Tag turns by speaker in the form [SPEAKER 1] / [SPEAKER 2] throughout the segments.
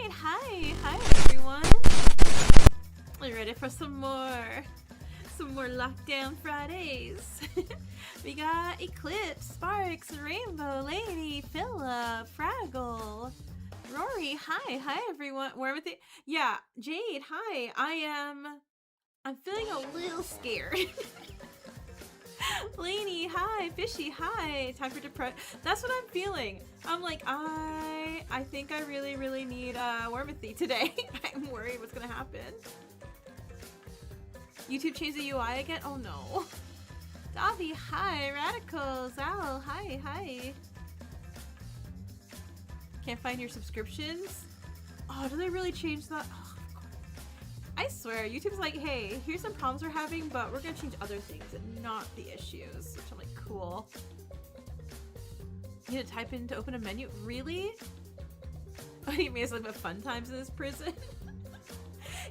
[SPEAKER 1] Jade, hi! Hi everyone! Are you ready for some more Lockdown Fridays? We got Eclipse, Sparks, Rainbow, Lady, Philip, Fraggle, Rory, hi everyone. Where with it? Yeah, Jade, hi. I'm feeling a little scared. Lainey, hi. Fishy, hi. Time for That's what I'm feeling. I'm like, I think I really need Wormathy today. I'm worried what's gonna happen. YouTube changed the UI again? Oh no. Davi, hi. Radical, Zal, hi. Can't find your subscriptions? Oh, do they really change that? Oh, I swear, YouTube's like, hey, here's some problems we're having, but we're gonna change other things and not the issues. Which I'm like, cool. You need to type in to open a menu? Really? Oh, you made us live about fun times in this prison?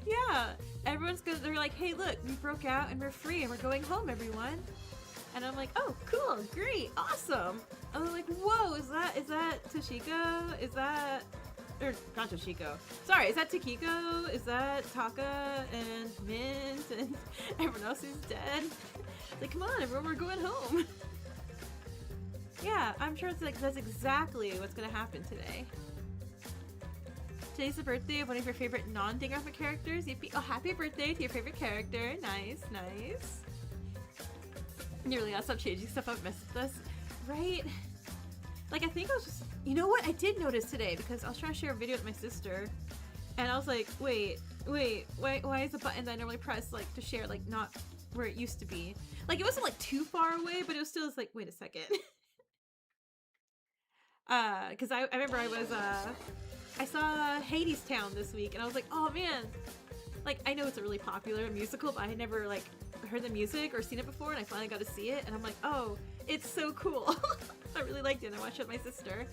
[SPEAKER 1] Yeah, everyone's gonna, they're like, hey, look, we broke out and we're free and we're going home, everyone. And I'm like, oh, cool, great, awesome. And I'm like, whoa, is that Toshiko? Is that... Or not Toshiko. Sorry, is that Takiko? Is that Taka and Mint and everyone else is dead? Like, come on, everyone, we're going home. Yeah, I'm sure it's like that's exactly what's gonna happen today. Today's the birthday of one of your favorite non-Danganronpa characters. Oh, happy birthday to your favorite character. Nice. You really gotta stop changing stuff up, mess with us, right? Like, I think I was just... You know what? I did notice today because I was trying to share a video with my sister and I was like, wait, why is the button that I normally press, like, to share, like, not where it used to be? Like, it wasn't, like, too far away, but it was still like, wait a second. Because I remember I saw Hades Town this week and I was like, oh man, like, I know it's a really popular musical, but I had never, like, heard the music or seen it before and I finally got to see it and I'm like, oh, it's so cool. I really liked it and I watched it with my sister.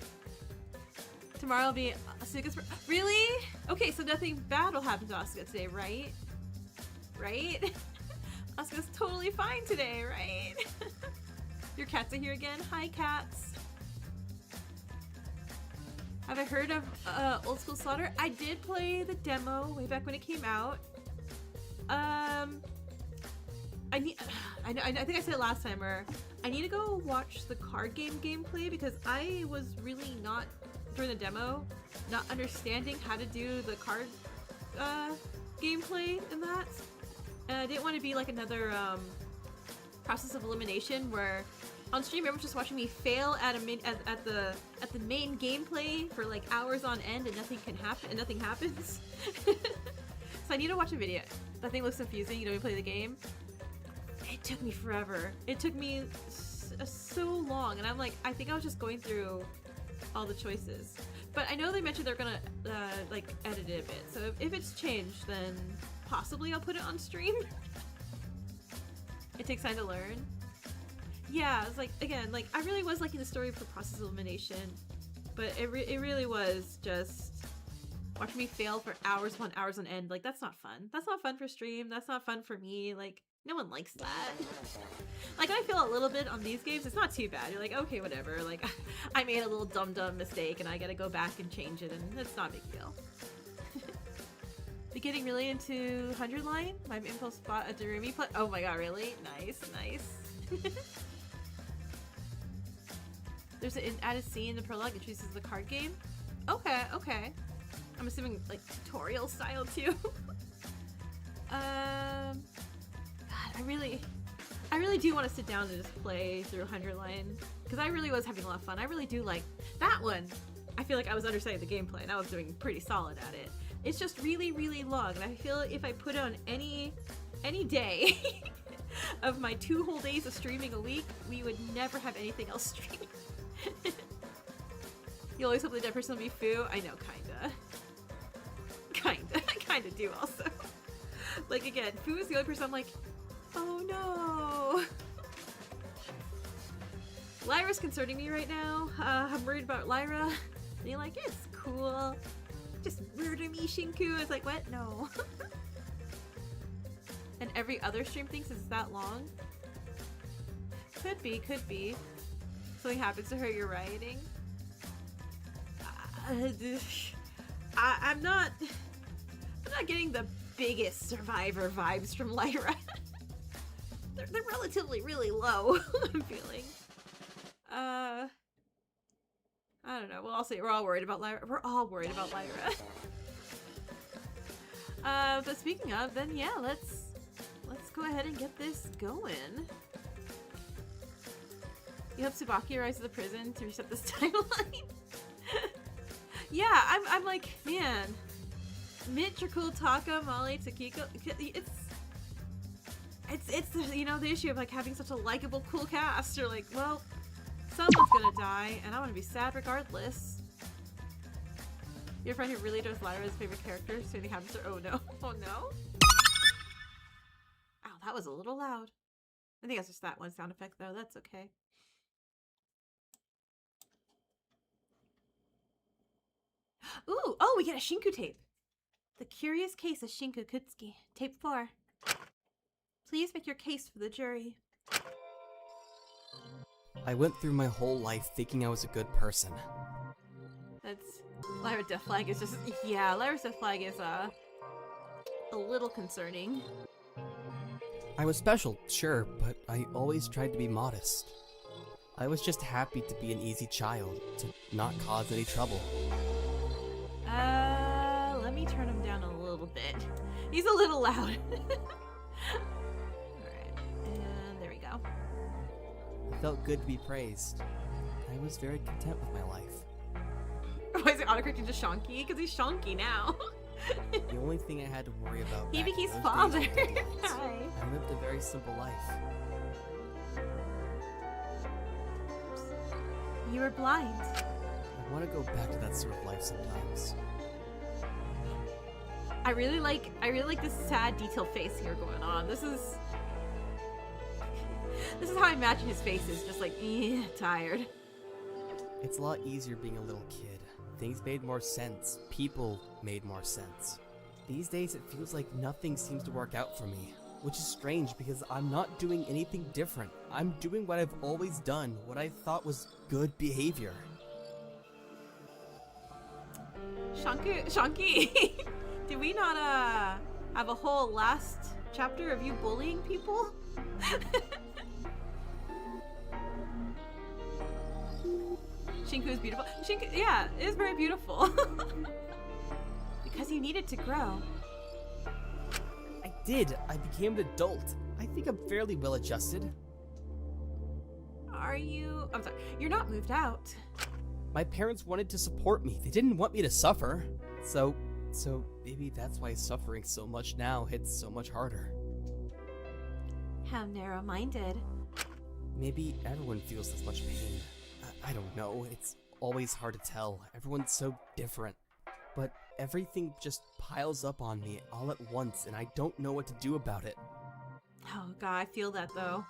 [SPEAKER 1] Tomorrow will be Asuka's... Really? Okay, so nothing bad will happen to Asuka today, right? Right? Asuka's totally fine today, right? Your cats are here again? Hi, cats. Have I heard of Old School Slaughter? I did play the demo way back when it came out. I think I said it last time, or I need to go watch the card game gameplay because I was really not, during the demo, not understanding how to do the card gameplay in that. And I didn't want to be like another process of elimination where on stream everyone's just watching me fail at the main gameplay for like hours on end and nothing can happen and nothing happens. So I need to watch a video. That thing looks confusing. You know, you play the game. It took me forever. It took me so long, and I'm like, I think I was just going through all the choices. But I know they mentioned they're gonna like edit it a bit. So if it's changed, then possibly I'll put it on stream. It takes time to learn. Yeah, it's like, again, like I really was liking the story for process elimination, but it really was just watching me fail for hours upon hours on end. Like, that's not fun. That's not fun for stream. That's not fun for me. Like, no one likes that. Like, I feel a little bit on these games. It's not too bad. You're like, okay, whatever. Like, I made a little dumb mistake and I gotta go back and change it, and it's not a big deal. But getting really into 100 line? My impulse spot at Darumi play. Oh my god, really? Nice. There's an added scene in the prologue that introduces the card game. Okay. I'm assuming like tutorial style too. God, I really do want to sit down and just play through 100 line because I really was having a lot of fun. I really do like that one. I feel like I was understanding the gameplay and I was doing pretty solid at it. It's just really long, and I feel like if I put on any day of my 2 whole days of streaming a week, we would never have anything else streaming. You always hope the dead person will be Fu. I know, kinda. I kinda do also. Like, again, Fu is the only person I'm like, oh no. Lyra's concerning me right now. I'm worried about Lyra. And you're like, it's cool. Just murder me, Shinku. It's like, what? No. And every other stream thinks it's that long. Could be. Something happens to her, you're rioting. I'm not getting the biggest Survivor vibes from Lyra. they're relatively really low, I'm feeling. I don't know. Well, I'll say we're all worried about Lyra. We're all worried about Lyra. But speaking of, then yeah, let's go ahead and get this going. You hope Tsubaki arrives at the prison to reset this timeline. Yeah, I'm like, man, Mitch, Dracul, Taka, Molly, Takiko, it's you know, the issue of like having such a likable, cool cast. You're like, well, someone's gonna die, and I'm gonna be sad regardless. Your friend who really does Lyra's favorite character, Sandy Hamster. Oh no, oh no. Ow, that was a little loud. I think that's just that one sound effect though, that's okay. Ooh, oh, we get a Shinku tape. The Curious Case of Shinku Kutsuki, tape 4. Please make your case for the jury.
[SPEAKER 2] I went through my whole life thinking I was a good person.
[SPEAKER 1] That's... Lyra's death flag is just... Yeah, Lyra's death flag is, a little concerning.
[SPEAKER 2] I was special, sure, but I always tried to be modest. I was just happy to be an easy child, to not cause any trouble.
[SPEAKER 1] Let me turn him down a little bit. He's a little loud. Alright, and there we go.
[SPEAKER 2] It felt good to be praised. I was very content with my life.
[SPEAKER 1] Why is it autocorrecting to Shonky? Because he's Shonky now.
[SPEAKER 2] The only thing I had to worry about
[SPEAKER 1] he
[SPEAKER 2] back
[SPEAKER 1] became
[SPEAKER 2] in those
[SPEAKER 1] father.
[SPEAKER 2] days were deadlines.
[SPEAKER 1] Hi.
[SPEAKER 2] I lived a very simple life.
[SPEAKER 1] You were blind.
[SPEAKER 2] I want to go back to that sort of life sometimes.
[SPEAKER 1] I really like this sad detailed face here going on. This is how I imagine his face is, just like, tired.
[SPEAKER 2] It's a lot easier being a little kid. Things made more sense. People made more sense. These days it feels like nothing seems to work out for me, which is strange because I'm not doing anything different. I'm doing what I've always done, what I thought was good behavior.
[SPEAKER 1] Shonky, did we not have a whole last chapter of you bullying people? Shinku is beautiful. Shinku, yeah, it is very beautiful. Because you needed to grow.
[SPEAKER 2] I did. I became an adult. I think I'm fairly well adjusted.
[SPEAKER 1] Are you? I'm sorry. You're not moved out.
[SPEAKER 2] My parents wanted to support me. They didn't want me to suffer. So maybe that's why suffering so much now hits so much harder.
[SPEAKER 1] How narrow-minded.
[SPEAKER 2] Maybe everyone feels this much pain. I don't know. It's always hard to tell. Everyone's so different. But everything just piles up on me all at once, and I don't know what to do about it.
[SPEAKER 1] Oh god, I feel that though.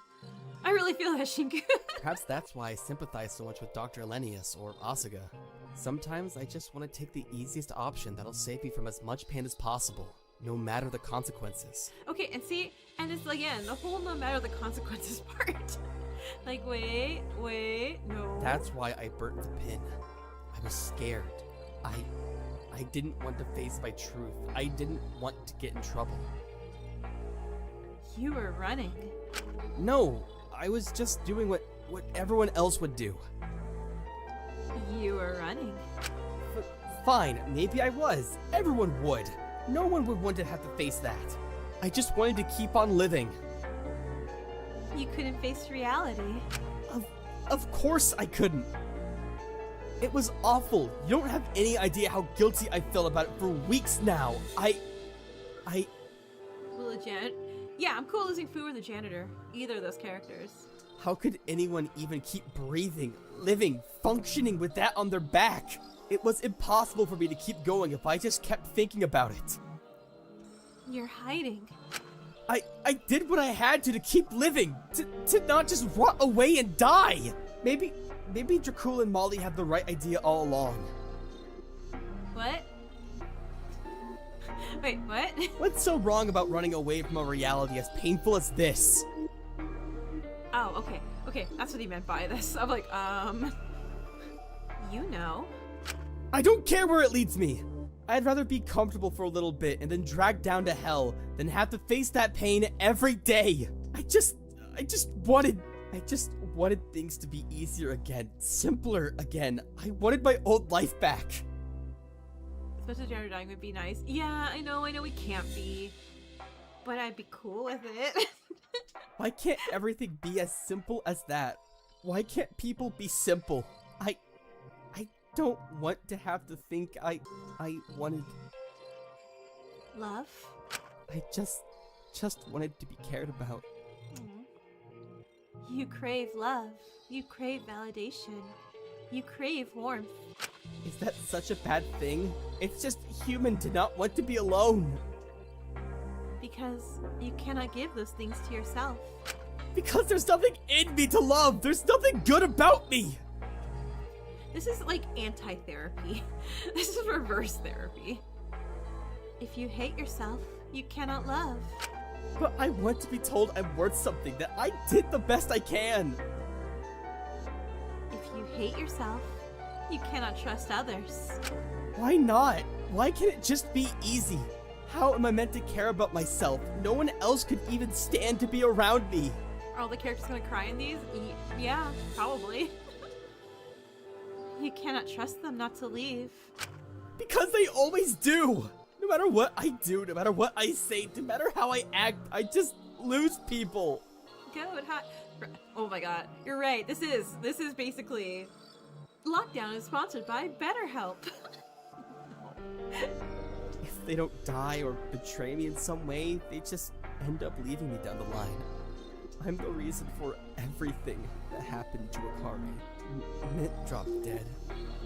[SPEAKER 1] I really feel that, Shinku.
[SPEAKER 2] Perhaps that's why I sympathize so much with Dr. Elenius or Asuga. Sometimes I just want to take the easiest option that'll save me from as much pain as possible, no matter the consequences.
[SPEAKER 1] Okay, and see, and it's again, the whole no matter the consequences part. Like, wait, no.
[SPEAKER 2] That's why I burnt the pin. I was scared. I didn't want to face my truth. I didn't want to get in trouble.
[SPEAKER 1] You were running.
[SPEAKER 2] No, I was just doing what everyone else would do.
[SPEAKER 1] You were running.
[SPEAKER 2] Fine, maybe I was. Everyone would. No one would want to have to face that. I just wanted to keep on living.
[SPEAKER 1] You couldn't face reality.
[SPEAKER 2] Of course I couldn't. It was awful. You don't have any idea how guilty I felt about it for weeks now.
[SPEAKER 1] Well, yeah, I'm cool losing Fu or the janitor. Either of those characters.
[SPEAKER 2] How could anyone even keep breathing, living, functioning with that on their back? It was impossible for me to keep going if I just kept thinking about it.
[SPEAKER 1] You're hiding.
[SPEAKER 2] I did what I had to keep living, to not just rot away and die. Maybe Dracul and Molly had the right idea all along.
[SPEAKER 1] What? Wait, what?
[SPEAKER 2] What's so wrong about running away from a reality as painful as this?
[SPEAKER 1] Oh, okay, that's what he meant by this. I'm like, you know.
[SPEAKER 2] I don't care where it leads me. I'd rather be comfortable for a little bit and then dragged down to hell than have to face that pain every day. I just wanted things to be easier again, simpler again. I wanted my old life back.
[SPEAKER 1] Especially Jared dying would be nice. Yeah, I know we can't be. But I'd be cool with it.
[SPEAKER 2] Why can't everything be as simple as that? Why can't people be simple? I don't want to have to think I wanted...
[SPEAKER 1] Love?
[SPEAKER 2] I just wanted to be cared about.
[SPEAKER 1] You crave love. You crave validation. You crave warmth.
[SPEAKER 2] Is that such a bad thing? It's just human to not want to be alone.
[SPEAKER 1] Because you cannot give those things to yourself.
[SPEAKER 2] Because there's nothing in me to love. There's nothing good about me.
[SPEAKER 1] This is like anti-therapy. This is reverse therapy. If you hate yourself, you cannot love.
[SPEAKER 2] But I want to be told I'm worth something, that I did the best I can.
[SPEAKER 1] If you hate yourself, you cannot trust others.
[SPEAKER 2] Why not? Why can't it just be easy? How am I meant to care about myself? No one else could even stand to be around me.
[SPEAKER 1] Are all the characters gonna cry in these? Yeah, probably. You cannot trust them not to leave.
[SPEAKER 2] Because they always do! No matter what I do, no matter what I say, no matter how I act, I just lose people.
[SPEAKER 1] Good, hot. Oh my god, you're right. This is basically... Lockdown is sponsored by BetterHelp.
[SPEAKER 2] If they don't die or betray me in some way, they just end up leaving me down the line. I'm the reason for everything that happened to Akari. Mint dropped dead.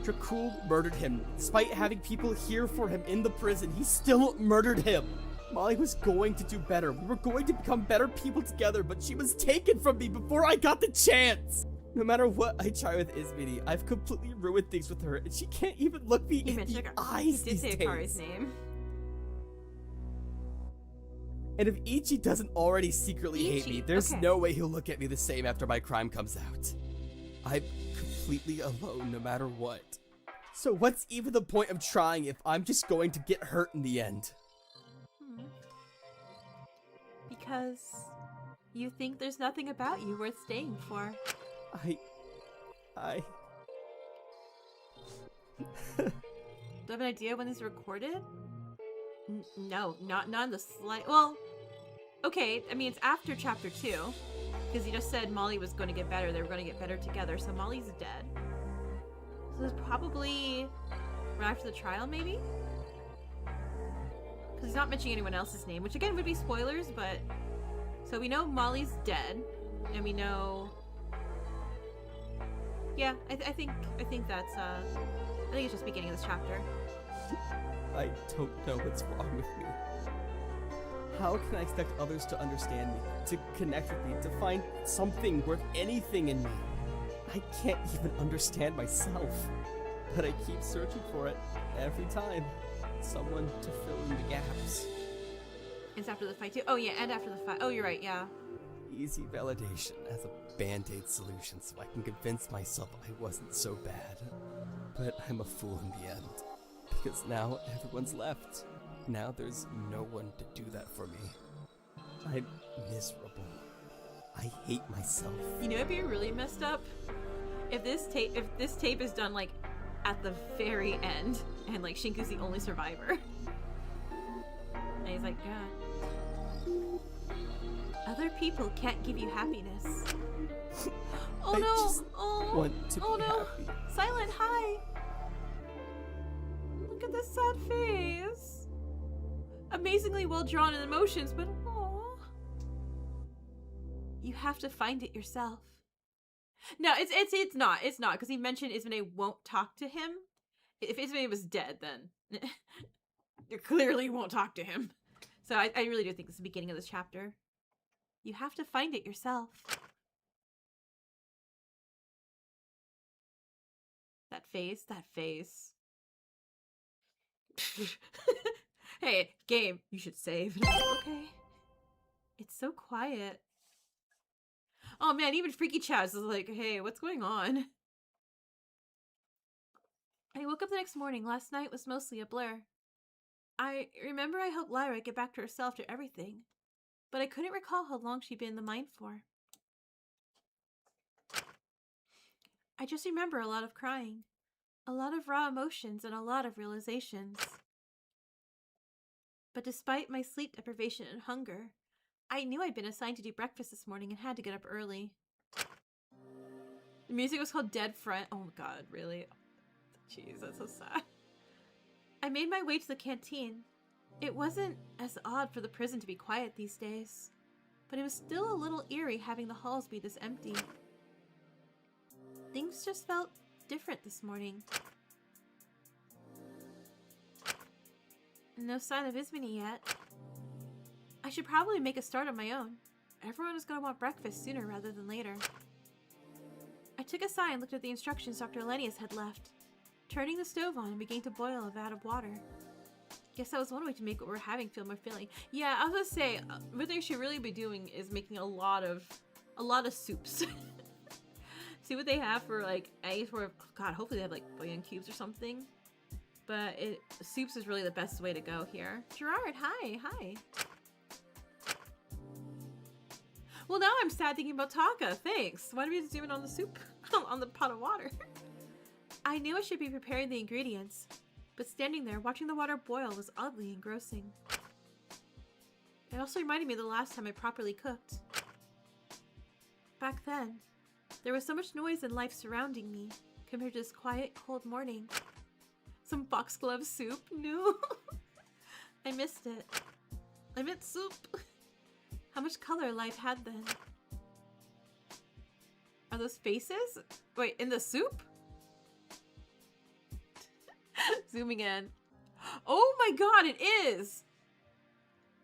[SPEAKER 2] Dracul murdered him. Despite having people here for him in the prison, he still murdered him. Molly was going to do better. We were going to become better people together, but she was taken from me before I got the chance. No matter what I try with Ismini, I've completely ruined things with her, and she can't even look me in the eyes these days.
[SPEAKER 1] He did say Akari's name.
[SPEAKER 2] And if Ichi doesn't already secretly hate me, there's no way he'll look at me the same after my crime comes out. I'm completely alone no matter what. So what's even the point of trying if I'm just going to get hurt in the end?
[SPEAKER 1] Because you think there's nothing about you worth staying for.
[SPEAKER 2] I...
[SPEAKER 1] Do you have an idea when this is recorded? No, not in the slight. Well, okay, I mean, it's after chapter 2. Because you just said Molly was going to get better. They were going to get better together. So Molly's dead. So it's probably right after the trial, maybe? Because he's not mentioning anyone else's name, which again would be spoilers, but... So we know Molly's dead. And we know... Yeah, I think that's, I think it's just the beginning of this chapter.
[SPEAKER 2] I don't know what's wrong with me. How can I expect others to understand me, to connect with me, to find something worth anything in me? I can't even understand myself. But I keep searching for it every time. Someone to fill in the gaps.
[SPEAKER 1] It's after the fight too? Oh yeah, and after the fight. Oh, you're right, yeah.
[SPEAKER 2] Easy validation as a band-aid solution so I can convince myself I wasn't so bad. But I'm a fool in the end. Because now everyone's left. Now there's no one to do that for me. I'm miserable. I hate myself.
[SPEAKER 1] You know, it'd be really messed up if this tape is done like at the very end, and like Shinku's the only survivor, and he's like, God, other people can't give you happiness. Oh no!
[SPEAKER 2] Want to be happy.
[SPEAKER 1] Silent, hi. Look at this sad face. Amazingly well drawn in emotions, but aww. You have to find it yourself. No, it's not because he mentioned Ismene won't talk to him. If Ismene was dead, then you clearly won't talk to him. So I really do think this is the beginning of this chapter. You have to find it yourself. That face. Hey, game, you should save. Okay. It's so quiet. Oh man, even Freaky Chaz is like, hey, what's going on? I woke up the next morning. Last night was mostly a blur. I remember I helped Lyra get back to herself after everything, but I couldn't recall how long she'd been in the mine for. I just remember a lot of crying, a lot of raw emotions, and a lot of realizations. But despite my sleep deprivation and hunger, I knew I'd been assigned to do breakfast this morning and had to get up early. The music was called Dead Friend. Oh my god, really? Jeez, that's so sad. I made my way to the canteen. It wasn't as odd for the prison to be quiet these days, but it was still a little eerie having the halls be this empty. Things just felt different this morning. No sign of Ismini yet. I should probably make a start on my own. Everyone is going to want breakfast sooner rather than later. I took a sigh and looked at the instructions Dr. Elenius had left, turning the stove on and beginning to boil a vat of water. Guess that was one way to make what we're having feel more filling. Yeah, I was gonna say, what they should really be doing is making a lot of soups. See what they have for, like, I guess for, god, hopefully they have, like, bouillon cubes or something. But soups is really the best way to go here. Gerard, hi. Well, now I'm sad thinking about Taka. Thanks. Why don't we just do it on the soup? On the pot of water. I knew I should be preparing the ingredients, but standing there watching the water boil was oddly engrossing. It also reminded me of the last time I properly cooked. Back then, there was so much noise and life surrounding me compared to this quiet, cold morning. Some foxglove soup? No. I missed it. I meant soup. How much color life had then. Are those faces? Wait, in the soup? Zooming in. Oh my god, it is!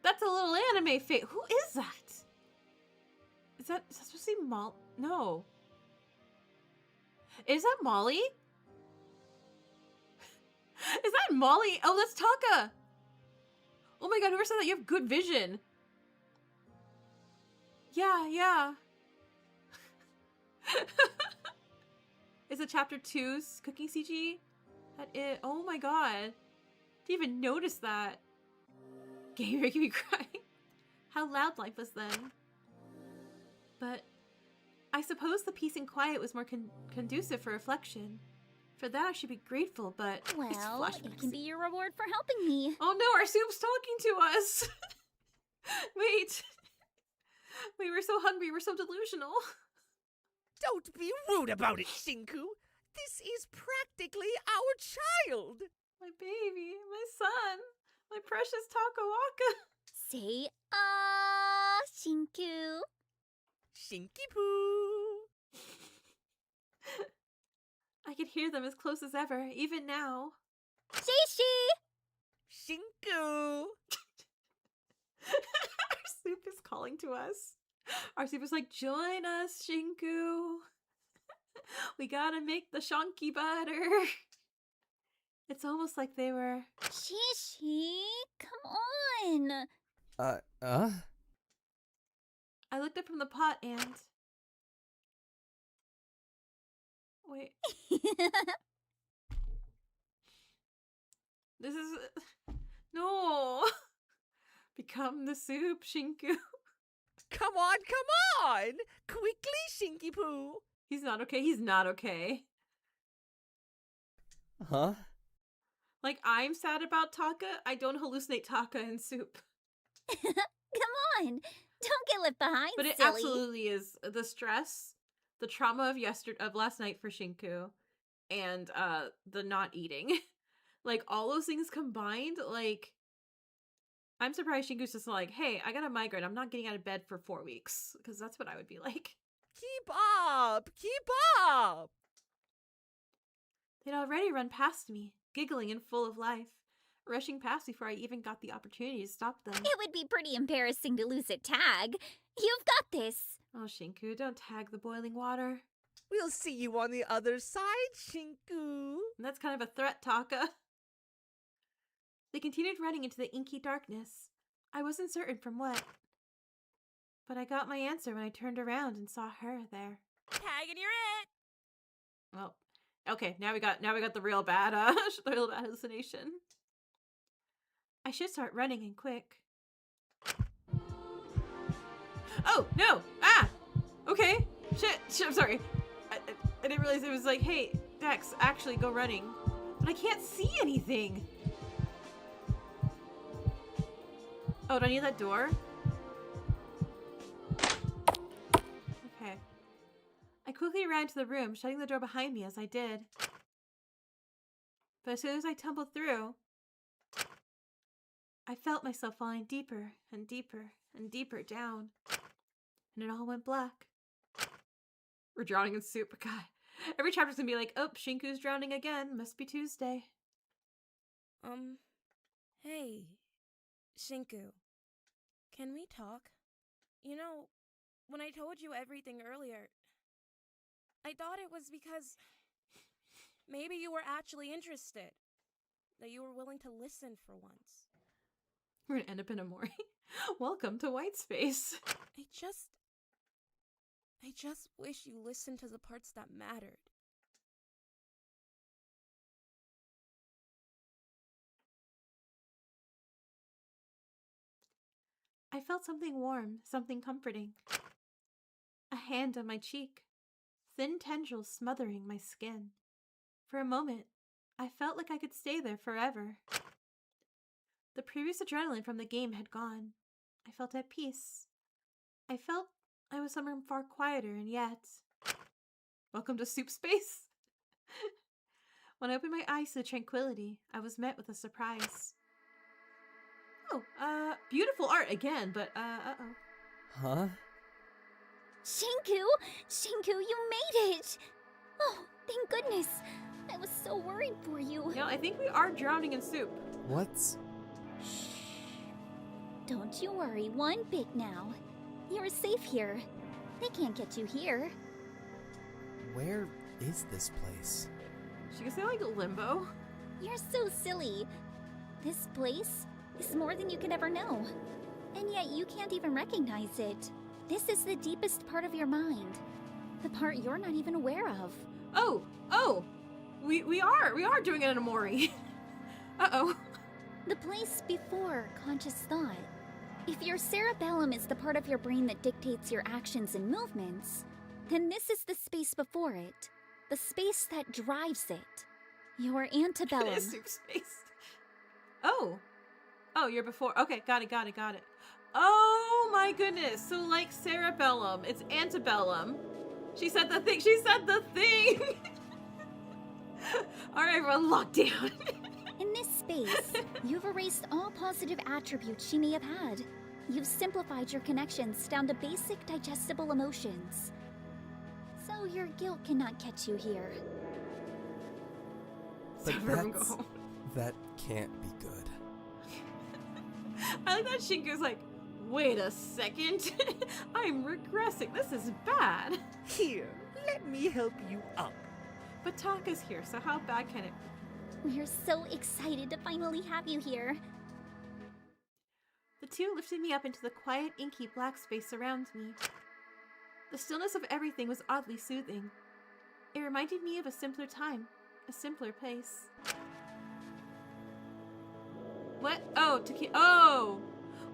[SPEAKER 1] That's a little anime face. Who is that? Is that supposed to be Molly? No. Is that Molly? Is that Molly? Oh, that's Taka! Oh my god, whoever said that? You have good vision. Yeah. Is it chapter 2's cooking CG? That it? Oh my god. Didn't even notice that. You're making me cry. How loud life was then. But I suppose the peace and quiet was more conducive for reflection. For that I should be grateful, but...
[SPEAKER 3] Well, it can be your reward for helping me.
[SPEAKER 1] Oh no, our soup's talking to us! Wait. We were so hungry, we're so delusional.
[SPEAKER 4] Don't be rude about it, Shinku. This is practically our child.
[SPEAKER 1] My baby, my son, my precious Takawaka.
[SPEAKER 3] Say, Shinku.
[SPEAKER 4] Shinky Poo.
[SPEAKER 1] I could hear them as close as ever, even now.
[SPEAKER 3] Shishi!
[SPEAKER 4] Shinku.
[SPEAKER 1] Our soup is calling to us. Our soup is like, join us, Shinku. We gotta make the shonky butter. It's almost like they were...
[SPEAKER 3] Shishi, come on.
[SPEAKER 1] I looked up from the pot and... Wait. This is... No! Become the soup, Shinku.
[SPEAKER 4] Come on! Quickly, Shinky Poo.
[SPEAKER 1] He's not okay.
[SPEAKER 2] Huh?
[SPEAKER 1] Like, I'm sad about Taka. I don't hallucinate Taka in soup.
[SPEAKER 3] Come on. Don't get left behind,
[SPEAKER 1] But it
[SPEAKER 3] silly.
[SPEAKER 1] absolutely is the stress, the trauma of last night for Shinku, and the not eating. Like, all those things combined, like, I'm surprised Shinku's just like, hey, I got a migraine. I'm not getting out of bed for 4 weeks. Because that's what I would be like.
[SPEAKER 4] Keep up.
[SPEAKER 1] They'd already run past me, giggling and full of life, rushing past before I even got the opportunity to stop them.
[SPEAKER 3] It would be pretty embarrassing to lose a tag. You've got this.
[SPEAKER 1] Oh, Shinku, don't tag the boiling water.
[SPEAKER 4] We'll see you on the other side, Shinku.
[SPEAKER 1] And that's kind of a threat, Taka. They continued running into the inky darkness. I wasn't certain from what. But I got my answer when I turned around and saw her there.
[SPEAKER 4] Tag and you're it.
[SPEAKER 1] Well, okay, now we got the real bad, hallucination. I I should start running and quick. Oh, no! Ah! Okay. Shit, I'm sorry. I didn't realize it was like, hey, Dex, actually go running. But I can't see anything. Oh, do I need that door? Okay. I quickly ran to the room, shutting the door behind me as I did. But as soon as I tumbled through, I felt myself falling deeper and deeper and deeper down. And it all went black. We're drowning in soup. God. Every chapter's gonna be like, oh, Shinku's drowning again. Must be Tuesday.
[SPEAKER 5] Hey, Shinku. Can we talk? You know, when I told you everything earlier, I thought it was because maybe you were actually interested. That you were willing to listen for once.
[SPEAKER 1] We're gonna end up in a Mori. Welcome to White Space.
[SPEAKER 5] I just wish you listened to the parts that mattered.
[SPEAKER 1] I felt something warm, something comforting. A hand on my cheek, thin tendrils smothering my skin. For a moment, I felt like I could stay there forever. The previous adrenaline from the game had gone. I felt at peace. I felt I was somewhere far quieter, and yet... Welcome to Soup Space! When I opened my eyes to the tranquility, I was met with a surprise. Oh, beautiful art again, but, uh-oh.
[SPEAKER 2] Huh?
[SPEAKER 3] Shinku! Shinku, you made it! Oh, thank goodness. I was so worried for you.
[SPEAKER 1] You know, I think we are drowning in soup.
[SPEAKER 2] What's...
[SPEAKER 3] Shh. Don't you worry one bit now. You're safe here. They can't get you here.
[SPEAKER 2] Where is this place?
[SPEAKER 1] She could say, like, limbo.
[SPEAKER 3] You're so silly. This place is more than you could ever know. And yet you can't even recognize it. This is the deepest part of your mind. The part you're not even aware of.
[SPEAKER 1] Oh! We are doing it in a Mori. Uh-oh.
[SPEAKER 3] The place before conscious thought. If your cerebellum is the part of your brain that dictates your actions and movements, then this is the space before it. The space that drives it. Your antebellum.
[SPEAKER 1] Soup space. Oh, you're before. Okay, got it. Oh my goodness. So like cerebellum, it's antebellum. She said the thing. All right, everyone, lock down.
[SPEAKER 3] In this space, you've erased all positive attributes she may have had. You've simplified your connections down to basic digestible emotions. So your guilt cannot catch you here.
[SPEAKER 2] But
[SPEAKER 1] Everyone go home.
[SPEAKER 2] that can't be good.
[SPEAKER 1] I like that Shinku's like, wait a second. I'm regressing. This is bad.
[SPEAKER 4] Here, let me help you up.
[SPEAKER 1] But Taka's here, so how bad can it be?
[SPEAKER 3] We're so excited to finally have you here.
[SPEAKER 1] The two lifted me up into the quiet, inky black space around me. The stillness of everything was oddly soothing. It reminded me of a simpler time, a simpler place. What? Oh!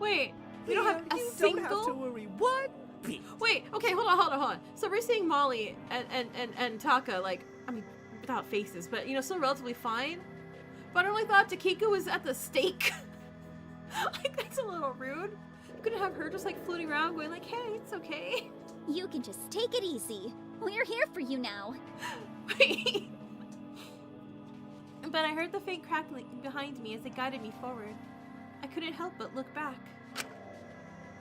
[SPEAKER 1] Wait, we don't have a
[SPEAKER 4] you
[SPEAKER 1] single...
[SPEAKER 4] don't have to worry one bit.
[SPEAKER 1] Wait, okay, hold on. So we're seeing Molly and Taka, like, I mean, without faces, but, you know, still relatively fine. But I only thought Takiko was at the stake. Like, that's a little rude. You couldn't have her just, like, floating around going like, hey, it's okay.
[SPEAKER 3] You can just take it easy. We're here for you now.
[SPEAKER 1] Wait. But I heard the faint crackling behind me as it guided me forward. I couldn't help but look back.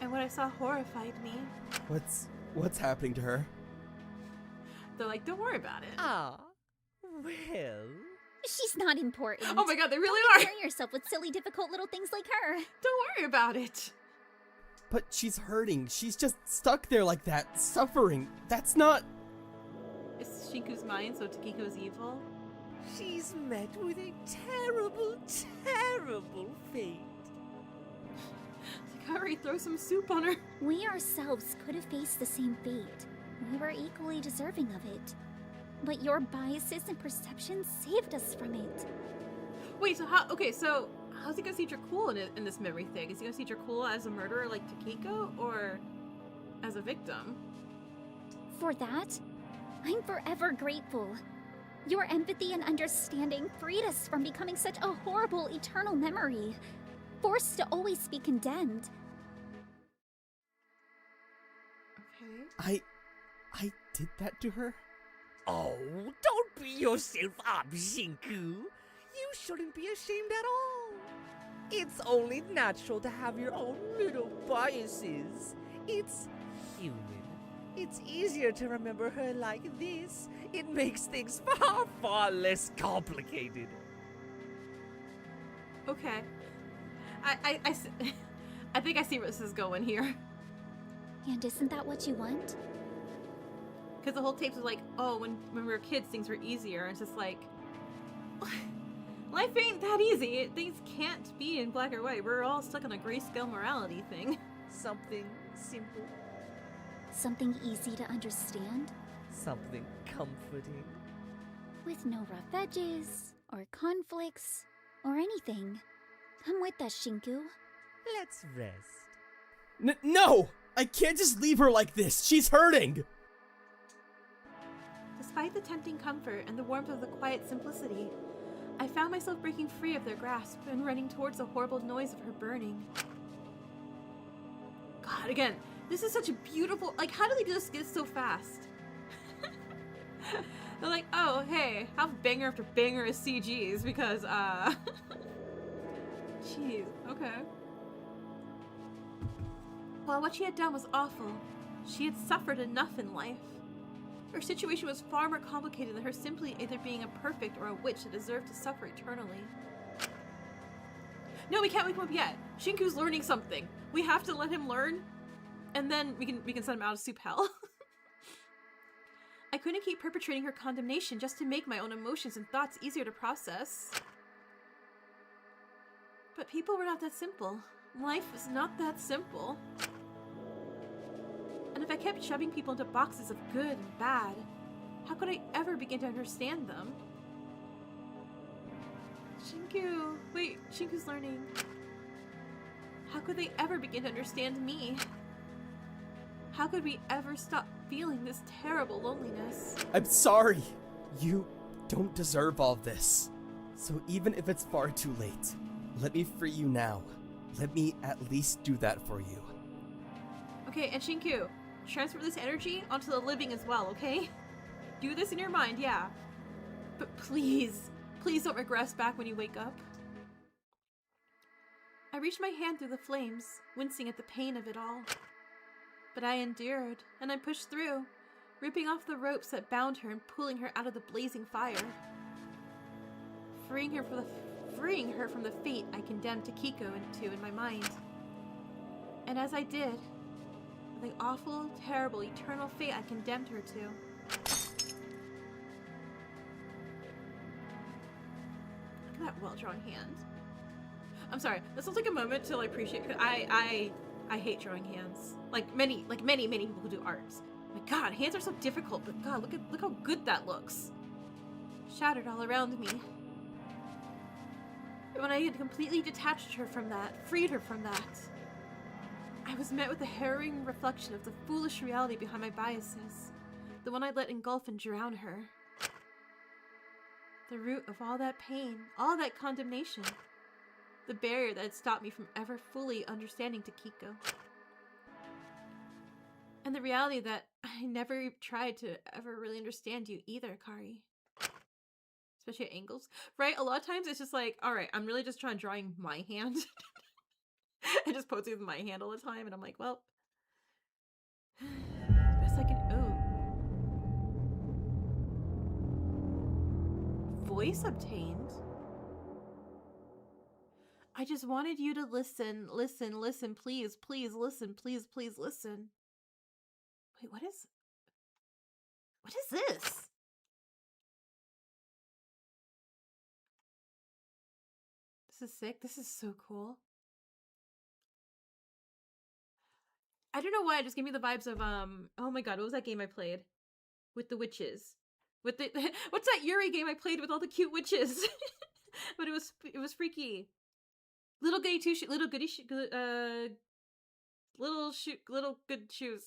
[SPEAKER 1] And what I saw horrified me.
[SPEAKER 2] What's happening to her?
[SPEAKER 1] They're like, don't worry about it.
[SPEAKER 4] Ah, well...
[SPEAKER 3] She's not important.
[SPEAKER 1] Oh my god, they really
[SPEAKER 3] Don't
[SPEAKER 1] are!
[SPEAKER 3] concern yourself with silly, difficult little things like her.
[SPEAKER 1] Don't worry about it.
[SPEAKER 2] But she's hurting. She's just stuck there like that, suffering. That's not...
[SPEAKER 1] It's Shinku's mind, so Takiko's evil.
[SPEAKER 4] She's met with a terrible, terrible fate.
[SPEAKER 1] Like, hurry, throw some soup on her.
[SPEAKER 3] We ourselves could have faced the same fate. We were equally deserving of it. But your biases and perceptions saved us from it.
[SPEAKER 1] Wait, so how's he gonna see Dracul in this memory thing? Is he gonna see Dracul as a murderer like Takiko, or as a victim?
[SPEAKER 3] For that, I'm forever grateful. Your empathy and understanding freed us from becoming such a horrible eternal memory, forced to always be condemned.
[SPEAKER 1] Okay.
[SPEAKER 2] I did that to her?
[SPEAKER 4] Oh, don't beat yourself up, Shinku. You shouldn't be ashamed at all. It's only natural to have your own little biases. It's human. It's easier to remember her like this. It makes things far, far less complicated.
[SPEAKER 1] Okay. I think I see where this is going here.
[SPEAKER 3] And isn't that what you want?
[SPEAKER 1] Because the whole tape was like, oh, when we were kids, things were easier. It's just like, life ain't that easy. Things can't be in black or white. We're all stuck on a grayscale morality thing.
[SPEAKER 4] Something simple,
[SPEAKER 3] Something easy to understand,
[SPEAKER 4] something comforting.
[SPEAKER 3] with no rough edges, or conflicts, or anything. Come with us, Shinku.
[SPEAKER 4] Let's rest.
[SPEAKER 2] No! I can't just leave her like this. She's hurting.
[SPEAKER 1] Despite the tempting comfort and the warmth of the quiet simplicity, I found myself breaking free of their grasp and running towards the horrible noise of her burning. God, again, this is such a beautiful... Like, how do they do this so fast? They're like, oh, hey, have banger after banger as CGs because, Jeez, okay. While what she had done was awful, she had suffered enough in life. Her situation was far more complicated than her simply either being a perfect or a witch that deserved to suffer eternally. No, we can't wake him up yet. Shinku's learning something. We have to let him learn, and then we can send him out of soup hell. I couldn't keep perpetrating her condemnation just to make my own emotions and thoughts easier to process. But people were not that simple. Life was not that simple. And if I kept shoving people into boxes of good and bad, how could I ever begin to understand them? Shinku! Wait, Shinku's learning. How could they ever begin to understand me? How could we ever stop feeling this terrible loneliness?
[SPEAKER 2] I'm sorry. You don't deserve all this. So even if it's far too late, let me free you now. Let me at least do that for you.
[SPEAKER 1] Okay, and Shinku, transfer this energy onto the living as well, okay? Do this in your mind, yeah. But please, please don't regress back when you wake up. I reached my hand through the flames, wincing at the pain of it all. But I endured, and I pushed through, ripping off the ropes that bound her and pulling her out of the blazing fire. Freeing her from the fate I condemned Takiko into in my mind. And as I did, the awful, terrible, eternal fate I condemned her to. Look at that well-drawn hand. I'm sorry, this will take a moment to appreciate, because I hate drawing hands. Like many people who do art. My god, hands are so difficult, but god, look how good that looks. Shattered all around me. But when I had completely detached her from that, freed her from that, I was met with a harrowing reflection of the foolish reality behind my biases, the one I let engulf and drown her. The root of all that pain, all that condemnation, the barrier that had stopped me from ever fully understanding Takiko. And the reality that I never tried to ever really understand you either, Kari. Especially at angles, right? A lot of times it's just like, alright, I'm really just trying drawing my hand. I just posing with my hand all the time, and I'm like, well, best I can. Oh. Voice obtained? I just wanted you to listen, please, listen, please listen. Wait, what is this? This is sick. This is so cool. I don't know why, it just gave me the vibes of, oh my god, what was that game I played? With the witches. With the, what's that Yuri game I played with all the cute witches? But it was freaky. Little goody two shoes. Little goody little good shoes.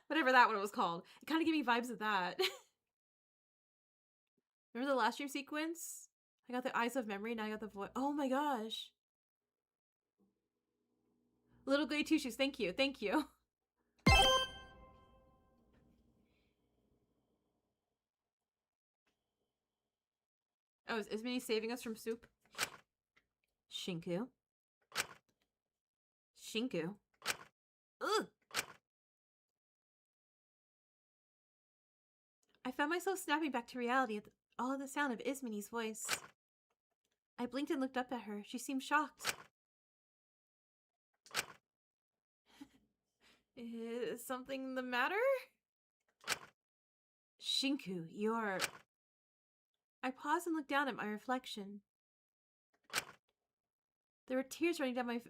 [SPEAKER 1] Whatever that one was called. It kind of gave me vibes of that. Remember the last dream sequence? I got the eyes of memory, now I got the voice. Oh my gosh. Little goody two shoes. Thank you. Thank you. Oh, is Ismini saving us from soup? Shinku. Shinku. Ugh! I found myself snapping back to reality at all the sound of Ismini's voice. I blinked and looked up at her. She seemed shocked. Is something the matter? Shinku, you're... I paused and looked down at my reflection. There were tears running down my...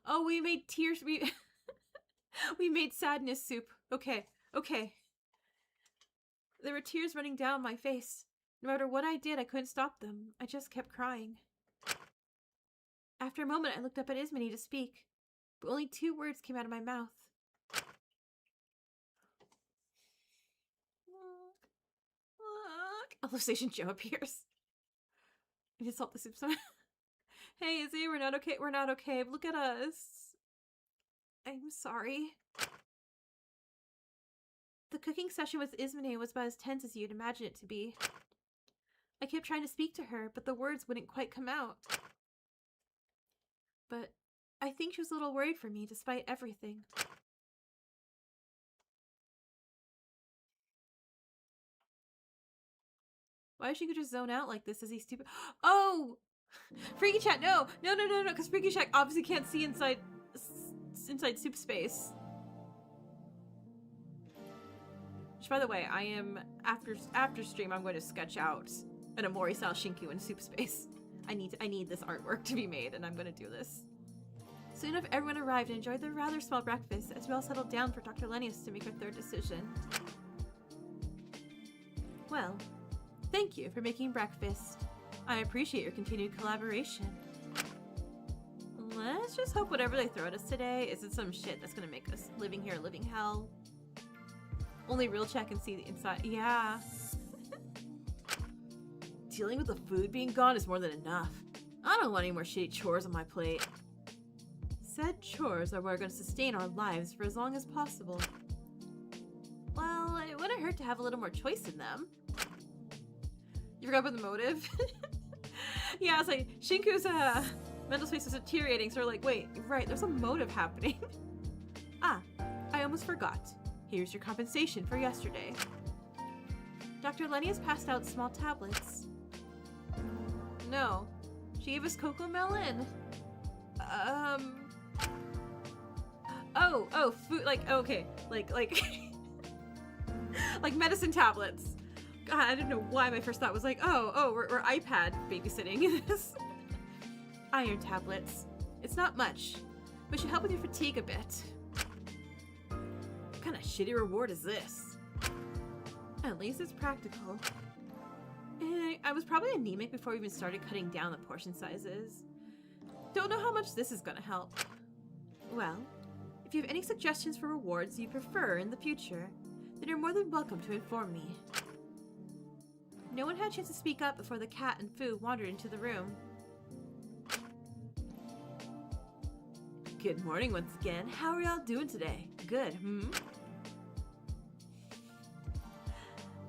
[SPEAKER 1] Oh, we made tears... We made sadness soup. Okay, okay. There were tears running down my face. No matter what I did, I couldn't stop them. I just kept crying. After a moment, I looked up at Ismini to speak, but only 2 words came out of my mouth. Alicization Joe appears. I need salt the soup some. Hey, Izzy, we're not okay. We're not okay. Look at us. I'm sorry. The cooking session with Ismene was about as tense as you'd imagine it to be. I kept trying to speak to her, but the words wouldn't quite come out. But I think she was a little worried for me, despite everything. Why is she could just zone out like this? Is he stupid? Oh! Freaky Chat, no! No, because Freaky Chat obviously can't see inside soup space. Which, by the way, I am, after stream, I'm going to sketch out an Amori-style Shinku in soup space. I need this artwork to be made, and I'm going to do this. Soon enough, everyone arrived and enjoyed their rather small breakfast as we all settled down for Dr. Lenius to make our third decision. Well, thank you for making breakfast. I appreciate your continued collaboration. Let's just hope whatever they throw at us today isn't some shit that's gonna make us living here living hell. Only real chat can see the inside. Yeah. Dealing with the food being gone is more than enough. I don't want any more shitty chores on my plate. Said chores are what are going to sustain our lives for as long as possible. Well, it wouldn't hurt to have a little more choice in them. You forgot about the motive? Yeah, it's like, Shinku's mental space was deteriorating, so we're like, wait, right, there's a motive happening. Ah, I almost forgot. Here's your compensation for yesterday. Dr. Lenius passed out small tablets. No, she gave us cocoa melon. Oh, food, like, okay, like, like medicine tablets. God, I didn't know why my first thought was like, we're iPad babysitting this. Iron tablets. It's not much, but should help with your fatigue a bit. What kind of shitty reward is this? At least it's practical. I was probably anemic before we even started cutting down the portion sizes. Don't know how much this is gonna help. Well, if you have any suggestions for rewards you prefer in the future, then you're more than welcome to inform me. No one had a chance to speak up before the cat and Fu wandered into the room. Good morning once again. How are y'all doing today? Good,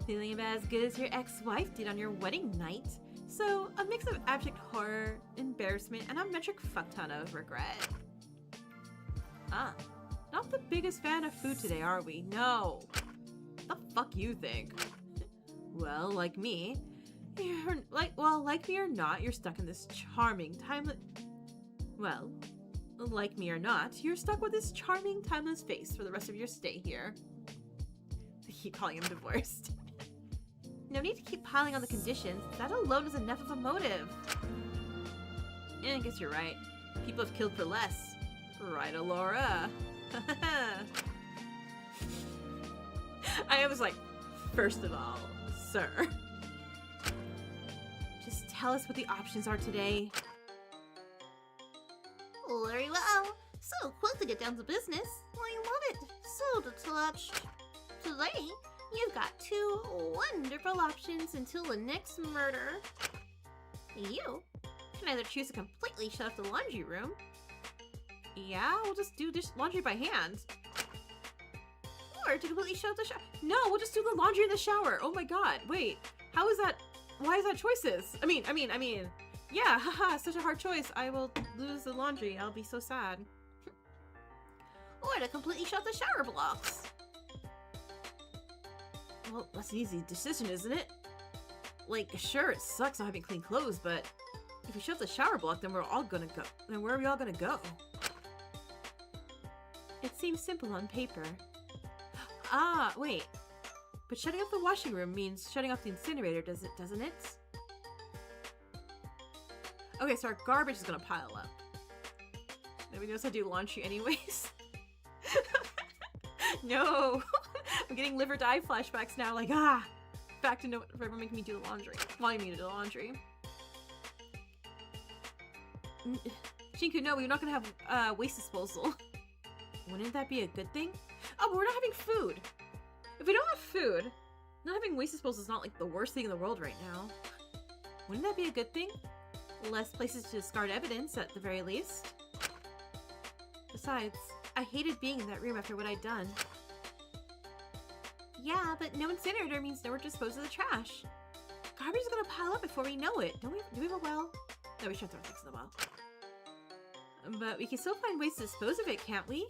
[SPEAKER 1] Feeling about as good as your ex-wife did on your wedding night. So, a mix of abject horror, embarrassment, and a metric fuckton of regret. Ah, not the biggest fan of food today, are we? No. The fuck you think? Well, like me, like me or not, you're stuck in this charming, timeless... Well, like me or not, you're stuck with this charming, timeless face for the rest of your stay here. I keep calling him divorced. No need to keep piling on the conditions. That alone is enough of a motive. I guess you're right. People have killed for less. Right, Alora? I was like, first of all, sir. Just tell us what the options are today. Very well. So quick to get down to business. I love it. So detached. Today, you've got two wonderful options until the next murder. You can either choose to completely shut off the laundry room. Yeah, we'll just do this laundry by hand. Or to completely shut off the shower. No, we'll just do the laundry in the shower. Oh my god, wait. How is that? Why is that choices? I mean. Yeah, haha, such a hard choice. I will lose the laundry. I'll be so sad. Or to completely shut the shower blocks. Well, that's an easy decision, isn't it? Like, sure, it sucks not having clean clothes, but if we shut the shower block, then we're all gonna go. Then where are we all gonna go? It seems simple on paper. Ah, wait. But shutting off the washing room means shutting off the incinerator, doesn't it? Okay, so our garbage is gonna pile up. Nobody knows how to do laundry anyways. No! I'm getting live or die flashbacks now, like, back to forever making me do the laundry. Wanting me to do the laundry. Shinku, no, we're not gonna have waste disposal. Wouldn't that be a good thing? Oh, but we're not having food! If we don't have food, not having waste disposal is not like the worst thing in the world right now. Wouldn't that be a good thing? Less places to discard evidence, at the very least. Besides, I hated being in that room after what I'd done. Yeah, but no incinerator means nowhere to dispose of the trash. Garbage is gonna pile up before we know it. Do we have a well? No, we should throw things in the well. But we can still find ways to dispose of it, can't we?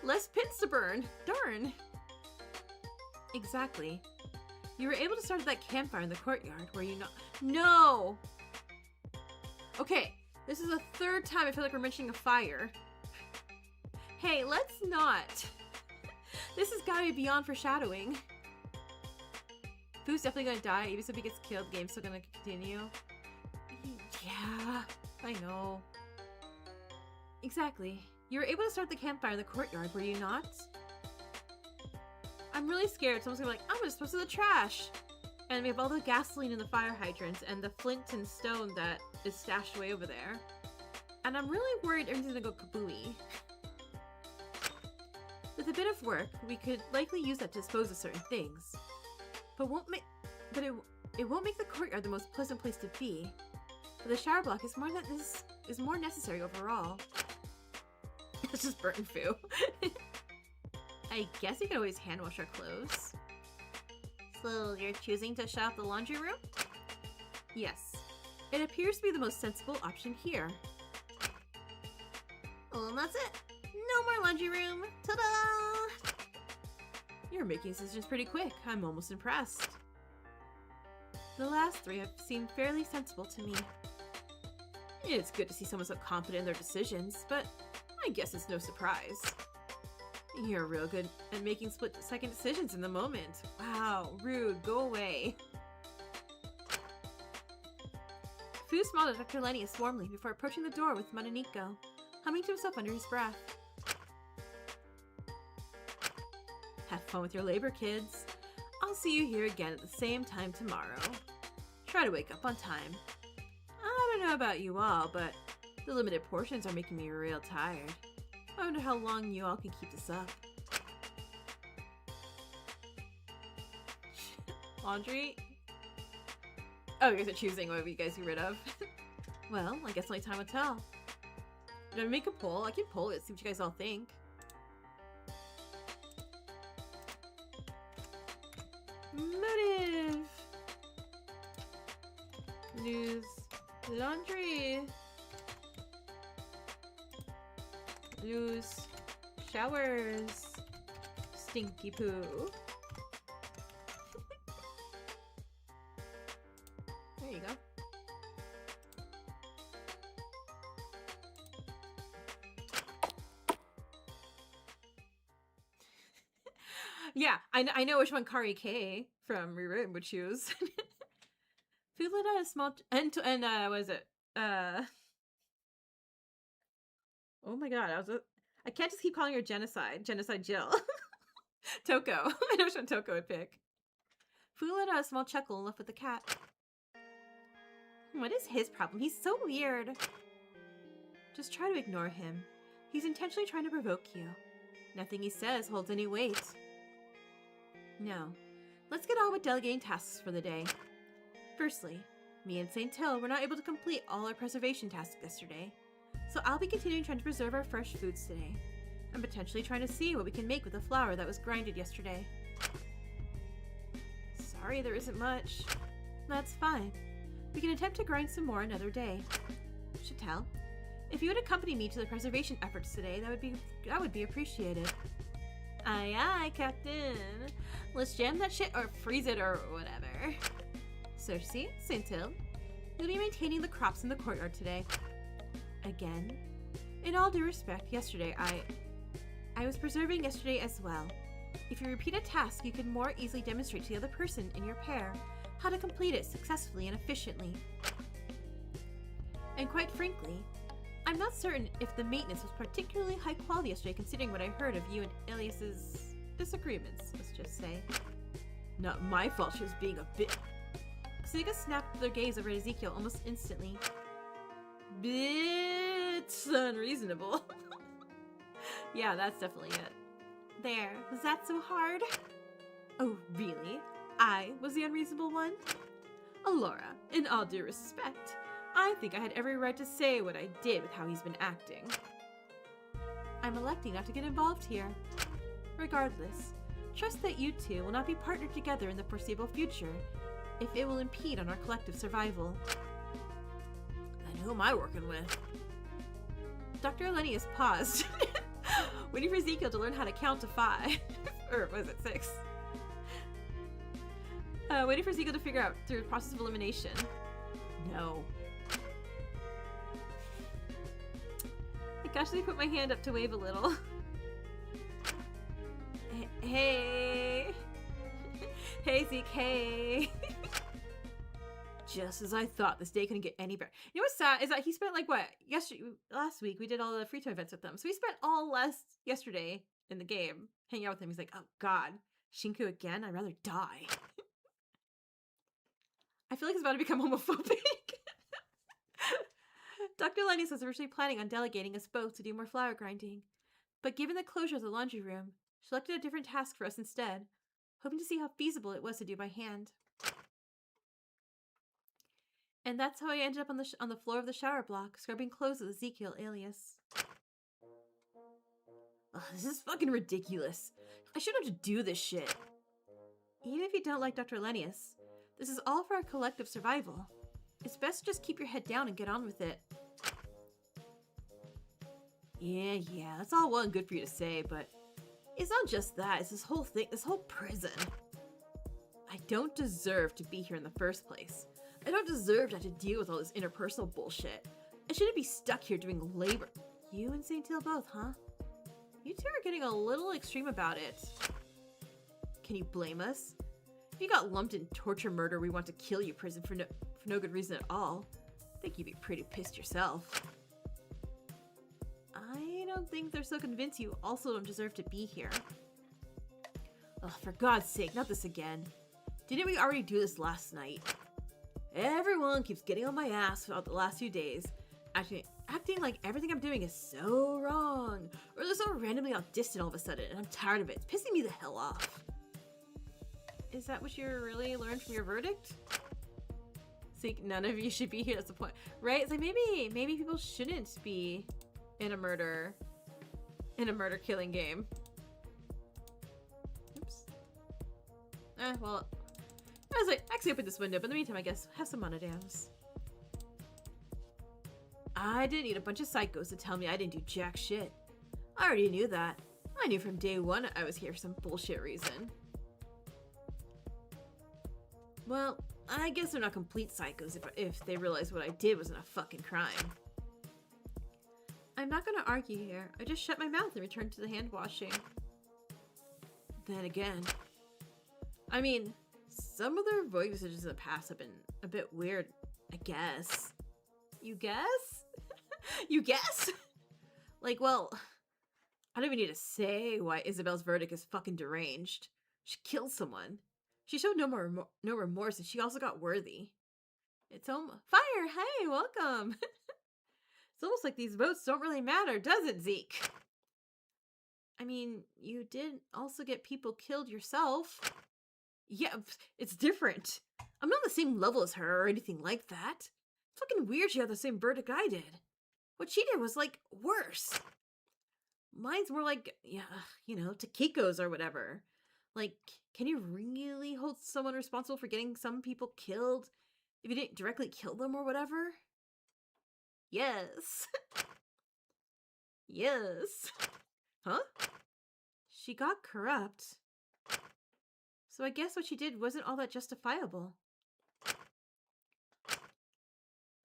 [SPEAKER 1] Less pits to burn. Darn. Exactly. You were able to start that campfire in the courtyard, were you not? No! Okay, this is the third time I feel like we're mentioning a fire. Hey, let's not. This has gotta be beyond foreshadowing. Fu's definitely gonna die, even if he gets killed, the game's still gonna continue. Yeah, I know. Exactly. You were able to start the campfire in the courtyard, were you not? I'm really scared someone's gonna be like, I'm gonna dispose of the trash! And we have all the gasoline in the fire hydrants and the flint and stone that is stashed away over there. And I'm really worried everything's gonna go kabooey. With a bit of work, we could likely use that to dispose of certain things. But it won't make the courtyard the most pleasant place to be. But the shower block is more necessary overall. It's just burnt Fu. I guess you can always hand wash our clothes. So you're choosing to shut off the laundry room? Yes. It appears to be the most sensible option here. Well, and that's it. No more laundry room. Ta-da! You're making decisions pretty quick. I'm almost impressed. The last three have seemed fairly sensible to me. It's good to see someone so confident in their decisions, but I guess it's no surprise. You're real good at making split-second decisions in the moment. Wow, rude, go away. Fu smiled at Dr. Lennius warmly before approaching the door with Mananiko, humming to himself under his breath. Have fun with your labor, kids. I'll see you here again at the same time tomorrow. Try to wake up on time. I don't know about you all, but the limited portions are making me real tired. I wonder how long you all can keep this up. Laundry? Oh, you guys are choosing what you guys get rid of. Well, I guess only time will tell. Did I make a poll? I can poll it, see what you guys all think. Motive! Lose laundry. Lose showers. Stinky poo. There you go. Yeah, I know which one Kari K from Rewritten would choose. Food let out a small and what is it? Oh my god, I can't just keep calling her Genocide Jill. Toko. I know which one Toko would pick. Fu let out a small chuckle and left with the cat. What is his problem? He's so weird. Just try to ignore him. He's intentionally trying to provoke you. Nothing he says holds any weight. No. Let's get on with delegating tasks for the day. Firstly, me and St. Hill were not able to complete all our preservation tasks yesterday, so I'll be continuing trying to preserve our fresh foods today, and potentially trying to see what we can make with the flour that was grinded yesterday. Sorry there isn't much. That's fine. We can attempt to grind some more another day. Chantel, if you would accompany me to the preservation efforts today, that would be appreciated. Aye aye, Captain. Let's jam that shit or freeze it or whatever. Cersei, St. Hill, you'll be maintaining the crops in the courtyard today. Again, in all due respect, yesterday I was preserving yesterday as well. If you repeat a task, you can more easily demonstrate to the other person in your pair how to complete it successfully and efficiently. And quite frankly, I'm not certain if the maintenance was particularly high quality yesterday considering what I heard of you and Elias's disagreements, let's just say. Not my fault she was being a bit... Sega snapped their gaze over at Ezekiel almost instantly. Bits unreasonable. Yeah, that's definitely it. There, was that so hard? Oh, really? I was the unreasonable one? Alora, in all due respect, I think I had every right to say what I did with how he's been acting. I'm electing not to get involved here. Regardless, trust that you two will not be partnered together in the foreseeable future if it will impede on our collective survival. And who am I working with? Dr. Elenius paused, waiting for Ezekiel to learn how to count to 5. Or was it 6? Waiting for Ezekiel to figure out through the process of elimination. No. I casually put my hand up to wave a little. Hey! Hey, Zeke, hey! Just as I thought, this day couldn't get any better. You know what's sad is that he spent last week we did all the free time events with them. So he spent all yesterday in the game hanging out with him. He's like, oh god, Shinku again? I'd rather die. I feel like he's about to become homophobic. Dr. Lennius was originally planning on delegating us both to do more flour grinding, but given the closure of the laundry room, she selected a different task for us instead, hoping to see how feasible it was to do by hand. And that's how I ended up on the floor of the shower block, scrubbing clothes with Ezekiel alias. Ugh, this is fucking ridiculous. I shouldn't have to do this shit. Even if you don't like Dr. Lennius, this is all for our collective survival. It's best to just keep your head down and get on with it. Yeah, that's all well and good for you to say, but it's not just that, it's this whole thing, this whole prison. I don't deserve to be here in the first place. I don't deserve to have to deal with all this interpersonal bullshit. I shouldn't be stuck here doing labor. You and St. Hill both, huh? You two are getting a little extreme about it. Can you blame us? If you got lumped in torture murder, we want to kill you prison for no good reason at all. I think you'd be pretty pissed yourself. I don't think they're so convinced you also don't deserve to be here. Ugh, for God's sake, not this again. Didn't we already do this last night? Everyone keeps getting on my ass throughout the last few days, acting like everything I'm doing is so wrong, or they're so randomly distant all of a sudden, and I'm tired of it. It's pissing me the hell off. Is that what you really learned from your verdict? Think none of you should be here, that's the point. Right? It's like maybe people shouldn't be in a murder killing game. Oops. Well, I was like, actually open this window, but in the meantime, I guess, have some monodams. I didn't need a bunch of psychos to tell me I didn't do jack shit. I already knew that. I knew from day one I was here for some bullshit reason. Well, I guess they're not complete psychos if they realize what I did wasn't a fucking crime. I'm not gonna argue here. I just shut my mouth and returned to the hand washing. Then again, I mean, some of their voice decisions in the past have been a bit weird, I guess. You guess? You guess? Like, well, I don't even need to say why Isabel's verdict is fucking deranged. She killed someone. She showed no remorse, and she also got worthy. It's home. Fire! Hey, welcome! It's almost like these votes don't really matter, does it, Zeke? I mean, you did also get people killed yourself. Yeah, it's different. I'm not on the same level as her or anything like that. It's fucking weird she had the same verdict I did. What she did was, like, worse. Mine's more like, yeah, you know, Takiko's or whatever. Like, can you really hold someone responsible for getting some people killed if you didn't directly kill them or whatever? Yes. Yes. Huh? She got corrupt. So I guess what she did wasn't all that justifiable.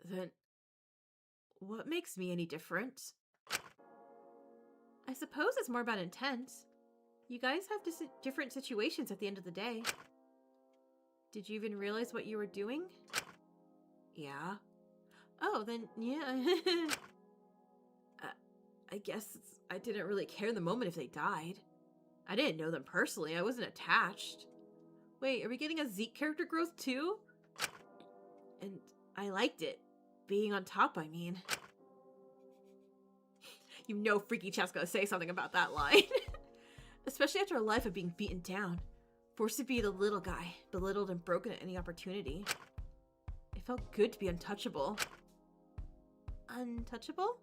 [SPEAKER 1] Then, what makes me any different? I suppose it's more about intent. You guys have different situations at the end of the day. Did you even realize what you were doing? Yeah. Oh, then, yeah. I guess I didn't really care in the moment if they died. I didn't know them personally. I wasn't attached. Wait, are we getting a Zeke character growth too? And I liked it. Being on top, I mean. You know Freaky Chat's gonna say something about that line. Especially after a life of being beaten down. Forced to be the little guy, belittled and broken at any opportunity. It felt good to be untouchable. Untouchable?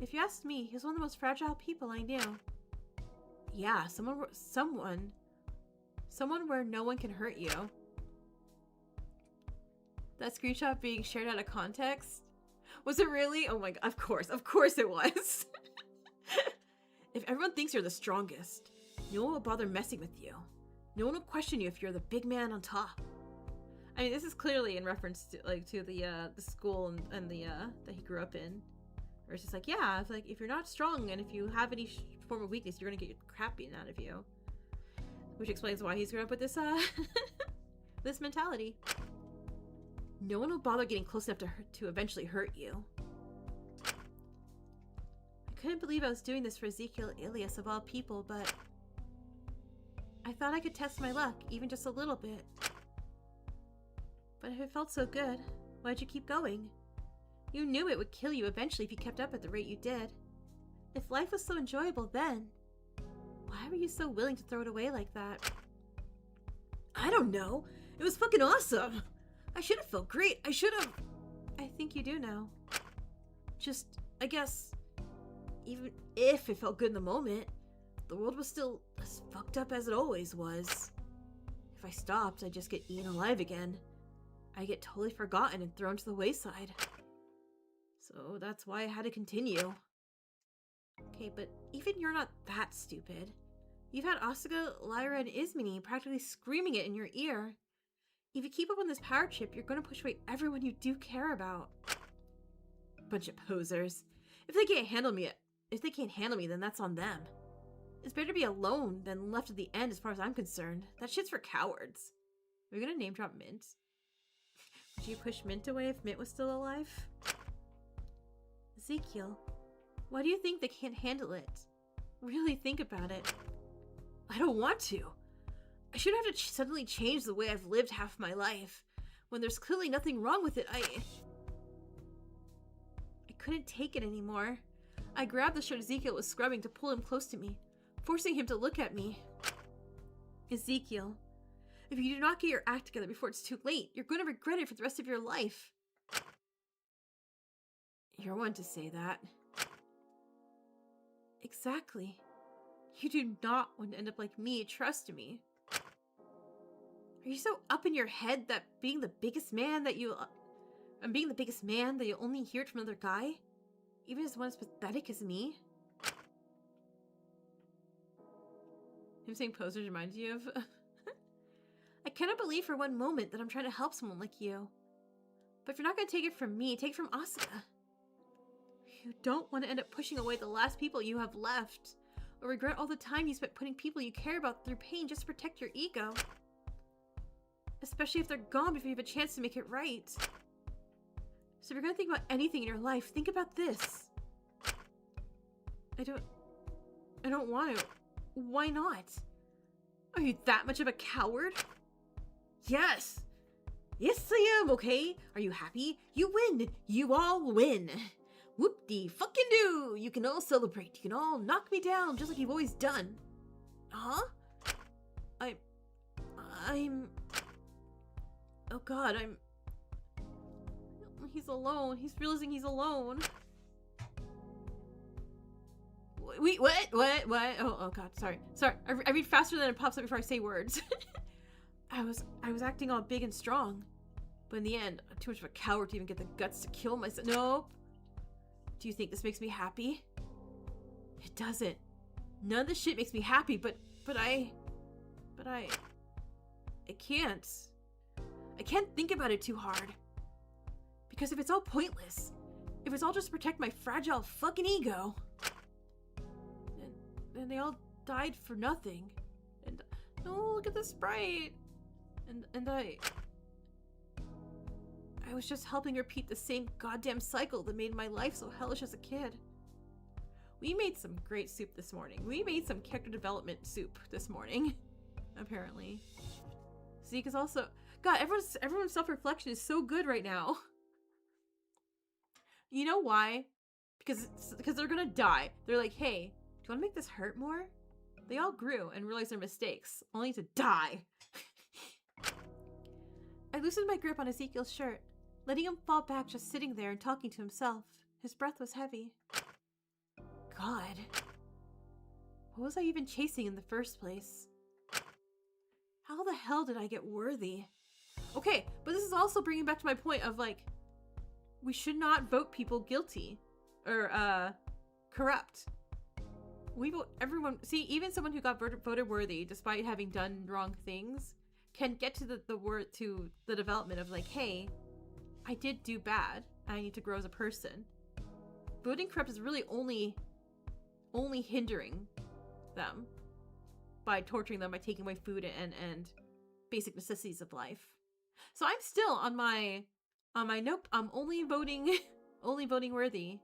[SPEAKER 1] If you asked me, he was one of the most fragile people I knew. Yeah, someone where no one can hurt you. That screenshot being shared out of context? Was it really? Oh my god, of course it was. If everyone thinks you're the strongest, no one will bother messing with you. No one will question you if you're the big man on top. I mean, this is clearly in reference to the school and the that he grew up in. Where it's just like, yeah, it's like if you're not strong and if you have any form of weakness, you're gonna get your crap beaten out of you. Which explains why he's grown up with this this mentality. No one will bother getting close enough to eventually hurt you. I couldn't believe I was doing this for Ezekiel Ilias of all people, but I thought I could test my luck, even just a little bit. But if it felt so good, why'd you keep going? You knew it would kill you eventually if you kept up at the rate you did. If life was so enjoyable then, why were you so willing to throw it away like that? I don't know. It was fucking awesome. I should have felt great. I should have. I think you do now. Just, I guess, even if it felt good in the moment, the world was still as fucked up as it always was. If I stopped, I'd just get eaten alive again. I'd get totally forgotten and thrown to the wayside. So that's why I had to continue. Okay, but even you're not that stupid. You've had Asuka, Lyra, and Ismini practically screaming it in your ear. If you keep up on this power trip, you're gonna push away everyone you do care about. Bunch of posers. If they can't handle me, then that's on them. It's better to be alone than left at the end as far as I'm concerned. That shit's for cowards. Are we gonna name drop Mint? Would you push Mint away if Mint was still alive? Ezekiel, why do you think they can't handle it? Really think about it. I don't want to. I shouldn't have to suddenly change the way I've lived half my life, when there's clearly nothing wrong with it. I couldn't take it anymore. I grabbed the shirt Ezekiel was scrubbing to pull him close to me, forcing him to look at me. Ezekiel, if you do not get your act together before it's too late, you're going to regret it for the rest of your life. You're one to say that. Exactly. You do not want to end up like me, trust me. Are you so up in your head that being the biggest man that you'll only hear it from another guy? Even as one as pathetic as me? Him saying posers reminds you of... I cannot believe for one moment that I'm trying to help someone like you. But if you're not going to take it from me, take it from Asuka. You don't want to end up pushing away the last people you have left, or regret all the time you spent putting people you care about through pain just to protect your ego. Especially if they're gone before you have a chance to make it right. So if you're going to think about anything in your life, think about this. I don't want to. Why not? Are you that much of a coward? Yes! Yes, I am, okay? Are you happy? You win! You all win! Whoop-de-fucking-do! You can all celebrate. You can all knock me down just like you've always done. Huh? I'm... Oh god, He's alone. He's realizing he's alone. Wait, what? Oh god, sorry. I read faster than it pops up before I say words. I was acting all big and strong. But in the end, I'm too much of a coward to even get the guts to kill myself. Nope. Do you think this makes me happy? It doesn't. None of this shit makes me happy, but I can't. I can't think about it too hard. Because if it's all pointless, if it's all just to protect my fragile fucking ego, then they all died for nothing. And oh, look at the sprite. And I was just helping repeat the same goddamn cycle that made my life so hellish as a kid. We made some great soup this morning. We made some character development soup this morning, apparently. Zeke is also... God, everyone's self-reflection is so good right now. You know why? Because they're gonna die. They're like, hey, do you want to make this hurt more? They all grew and realized their mistakes, only to die. I loosened my grip on Ezekiel's shirt, letting him fall back just sitting there and talking to himself. His breath was heavy. God. What was I even chasing in the first place? How the hell did I get worthy? Okay, but this is also bringing back to my point of, like, we should not vote people guilty. Or, corrupt. We vote everyone... See, even someone who got voted worthy, despite having done wrong things, can get to the development of, like, hey, I did do bad. I need to grow as a person. Voting corrupt is really only hindering them by torturing them, by taking away food and basic necessities of life. So I'm still on my nope, I'm only voting worthy,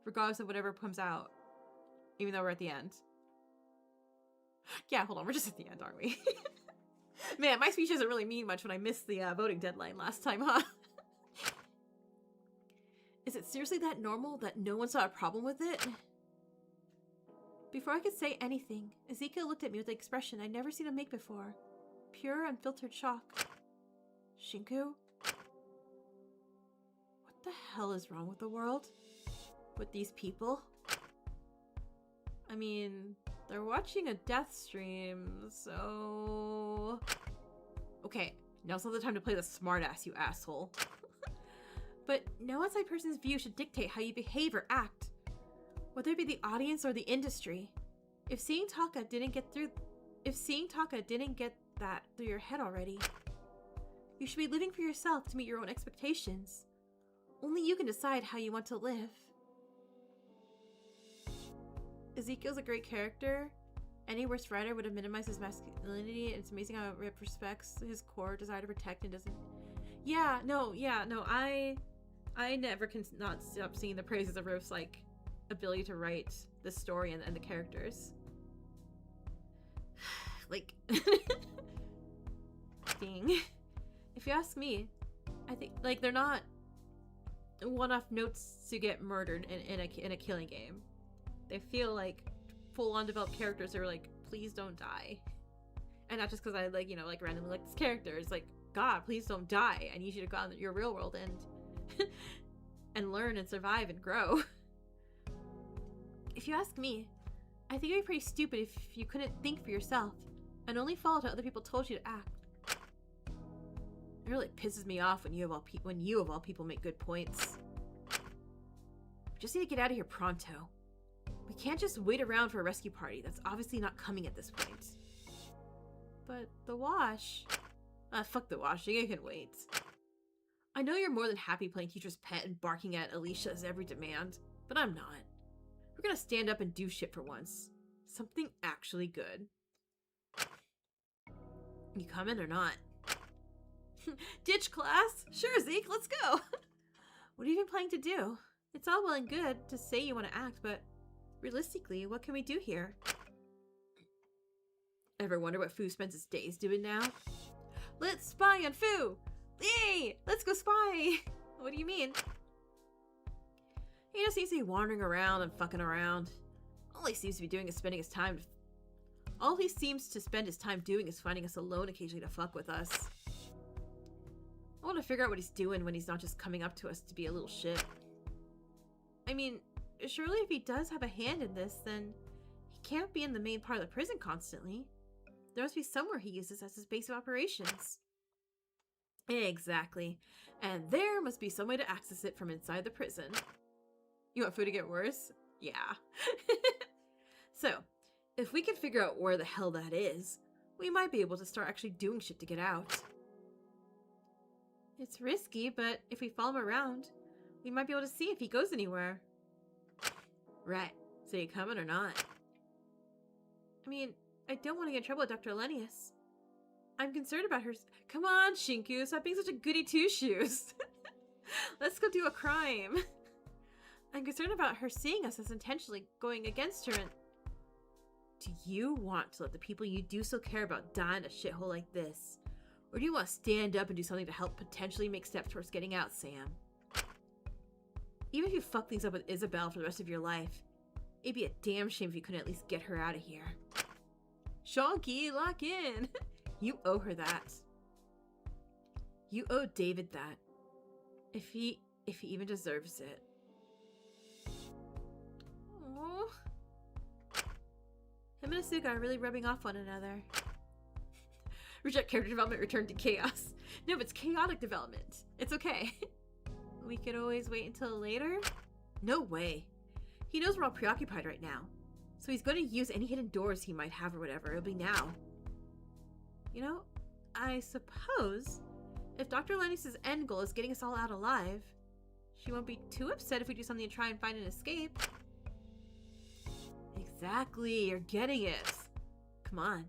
[SPEAKER 1] regardless of whatever comes out, even though we're at the end. Yeah, hold on, we're just at the end, aren't we? Man, my speech doesn't really mean much when I missed the voting deadline last time, huh? Is it seriously that normal that no one saw a problem with it? Before I could say anything, Ezekiel looked at me with an expression I'd never seen him make before. Pure, unfiltered shock. Shinku? What the hell is wrong with the world? With these people? I mean, they're watching a death stream, so... Okay, now's not the time to play the smartass, you asshole. But no outside person's view should dictate how you behave or act, whether it be the audience or the industry. If seeing Taka didn't get that through your head already, you should be living for yourself to meet your own expectations. Only you can decide how you want to live. Ezekiel's a great character. Any worse writer would have minimized his masculinity, and it's amazing how it respects his core desire to protect and doesn't... Yeah, no, I never can not stop singing the praises of Rof's, like, ability to write the story and the characters. Like... Dang. If you ask me, I think, like, they're not one-off notes to get murdered in a killing game. They feel like full-on developed characters that are like, please don't die. And not just because I, like, you know, like, randomly like this character. It's like, God, please don't die. I need you to go out in your real world and and learn and survive and grow. If you ask me, I think it'd be pretty stupid if you couldn't think for yourself and only follow what other people told you to act. It really pisses me off when you of all people make good points. We just need to get out of here pronto. We can't just wait around for a rescue party that's obviously not coming at this point. But the wash... fuck the washing, it can wait. I know you're more than happy playing teacher's pet and barking at Alicia's every demand, but I'm not. We're gonna stand up and do shit for once. Something actually good. You coming or not? Ditch class? Sure, Zeke, let's go! What are you even planning to do? It's all well and good to say you want to act, but realistically, what can we do here? Ever wonder what Fu spends his days doing now? Let's spy on Fu! Yay! Let's go spy! What do you mean? He just seems to be wandering around and fucking around. All he seems to be doing is spending his time... All he seems to spend his time doing is finding us alone occasionally to fuck with us. I want to figure out what he's doing when he's not just coming up to us to be a little shit. I mean, surely if he does have a hand in this, then he can't be in the main part of the prison constantly. There must be somewhere he uses as his base of operations. Exactly. And there must be some way to access it from inside the prison. You want food to get worse? Yeah. So, if we can figure out where the hell that is, we might be able to start actually doing shit to get out. It's risky, but if we follow him around, we might be able to see if he goes anywhere. Right. So you coming or not? I mean, I don't want to get in trouble with Dr. Lenius. I'm concerned about her. Come on, Shinku, stop being such a goody two-shoes. Let's go do a crime. I'm concerned about her seeing us as intentionally going against her and... Do you want to let the people you do so care about die in a shithole like this? Or do you want to stand up and do something to help potentially make steps towards getting out, Sam? Even if you fuck things up with Isabel for the rest of your life, it'd be a damn shame if you couldn't at least get her out of here. Shonky, lock in! You owe her that. You owe David that. If he even deserves it. Aww. Him and Asuka are really rubbing off one another. Reject character development, return to chaos. No, it's chaotic development. It's okay. We could always wait until later? No way. He knows we're all preoccupied right now. So he's going to use any hidden doors he might have or whatever. It'll be now. You know, I suppose if Dr. Lenius' end goal is getting us all out alive, she won't be too upset if we do something to try and find an escape. Exactly, you're getting it. Come on.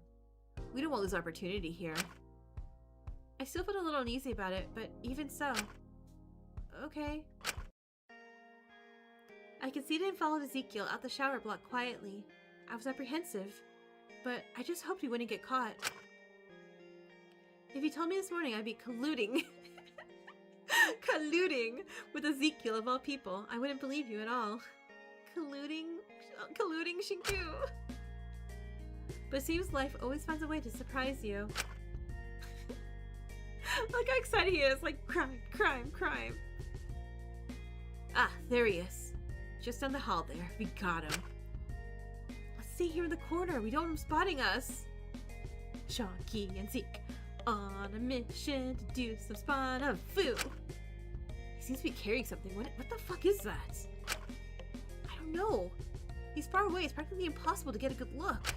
[SPEAKER 1] We don't want to lose opportunity here. I still feel a little uneasy about it, but even so. Okay. I conceded and followed Ezekiel out the shower block quietly. I was apprehensive, but I just hoped he wouldn't get caught. If you told me this morning I'd be colluding colluding with Ezekiel of all people, I wouldn't believe you at all. Colluding Shinku. But it seems life always finds a way to surprise you. Look how excited he is, like crime, crime, crime. Ah, there he is. Just down the hall there. We got him. Let's stay here in the corner. We don't want him spotting us. Chonky and Zeke on a mission to do some spot of foo. He seems to be carrying something. What the fuck is that? I don't know. He's far away. It's practically impossible to get a good look.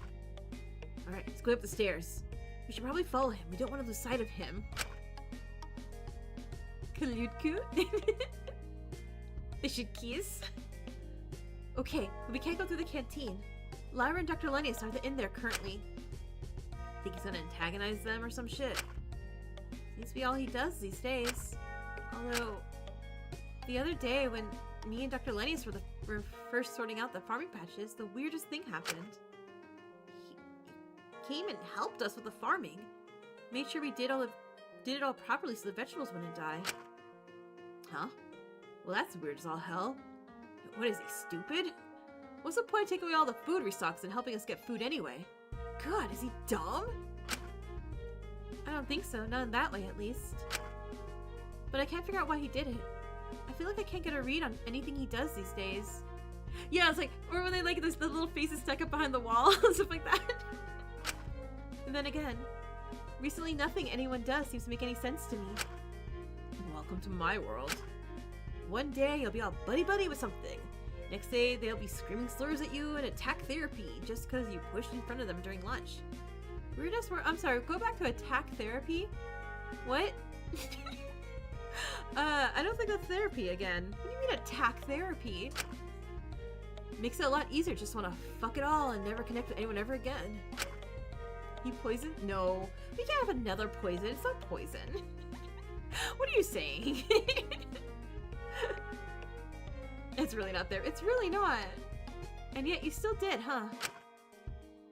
[SPEAKER 1] Alright, let's go up the stairs. We should probably follow him. We don't want to lose sight of him. Kalutku? They should kiss? Okay, but we can't go through the canteen. Lyra and Dr. Lenius are in there currently. Think he's gonna antagonize them or some shit. Seems to be all he does these days. Although, the other day when me and Dr. Lenius were first sorting out the farming patches, the weirdest thing happened. He came and helped us with the farming. Made sure we did it all properly so the vegetables wouldn't die. Huh? Well, that's weird as all hell. What is he, stupid? What's the point of taking away all the food restocks and helping us get food anyway? God, is he dumb? I don't think so, not in that way at least. But I can't figure out why he did it. I feel like I can't get a read on anything he does these days. Yeah, it's like, or when they like the little faces stuck up behind the wall and stuff like that. And then again, recently nothing anyone does seems to make any sense to me. Welcome to my world. One day you'll be all buddy-buddy with something. Next day they'll be screaming slurs at you and attack therapy just because you pushed in front of them during lunch. Weirdest word. I'm sorry, go back to attack therapy? What? I don't think that's therapy again. What do you mean attack therapy? Makes it a lot easier, just want to fuck it all and never connect with anyone ever again. He poisoned? No. We can't have another poison. It's not poison. What are you saying? It's really not there. It's really not. And yet you still did, huh?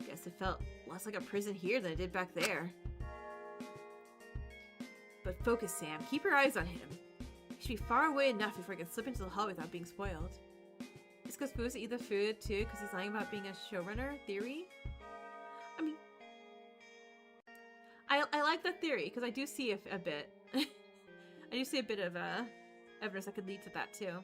[SPEAKER 1] Guess it felt less like a prison here than it did back there. But focus, Sam. Keep your eyes on him. He should be far away enough before he can slip into the hall without being spoiled. just because Fu has to eat the food too because he's lying about being a showrunner theory. I mean, I like that theory because I do see a bit. I do see a bit of evidence that could lead to that too.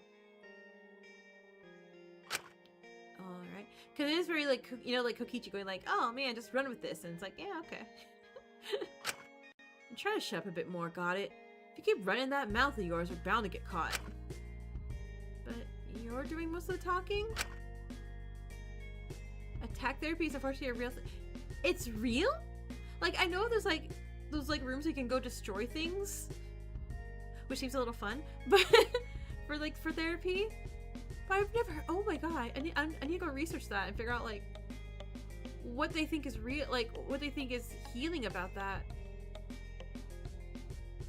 [SPEAKER 1] Alright. Because it is very like, you know, like Kokichi going like, oh man, just run with this. And it's like, yeah, okay. I'm trying to shut up a bit more, got it? If you keep running that mouth of yours, we're bound to get caught. But you're doing most of the talking? Attack therapy is unfortunately a real thing. It's real? Like, I know there's like those like rooms you can go destroy things, which seems a little fun, but for therapy. But I've never. Oh my god! I need to go research that and figure out like what they think is real, like what they think is healing about that.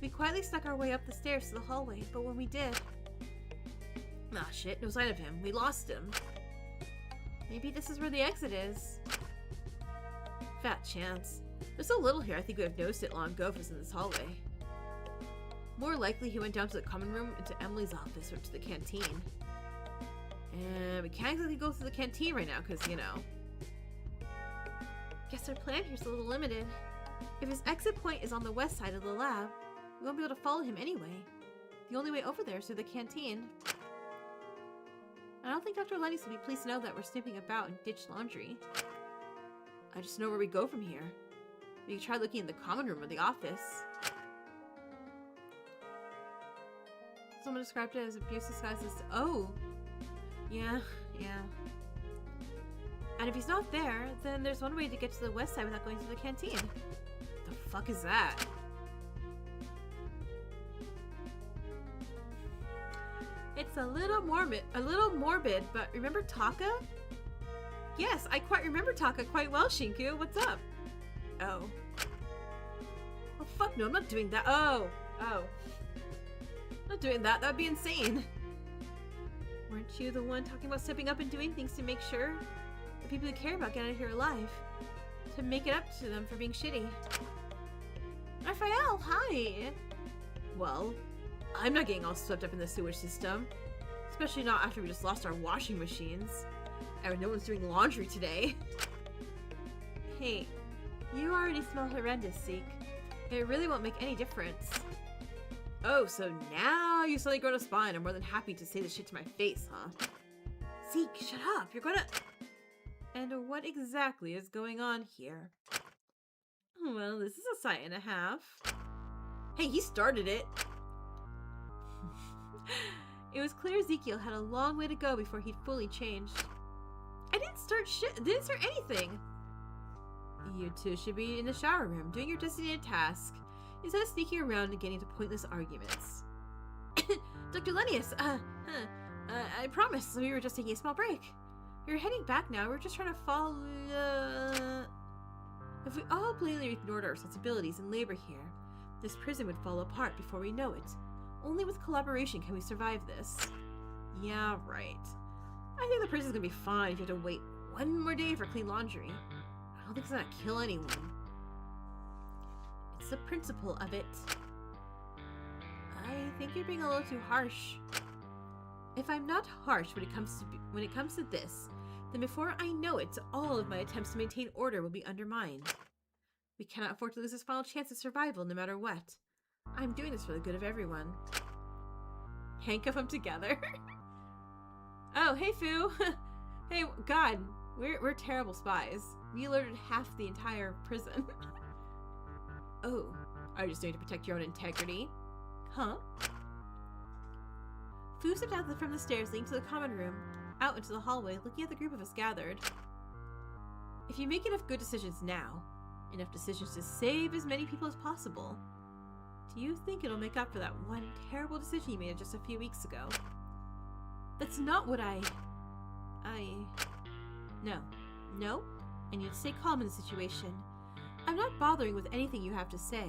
[SPEAKER 1] We quietly snuck our way up the stairs to the hallway, but when we did, ah shit! No sign of him. We lost him. Maybe this is where the exit is. Fat chance. There's so little here. I think we have noticed it long ago if it's in this hallway. More likely, he went down to the common room, into Emily's office, or to the canteen. And we can't exactly go through the canteen right now, because, you know. Guess our plan here's a little limited. If his exit point is on the west side of the lab, we won't be able to follow him anyway. The only way over there is through the canteen. I don't think Dr. Lenny's would be pleased to know that we're snooping about in ditch laundry. I just know where we go from here. We could try looking in the common room or the office. Someone described it as abuse disguised as... Oh! Yeah. And if he's not there, then there's one way to get to the west side without going through the canteen. The fuck is that? It's a little morbid, but remember Taka? Yes, I quite remember Taka quite well, Shinku. What's up? Oh. Oh fuck no, I'm not doing that. Oh. I'm not doing that. That'd be insane. Weren't you the one talking about stepping up and doing things to make sure the people you care about get out of here alive? To make it up to them for being shitty. Raphael, hi! Well, I'm not getting all swept up in the sewage system. Especially not after we just lost our washing machines. And no one's doing laundry today. Hey, you already smell horrendous, Zeke. It really won't make any difference. Oh, so now you suddenly grown a spine. I'm more than happy to say this shit to my face, huh? Zeke, shut up. You're gonna... And what exactly is going on here? Well, this is a sight and a half. Hey, he started it. It was clear Ezekiel had a long way to go before he'd fully changed. I didn't start anything. You two should be in the shower room, doing your designated task, instead of sneaking around and getting into pointless arguments. Dr. Lennius, I promise we were just taking a small break. You're heading back now, we're just trying to follow... If we all blatantly ignored our responsibilities and labor here, this prison would fall apart before we know it. Only with collaboration can we survive this. Yeah, right. I think the prison's gonna be fine if you have to wait one more day for clean laundry. I don't think it's gonna kill anyone. It's the principle of it. I think you're being a little too harsh. If I'm not harsh when it comes to this, then before I know it, all of my attempts to maintain order will be undermined. We cannot afford to lose this final chance of survival no matter what. I'm doing this for the good of everyone. Handcuff them together. Oh, hey Fu. Hey, God, we're terrible spies. We alerted half the entire prison. Oh, are you just doing it to protect your own integrity? Huh? Fu stepped out from the stairs leading to the common room, out into the hallway, looking at the group of us gathered. If you make enough good decisions now, enough decisions to save as many people as possible, do you think it'll make up for that one terrible decision you made just a few weeks ago? That's not what No. I need to stay calm in the situation. I'm not bothering with anything you have to say.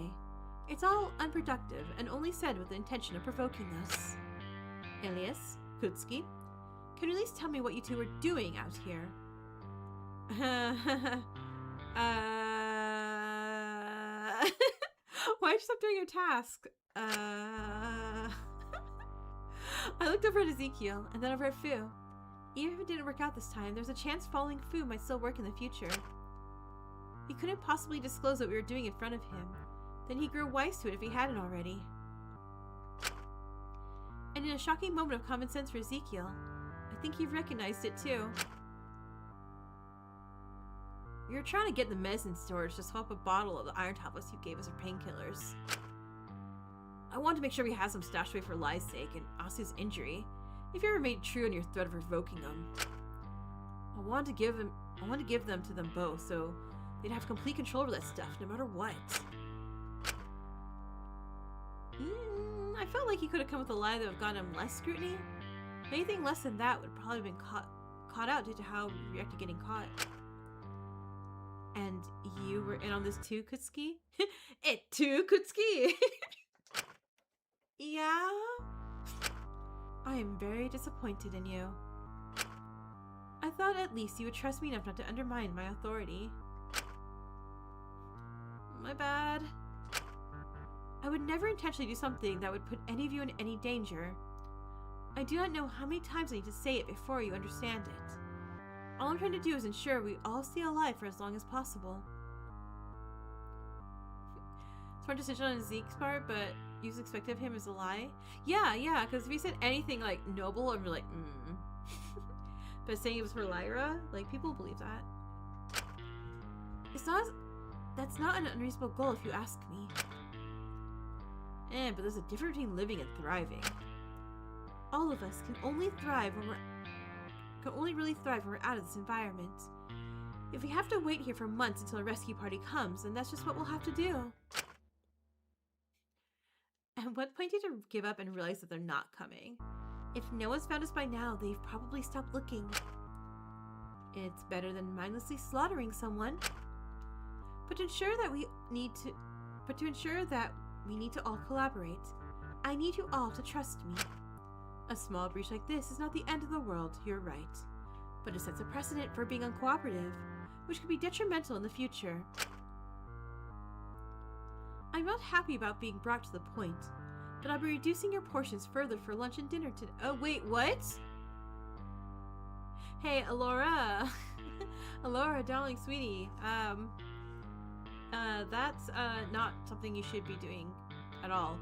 [SPEAKER 1] It's all unproductive and only said with the intention of provoking us. Elias, Kutsuki, can you at least tell me what you two are doing out here? Why'd you stop doing your task? I looked over at Ezekiel and then over at Fu. Even if it didn't work out this time, there's a chance following Fu might still work in the future. We couldn't possibly disclose what we were doing in front of him. Then he grew wise to it if he hadn't already. And in a shocking moment of common sense for Ezekiel, I think he recognized it too. We were trying to get the medicine storage to swap a bottle of the iron tablets you gave us for painkillers. I wanted to make sure we had some stashed away for Lai's sake and Asu's injury, if you ever made true on your threat of revoking them. I wanted to give them to them both, so they'd have complete control over that stuff, no matter what. I felt like he could have come with a lie that would have gotten him less scrutiny. Anything less than that would probably have been caught out due to how we reacted getting caught. And you were in on this too, Kutsuki? It too, Kutsuki! Yeah? I am very disappointed in you. I thought at least you would trust me enough not to undermine my authority. My bad. I would never intentionally do something that would put any of you in any danger. I do not know how many times I need to say it before you understand it. All I'm trying to do is ensure we all stay alive for as long as possible. Smart decision on Zeke's part, but you expect of him as a lie? Yeah, because if he said anything like noble, I'd be like, But saying it was for Lyra, like, people believe that. That's not an unreasonable goal if you ask me. But there's a difference between living and thriving. All of us can only really thrive when we're out of this environment. If we have to wait here for months until a rescue party comes, then that's just what we'll have to do. At what point do you give up and realize that they're not coming? If no one's found us by now, they've probably stopped looking. It's better than mindlessly slaughtering someone. But to ensure that we need to all collaborate, I need you all to trust me. A small breach like this is not the end of the world, you're right. But it sets a precedent for being uncooperative, which could be detrimental in the future. I'm not happy about being brought to the point, but I'll be reducing your portions further for lunch and dinner today. Oh, wait, what? Hey, Alora. Alora, darling sweetie. That's, not something you should be doing at all.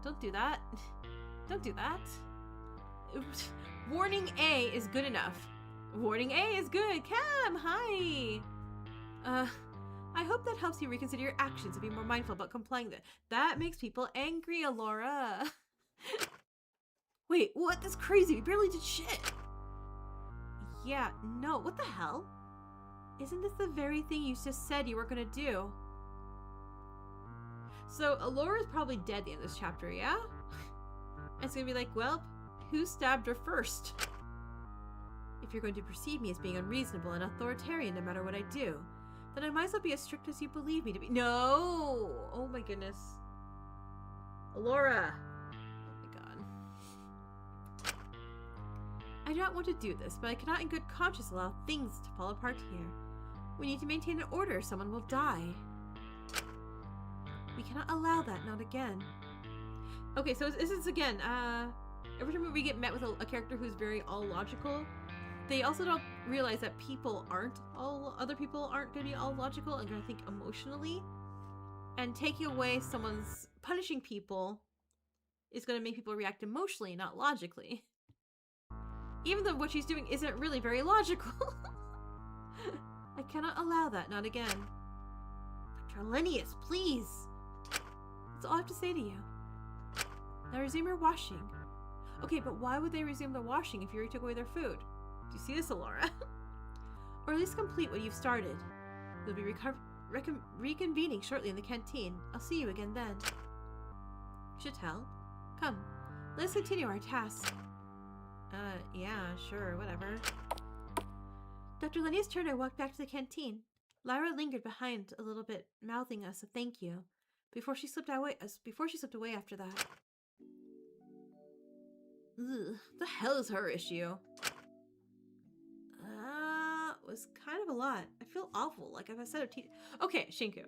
[SPEAKER 1] Don't do that. Don't do that. Warning A is good enough. Warning A is good. Cam, hi. I hope that helps you reconsider your actions and be more mindful about complying with it. That makes people angry, Alora. Wait, what? That's crazy. We barely did shit. Yeah, no, what the hell? Isn't this the very thing you just said you were gonna do? So, Alora's probably dead at the end of this chapter, yeah? And it's gonna be like, well, who stabbed her first? If you're going to perceive me as being unreasonable and authoritarian no matter what I do, then I might as well be as strict as you believe me to be. No! Oh my goodness. Alora! Oh my god. I do not want to do this, but I cannot in good conscience allow things to fall apart here. We need to maintain an order or someone will die. We cannot allow that, not again. Okay, so this is again, every time we get met with a character who's very all logical, they also don't realize that other people aren't gonna be all logical and gonna think emotionally. And taking away punishing people is gonna make people react emotionally, not logically. Even though what she's doing isn't really very logical. I cannot allow that, not again. Dr. Linnaeus, please! That's all I have to say to you. Now resume your washing. Okay, but why would they resume their washing if you already took away their food? Do you see this, Alora? Or at least complete what you've started. We'll be reconvening shortly in the canteen. I'll see you again then. Chatel, come. Let's continue our task. Yeah, sure, whatever. Dr. Linnaeus turned and walked back to the canteen. Lyra lingered behind a little bit, mouthing us a thank you, before she slipped away after that. Ugh, the hell is her issue? Was kind of a lot. I feel awful, like if I said okay, Shinku.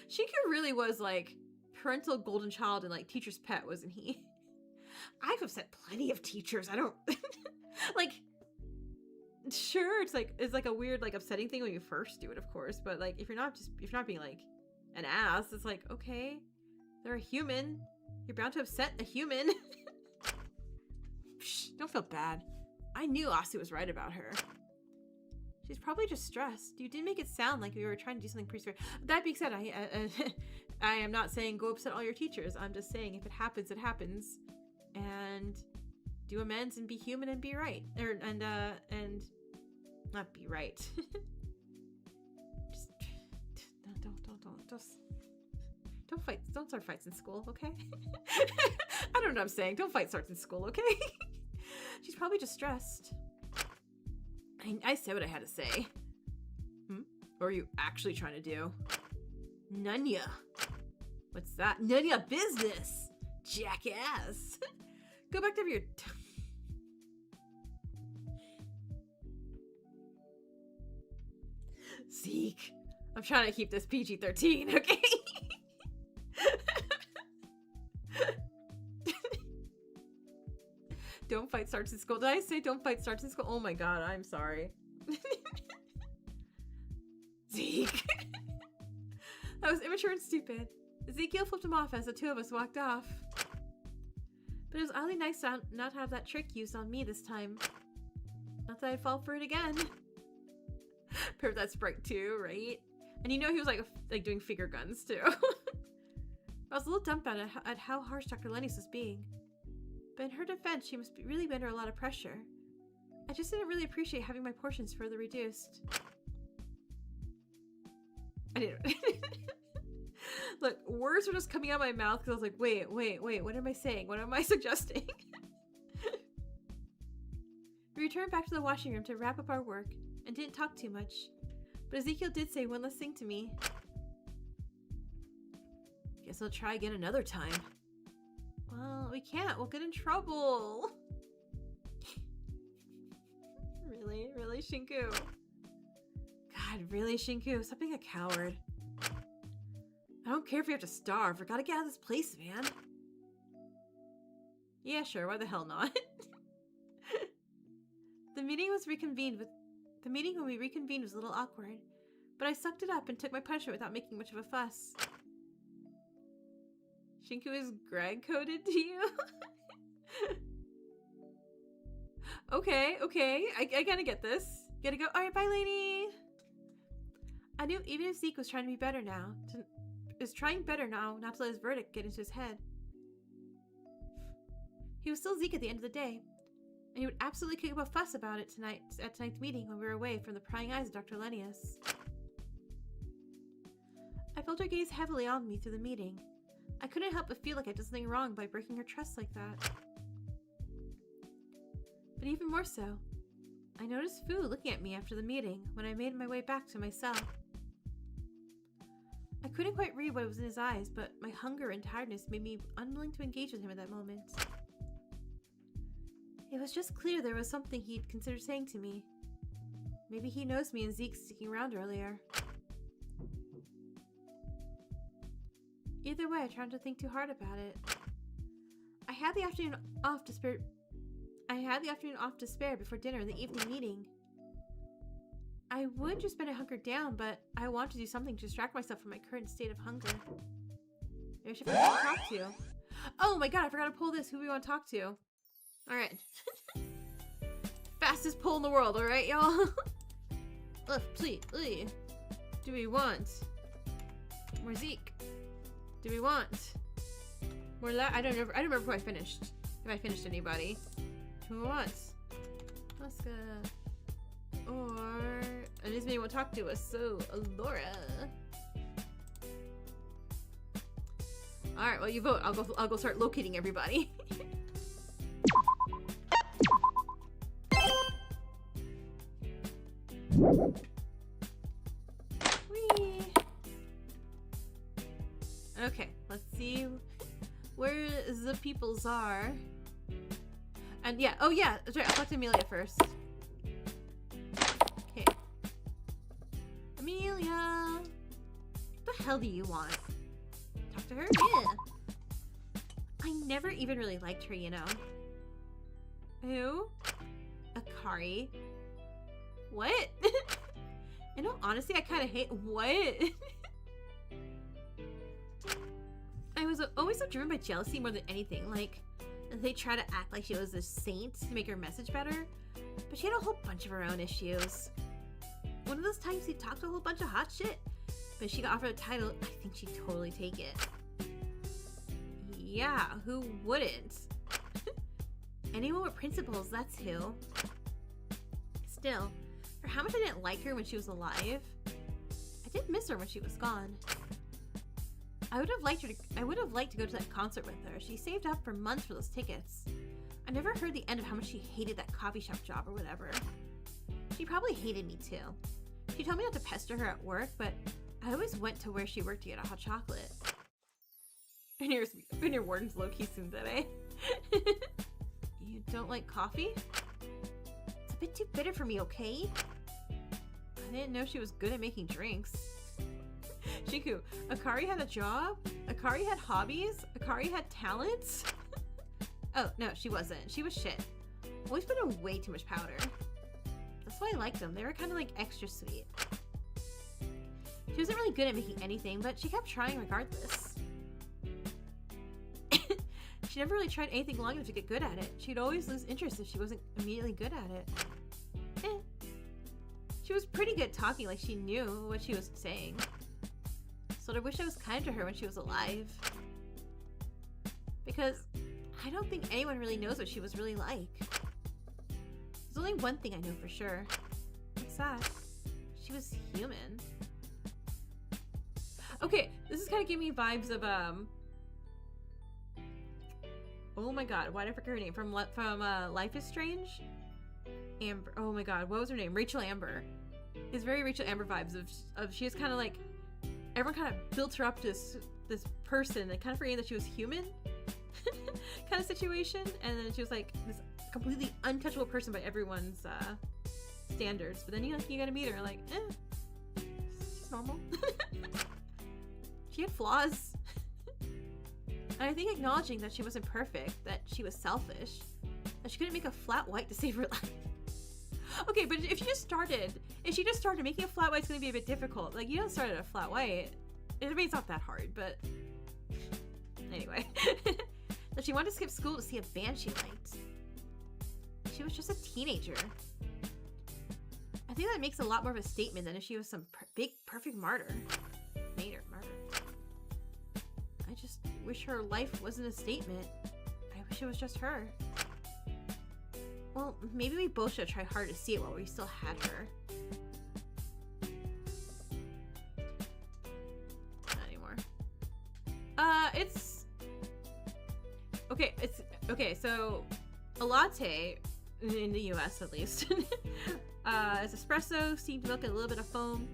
[SPEAKER 1] Shinku really was like parental golden child and like teacher's pet, wasn't he? I've upset plenty of teachers. I don't Like, sure, it's like a weird, like, upsetting thing when you first do it, of course, but like if you're not being like an ass, it's like, okay, they're a human. You're bound to upset a human. Psh, don't feel bad. I knew Asu was right about her. She's probably just stressed. You did make it sound like you were trying to do something pretty fair. That being said, I am not saying go upset all your teachers. I'm just saying if it happens, it happens. And do amends and be human and be right. And not be right. Don't fight. Don't start fights in school, okay? I don't know what I'm saying. Don't fight starts in school, okay? She's probably just stressed. I said what I had to say. What are you actually trying to do? Nunya. What's that? Nunya business! Jackass! Go back to your... Zeke. I'm trying to keep this PG-13, okay? Don't fight starts in school. Did I say don't fight starts in school? Oh my god, I'm sorry. Zeke. That was immature and stupid. Ezekiel flipped him off as the two of us walked off. But it was oddly nice to not have that trick used on me this time. Not that I'd fall for it again. Paired that Sprite too, right? And you know he was like doing finger guns too. I was a little dumbfounded at how harsh Dr. Lenny's was being. But in her defense, she must really be under a lot of pressure. I just didn't really appreciate having my portions further reduced. I didn't. Look, words were just coming out of my mouth because I was like, wait, what am I saying? What am I suggesting? We returned back to the washing room to wrap up our work and didn't talk too much. But Ezekiel did say one last thing to me. Guess I'll try again another time. Well, we can't. We'll get in trouble. Really, Shinku? God, really, Shinku? Stop being a coward. I don't care if we have to starve. We gotta get out of this place, man. Yeah, sure. Why the hell not? The meeting when we reconvened was a little awkward, but I sucked it up and took my punishment without making much of a fuss. Shinku is Greg coded to you? Okay. I gotta get this. Gotta go. Alright, bye, lady. I knew even if Zeke was trying to be better now, not to let his verdict get into his head. He was still Zeke at the end of the day, and he would absolutely kick up a fuss about it at tonight's meeting when we were away from the prying eyes of Dr. Lennius. I felt her gaze heavily on me through the meeting. I couldn't help but feel like I did something wrong by breaking her trust like that. But even more so, I noticed Fu looking at me after the meeting when I made my way back to my cell. I couldn't quite read what was in his eyes, but my hunger and tiredness made me unwilling to engage with him at that moment. It was just clear there was something he'd considered saying to me. Maybe he knows me and Zeke sticking around earlier. Either way, I tried not to think too hard about it. I had the afternoon off to spare before dinner and the evening meeting. I would just been hunkered down, but I wanted to do something to distract myself from my current state of hunger. Maybe I should find someone to talk to. Oh my god, I forgot to pull this. Who do we want to talk to? Alright. Fastest pull in the world, alright, y'all? Please. Do we want more Zeke? Do we want more I don't remember who I finished. If I finished anybody. Who wants? Oscar. Or at least maybe won't talk to us, so Laura. Alright, well you vote. I'll go start locating everybody. Whee! Okay, let's see where the peoples are. And yeah, oh yeah, that's right, I'll talk to Amelia first. Okay. Amelia! What the hell do you want? Talk to her? Yeah. I never even really liked her, you know. Who? A Akari. What? In all honesty, I kind of hate what? I was always so driven by jealousy more than anything. Like, they try to act like she was a saint to make her message better, but she had a whole bunch of her own issues. One of those times he talked a whole bunch of hot shit, but she got offered a title, I think she'd totally take it. Yeah, who wouldn't? Anyone with principles, that's who. Still, for how much I didn't like her when she was alive, I did miss her when she was gone. I would have liked to go to that concert with her. She saved up for months for those tickets. I never heard the end of how much she hated that coffee shop job or whatever. She probably hated me too. She told me not to pester her at work, but I always went to where she worked to get a hot chocolate. And your warden's low-key tsundere. You don't like coffee? It's a bit too bitter for me, okay? I didn't know she was good at making drinks. Shiku, Akari had a job? Akari had hobbies? Akari had talents? Oh, no, she wasn't. She was shit. Always put in way too much powder. That's why I liked them. They were kind of like extra sweet. She wasn't really good at making anything, but she kept trying regardless. She never really tried anything long enough to get good at it. She'd always lose interest if she wasn't immediately good at it. She was pretty good talking, like she knew what she was saying. So I wish I was kind to her when she was alive. Because I don't think anyone really knows what she was really like. There's only one thing I know for sure. What's that? She was human. Okay, this is kind of giving me vibes of, oh my god, why did I forget her name? From Life is Strange? Amber. Oh my god, what was her name? Rachel Amber. It's very Rachel Amber vibes of she was kind of like, everyone kind of built her up to this person and kind of forgetting that she was human kind of situation, and then she was like this completely untouchable person by everyone's standards. But then you gotta meet her, like, she's normal. She had flaws. And I think acknowledging that she wasn't perfect, that she was selfish, that she couldn't make a flat white to save her life. Okay, but if she just started making a flat white, it's gonna be a bit difficult. Like, you don't start at a flat white. I mean, it's not that hard, but anyway. That she wanted to skip school to see a band she liked. She was just a teenager. I think that makes a lot more of a statement than if she was some big, perfect martyr. Martyr. I just wish her life wasn't a statement. I wish it was just her. Well, maybe we both should try hard to see it while we still had her. Not anymore. Okay, so a latte, in the US at least, is espresso, steamed milk, and a little bit of foam.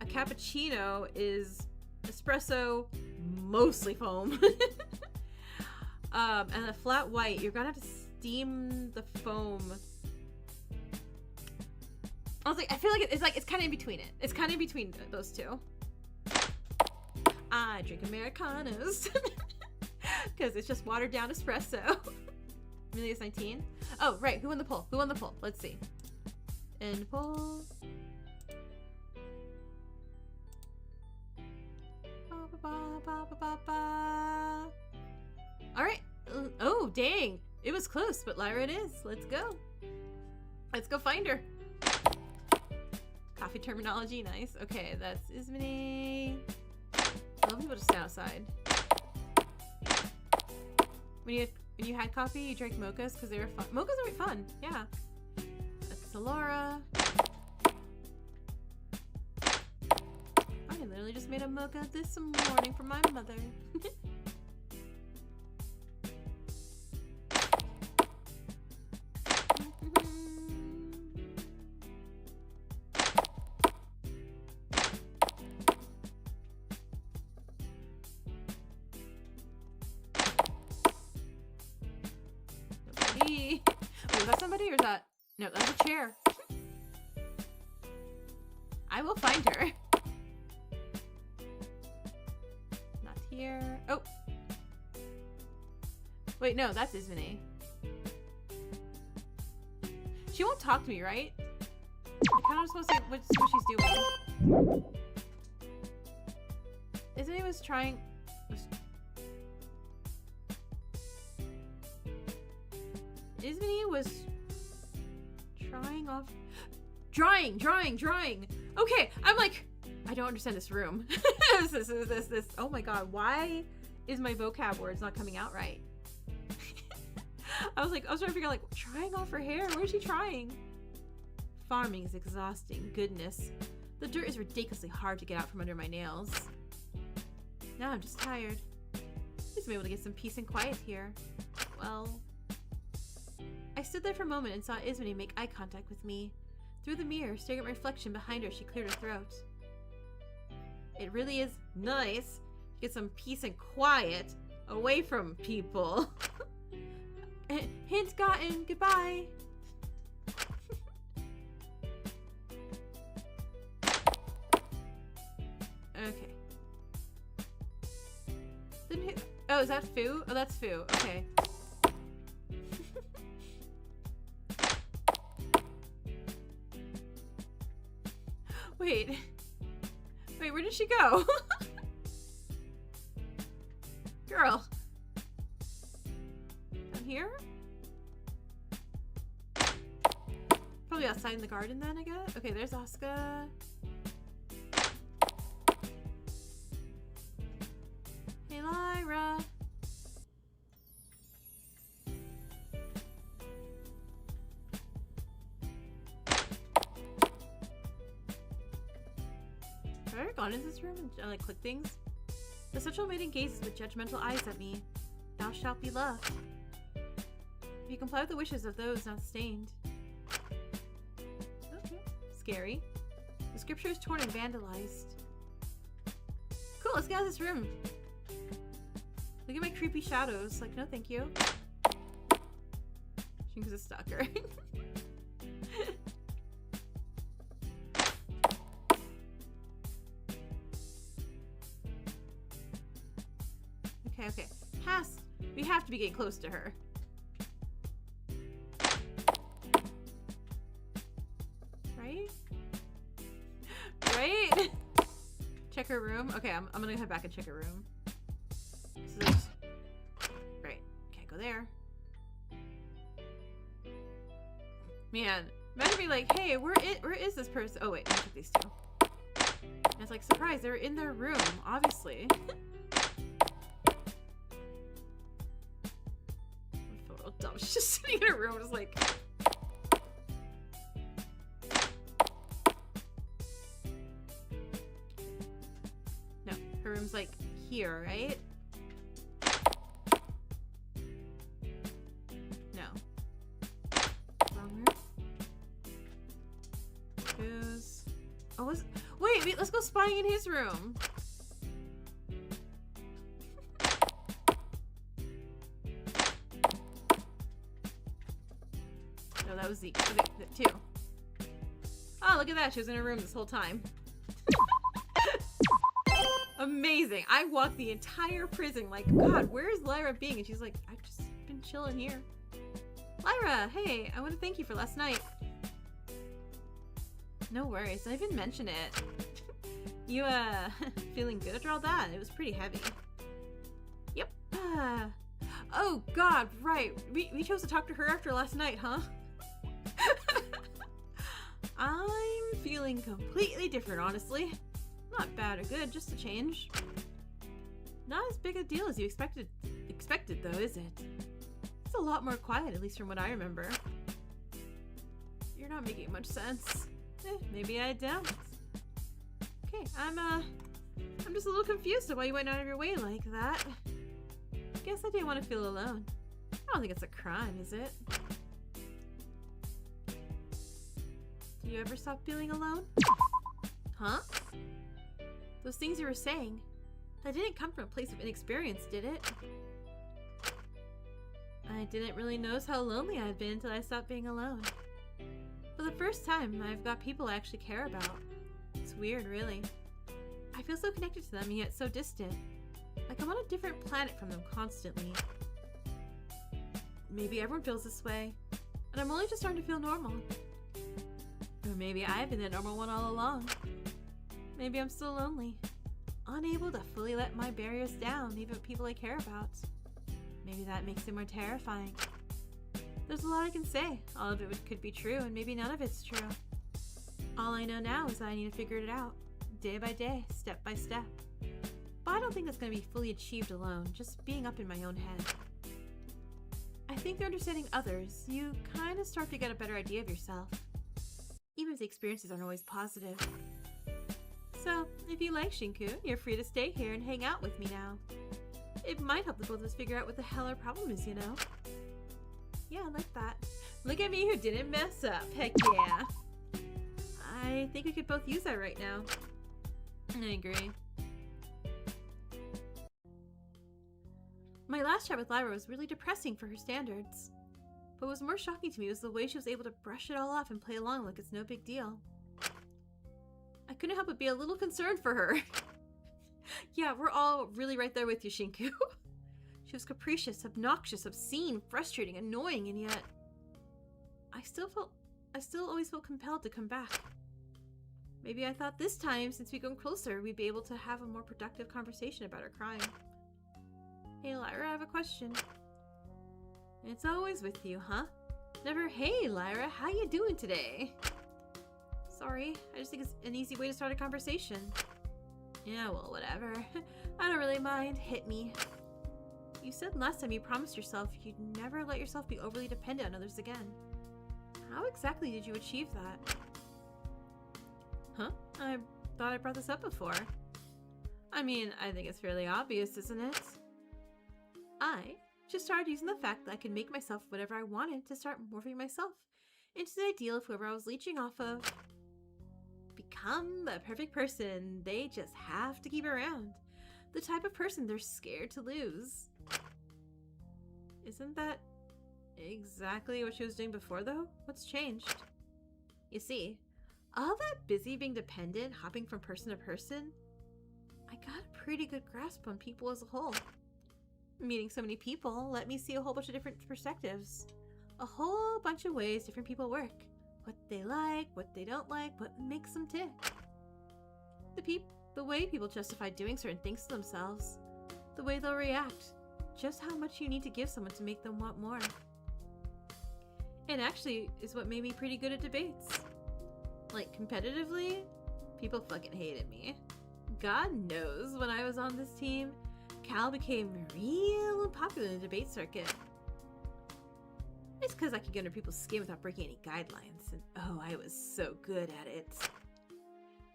[SPEAKER 1] A cappuccino is espresso, mostly foam. And a flat white, you're gonna have to steam the foam. I feel like it's kind of in between it. It's kind of in between those two. I drink Americanos because it's just watered down espresso. Really, it's 19. Oh, right. Who won the poll? Let's see. End poll. All right. Oh, dang. It was close, but Lyra it is. Let's go. Let's go find her. Coffee terminology, nice. Okay, that's Ismene. I love people just stand outside. When you had coffee, you drank mochas because they were fun. Mochas are fun, yeah. That's Laura. I literally just made a mocha this morning for my mother. Wait, is that somebody or is that... No, that's a chair. I will find her. Not here. Oh. Wait, no, that's Ismene. She won't talk to me, right? I kind of just want to see what she's doing. Isn't was trying... Ismini was trying off... Drawing! Okay, I'm like, I don't understand this room. this. Oh my god, why is my vocab words not coming out right? I was trying to figure out, like, trying off her hair? What is she trying? Farming is exhausting. Goodness. The dirt is ridiculously hard to get out from under my nails. Now I'm just tired. At least I'm able to get some peace and quiet here. Well... I stood there for a moment and saw Ismini make eye contact with me. Through the mirror, staring at my reflection behind her, she cleared her throat. It really is nice to get some peace and quiet away from people. Hint gotten. Goodbye. Okay. Oh, is that Fu? Oh, that's Fu. Okay. Wait, where did she go? Girl. Down here? Probably outside in the garden then, I guess? Okay, there's Asuka. Hey, Lyra. Have I ever gone into this room and like click things? The central maiden gazes with judgmental eyes at me. Thou shalt be loved. If you comply with the wishes of those not stained. Okay. Scary. The scripture is torn and vandalized. Cool, let's get out of this room. Look at my creepy shadows. Like, no thank you. She's a stalker. Okay. We have to be getting close to her. Right? Check her room. Okay, I'm gonna head back and check her room. So there's... Right. Can't go there. Man, imagine me like, hey, where is this person? Oh wait, let me check these two. And it's like, surprise, they're in their room, obviously. Dumb. She's just sitting in her room, just like. No, her room's like here, right? No. Wrong room. Goes. Oh, wait, let's go spying in his room. No, that was Zeke. Okay, two. Oh, look at that. She was in her room this whole time. Amazing. I walked the entire prison like, God, where is Lyra being? And she's like, I've just been chilling here. Lyra, hey, I want to thank you for last night. No worries. I didn't mention it. You, feeling good after all that? It was pretty heavy. Yep. Oh, God, right. We chose to talk to her after last night, huh? I'm feeling completely different, honestly. Not bad or good, just a change. Not as big a deal as you expected though, is it? It's a lot more quiet, at least from what I remember. You're not making much sense. Maybe I don't. Okay, I'm just a little confused at why you went out of your way like that. Guess I didn't want to feel alone. I don't think it's a crime, is it? Do you ever stop feeling alone? Huh? Those things you were saying, that didn't come from a place of inexperience, did it? I didn't really notice how lonely I'd been until I stopped being alone. For the first time, I've got people I actually care about. It's weird, really. I feel so connected to them, yet so distant. Like I'm on a different planet from them constantly. Maybe everyone feels this way. And I'm only just starting to feel normal. Or maybe I've been the normal one all along. Maybe I'm still lonely. Unable to fully let my barriers down, even with people I care about. Maybe that makes it more terrifying. There's a lot I can say. All of it could be true, and maybe none of it's true. All I know now is that I need to figure it out, day by day, step by step. But I don't think that's going to be fully achieved alone, just being up in my own head. I think through understanding others, you kind of start to get a better idea of yourself. Even if the experiences aren't always positive. So, if you like Shinku, you're free to stay here and hang out with me now. It might help the both of us figure out what the hell our problem is, you know? Yeah, I like that. Look at me who didn't mess up. Heck yeah. I think we could both use that right now. I agree. My last chat with Lyra was really depressing for her standards. But what was more shocking to me was the way she was able to brush it all off and play along like it's no big deal. I couldn't help but be a little concerned for her. Yeah, we're all really right there with you, Shinku. She was capricious, obnoxious, obscene, frustrating, annoying, and yet I still always felt compelled to come back. Maybe I thought this time, since we've grown closer, we'd be able to have a more productive conversation about her crime. Hey Lyra, I have a question. It's always with you, huh? Never, hey Lyra, how you doing today? Sorry, I just think it's an easy way to start a conversation. Yeah, well, whatever. I don't really mind. Hit me. You said last time you promised yourself you'd never let yourself be overly dependent on others again. How exactly did you achieve that? Huh? I thought I brought this up before. I mean, I think it's fairly obvious, isn't it? I just started using the fact that I could make myself whatever I wanted to start morphing myself into the ideal of whoever I was leeching off of. Become the perfect person they just have to keep around. The type of person they're scared to lose. Isn't that exactly what she was doing before, though? What's changed? You see, all that busy being dependent, hopping from person to person, I got a pretty good grasp on people as a whole. Meeting so many people let me see a whole bunch of different perspectives. A whole bunch of ways different people work. What they like, what they don't like, what makes them tick. The way people justify doing certain things to themselves. The way they'll react. Just how much you need to give someone to make them want more. It actually is what made me pretty good at debates. Like, competitively, people fucking hated me. God knows when I was on this team, Cal became real unpopular in the debate circuit. It's because I could get under people's skin without breaking any guidelines, and oh, I was so good at it.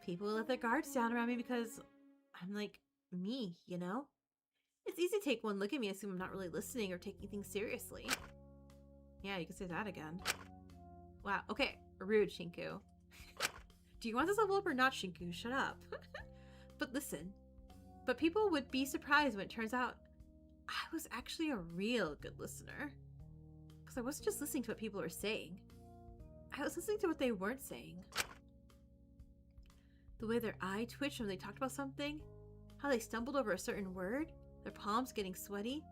[SPEAKER 1] People let their guards down around me because I'm like me, you know? It's easy to take one look at me and assume I'm not really listening or taking things seriously. Yeah, you can say that again. Wow, okay, rude, Shinku. Do you want this level up or not, Shinku? Shut up. But listen. But people would be surprised when it turns out I was actually a real good listener. Because I wasn't just listening to what people were saying. I was listening to what they weren't saying. The way their eye twitched when they talked about something, how they stumbled over a certain word, their palms getting sweaty.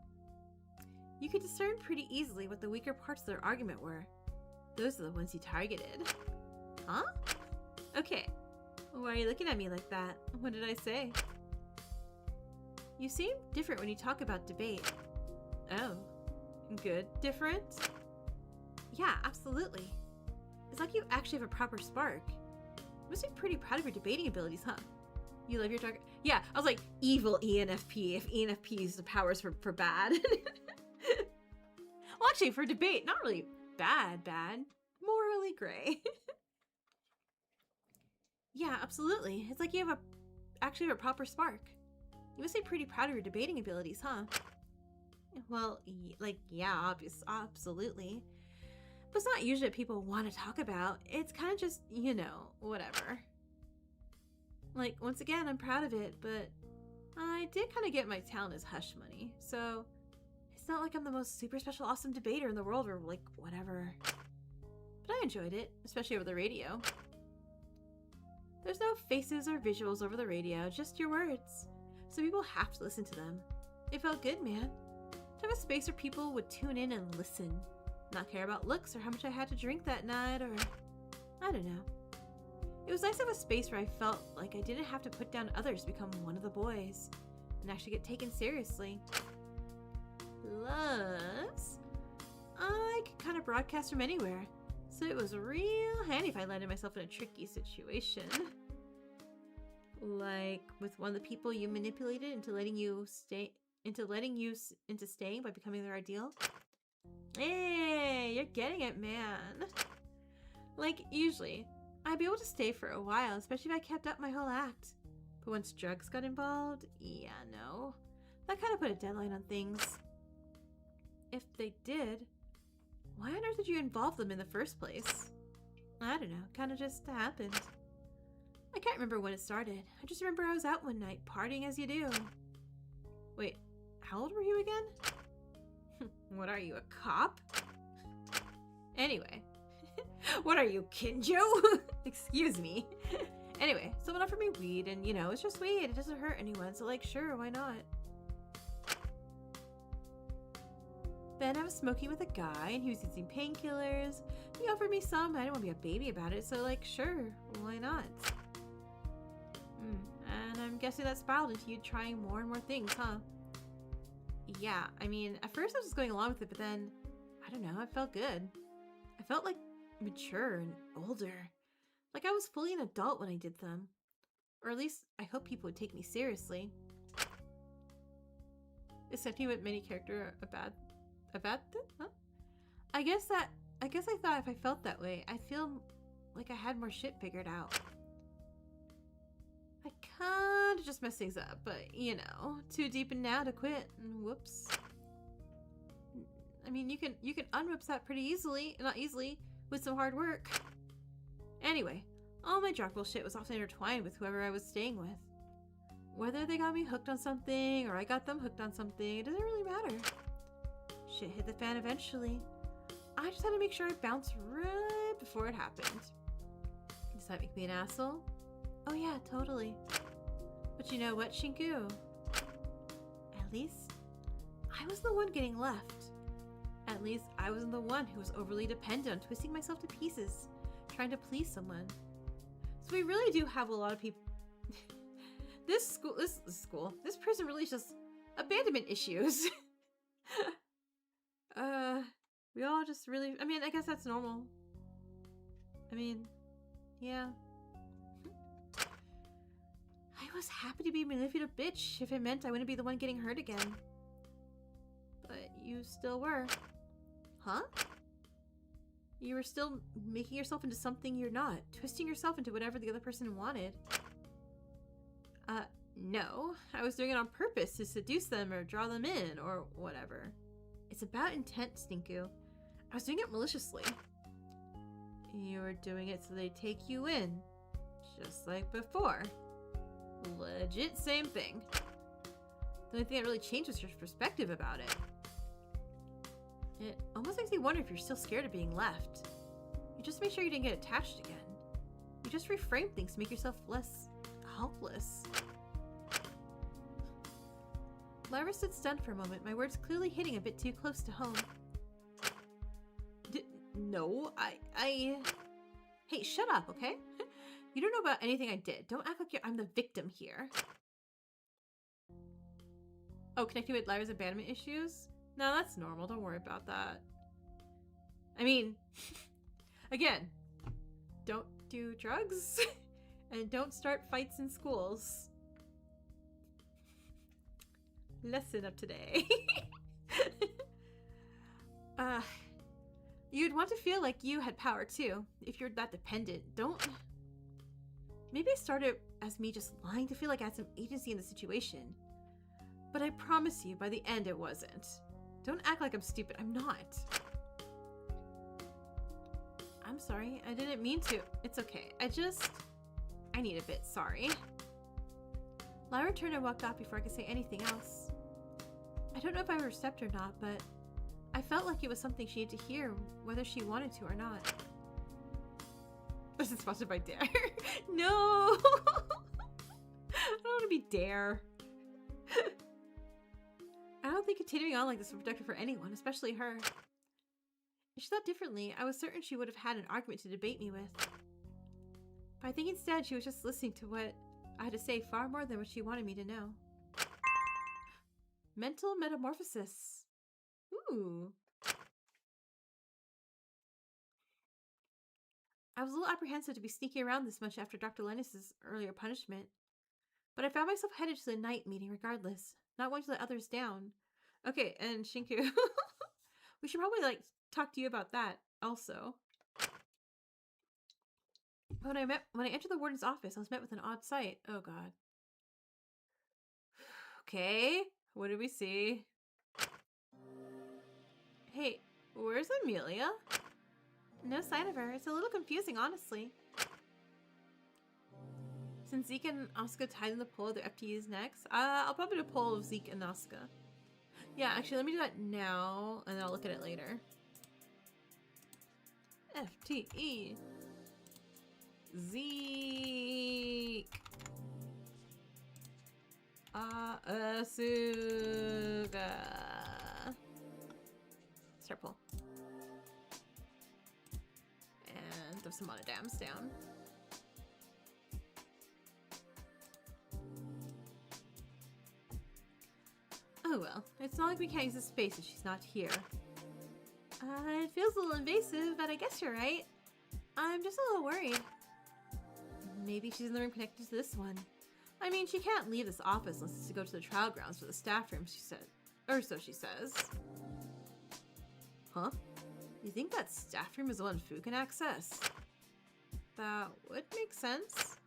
[SPEAKER 1] You could discern pretty easily what the weaker parts of their argument were. Those are the ones you targeted. Huh? Okay. Why are you looking at me like that? What did I say? You seem different when you talk about debate. Oh. Good. Different? Yeah, absolutely. It's like you actually have a proper spark. You must be pretty proud of your debating abilities, huh? You love your target. Yeah, I was like, evil ENFP, if ENFP uses the powers for bad. Well, actually, for debate, not really bad. Morally gray. Yeah, absolutely. It's like you actually have a proper spark. You must be pretty proud of your debating abilities, huh? Well, yeah, absolutely. But it's not usually what people want to talk about. It's kind of just, you know, whatever. Like, once again, I'm proud of it, but I did kind of get my talent as hush money, so it's not like I'm the most super special awesome debater in the world or, like, whatever. But I enjoyed it, especially over the radio. There's no faces or visuals over the radio, just your words. So people have to listen to them. It felt good, man. To have a space where people would tune in and listen. not care about looks or how much I had to drink that night, or I don't know. It was nice to have a space where I felt like I didn't have to put down others to become one of the boys and actually get taken seriously. Plus, I could kind of broadcast from anywhere, so it was real handy if I landed myself in a tricky situation. Like with one of the people you manipulated into letting you into staying by becoming their ideal. Hey, you're getting it, man. Like, usually, I'd be able to stay for a while, especially if I kept up my whole act. But once drugs got involved, yeah, no. That kind of put a deadline on things. If they did, why on earth did you involve them in the first place? I don't know, kind of just happened. I can't remember when it started. I just remember I was out one night, partying as you do. Wait, how old were you again? What are you, a cop? Anyway. What are you, Kinjo? Excuse me. Anyway, someone offered me weed, and you know, it's just weed. It doesn't hurt anyone, so like, sure, why not? Then I was smoking with a guy, and he was using painkillers. He offered me some, I didn't want to be a baby about it, so like, sure, why not? And I'm guessing that spiraled into you trying more and more things, huh? Yeah, I mean, at first I was just going along with it, but then, I don't know, I felt good. I felt like mature and older. Like I was fully an adult when I did them. Or at least, I hope people would take me seriously. Is sending with many character a bad thing? Huh? I guess I thought if I felt that way, I'd feel like I had more shit figured out. I kinda just messed things up, but you know, too deep in now to quit. Whoops. I mean, you can unwhoops that pretty easily, not easily, with some hard work. Anyway, all my drug bullshit was often intertwined with whoever I was staying with. Whether they got me hooked on something or I got them hooked on something, it doesn't really matter. Shit hit the fan eventually. I just had to make sure I bounced right before it happened. Does that make me an asshole? Oh yeah, totally. But you know what, Shinku? At least, I was the one getting left. At least, I wasn't the one who was overly dependent on twisting myself to pieces, trying to please someone. So we really do have a lot of people... This prison really is just abandonment issues. We all just really... I mean, I guess that's normal. I mean, yeah. I was happy to be a manipulative bitch if it meant I wouldn't be the one getting hurt again. But you still were. Huh? You were still making yourself into something you're not, twisting yourself into whatever the other person wanted. No. I was doing it on purpose to seduce them or draw them in or whatever. It's about intent, Stinku. I was doing it maliciously. You were doing it so they'd take you in. Just like before. Legit same thing. The only thing that really changed was your perspective about it. It almost makes me wonder if you're still scared of being left. You just make sure you didn't get attached again. You just reframe things to make yourself less helpless. Lyra stood stunned for a moment, my words clearly hitting a bit too close to home. No, Hey, shut up, okay? You don't know about anything I did. Don't act like I'm the victim here. Oh, connecting with Lyra's abandonment issues? No, that's normal. Don't worry about that. I mean, again, don't do drugs and don't start fights in schools. Lesson of today. You'd want to feel like you had power too, if you're that dependent. Don't... Maybe it started as me just lying to feel like I had some agency in the situation. But I promise you, by the end it wasn't. Don't act like I'm stupid. I'm not. I'm sorry. I didn't mean to. It's okay. I need a bit. Sorry. Lyra turned and walked off before I could say anything else. I don't know if I ever stepped or not, but I felt like it was something she needed to hear, whether she wanted to or not. This is sponsored by Dare. No! I don't want to be Dare. I don't think continuing on like this is productive for anyone, especially her. If she thought differently, I was certain she would have had an argument to debate me with. But I think instead she was just listening to what I had to say far more than what she wanted me to know. Mental metamorphosis. Ooh. I was a little apprehensive to be sneaking around this much after Dr. Linus's earlier punishment. But I found myself headed to the night meeting regardless, not wanting to let others down. Okay, and Shinku, we should probably, like, talk to you about that also. When I entered the warden's office, I was met with an odd sight. Oh god. Okay, what did we see? Hey, where's Amelia? No sign of her. It's a little confusing, honestly. Since Zeke and Asuka tied in the pole of their FTE's necks, I'll probably do a poll of Zeke and Asuka. Yeah, actually, let me do that now, and then I'll look at it later. FTE. Zeke. Asuka. Start poll. And throw some monodams down. Oh well, it's not like we can't use the space if she's not here. It feels a little invasive, but I guess you're right. I'm just a little worried. Maybe she's in the room connected to this one. I mean, she can't leave this office unless it's to go to the trial grounds for the staff room, she said. Or so she says. Huh? You think that staff room is the one Fu can access? That would make sense.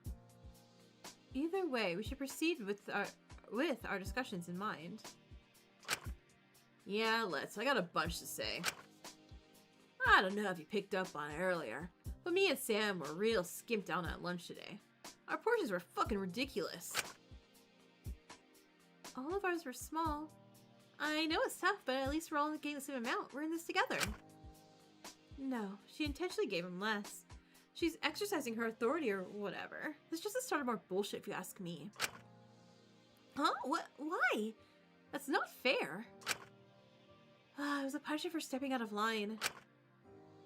[SPEAKER 1] Either way, we should proceed with our discussions in mind. Yeah, let's. I got a bunch to say. I don't know if you picked up on it earlier, but me and Sam were real skimped out at lunch today. Our portions were fucking ridiculous. All of ours were small. I know it's tough, but at least we're all getting the same amount. We're in this together. No, she intentionally gave him less. She's exercising her authority or whatever. This just the start of more bullshit if you ask me. Huh? What? Why? That's not fair. It was a punishment for stepping out of line.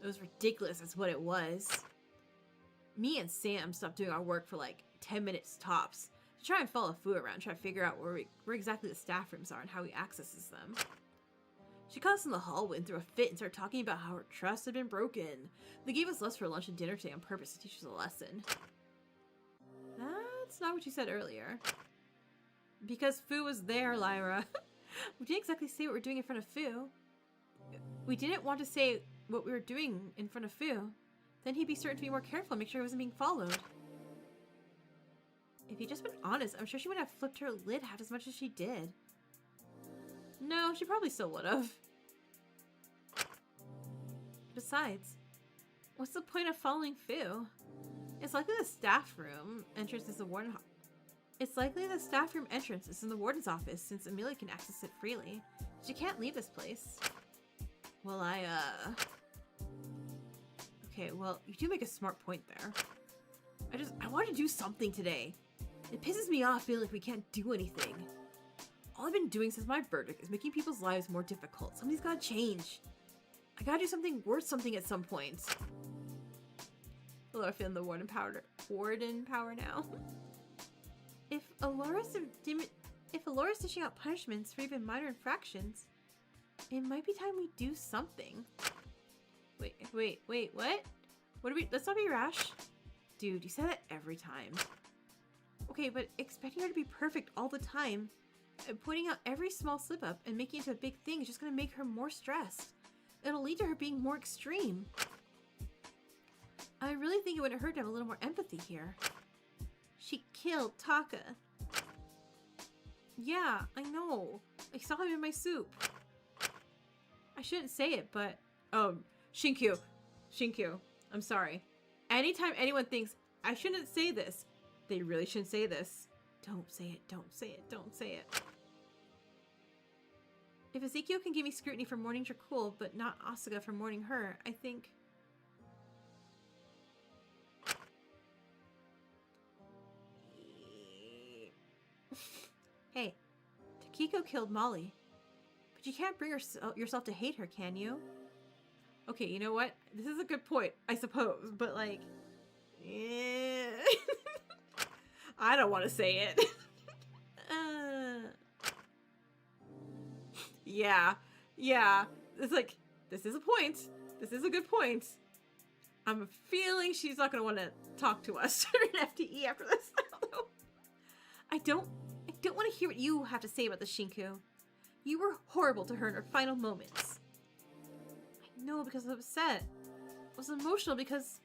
[SPEAKER 1] It was ridiculous, that's what it was. Me and Sam stopped doing our work for like 10 minutes tops to try and follow Fu around, try to figure out where exactly the staff rooms are and how he accesses them. She caught us in the hallway and threw a fit and started talking about how her trust had been broken. They gave us less for lunch and dinner today on purpose to teach us a lesson. That's not what you said earlier. Because Fu was there, Lyra. We didn't exactly say what we were doing in front of Fu. We didn't want to say what we were doing in front of Fu. Then he'd be certain to be more careful and make sure he wasn't being followed. If he'd just been honest, I'm sure she wouldn't have flipped her lid half as much as she did. No, she probably still would have. Besides, what's the point of following Fu? It's likely the staff room entrance is the warden. It's likely the staff room entrance is in the warden's office since Amelia can access it freely. She can't leave this place. Well, Okay, well, you do make a smart point there. I want to do something today. It pisses me off feeling like we can't do anything. All I've been doing since my verdict is making people's lives more difficult. Something's gotta change. I gotta do something worth something at some point. Although I feel in the warden power now. If Alora's dishing out punishments for even minor infractions, it might be time we do something. Wait, what? Let's not be rash. Dude, you say that every time. Okay, but expecting her to be perfect all the time, and pointing out every small slip up and making it into a big thing is just gonna make her more stressed. It'll lead to her being more extreme. I really think it wouldn't hurt to have a little more empathy here. She killed Taka. Yeah, I know. I saw him in my soup. I shouldn't say it, but... Oh, Shinku, I'm sorry. Anytime anyone thinks, I shouldn't say this, they really shouldn't say this. Don't say it, don't say it, don't say it. If Ezekiel can give me scrutiny for mourning Dracul, but not Asuka for mourning her, I think... Hey, Takiko killed Molly. But you can't bring yourself to hate her, can you? Okay, you know what? This is a good point, I suppose, but like, I don't want to say it. Yeah, it's like, this is a point. This is a good point. I'm feeling she's not going to want to talk to us during FTE after this. I don't want to hear what you have to say about the Shinku. You were horrible to her in her final moments. I know, because I was upset. I was emotional because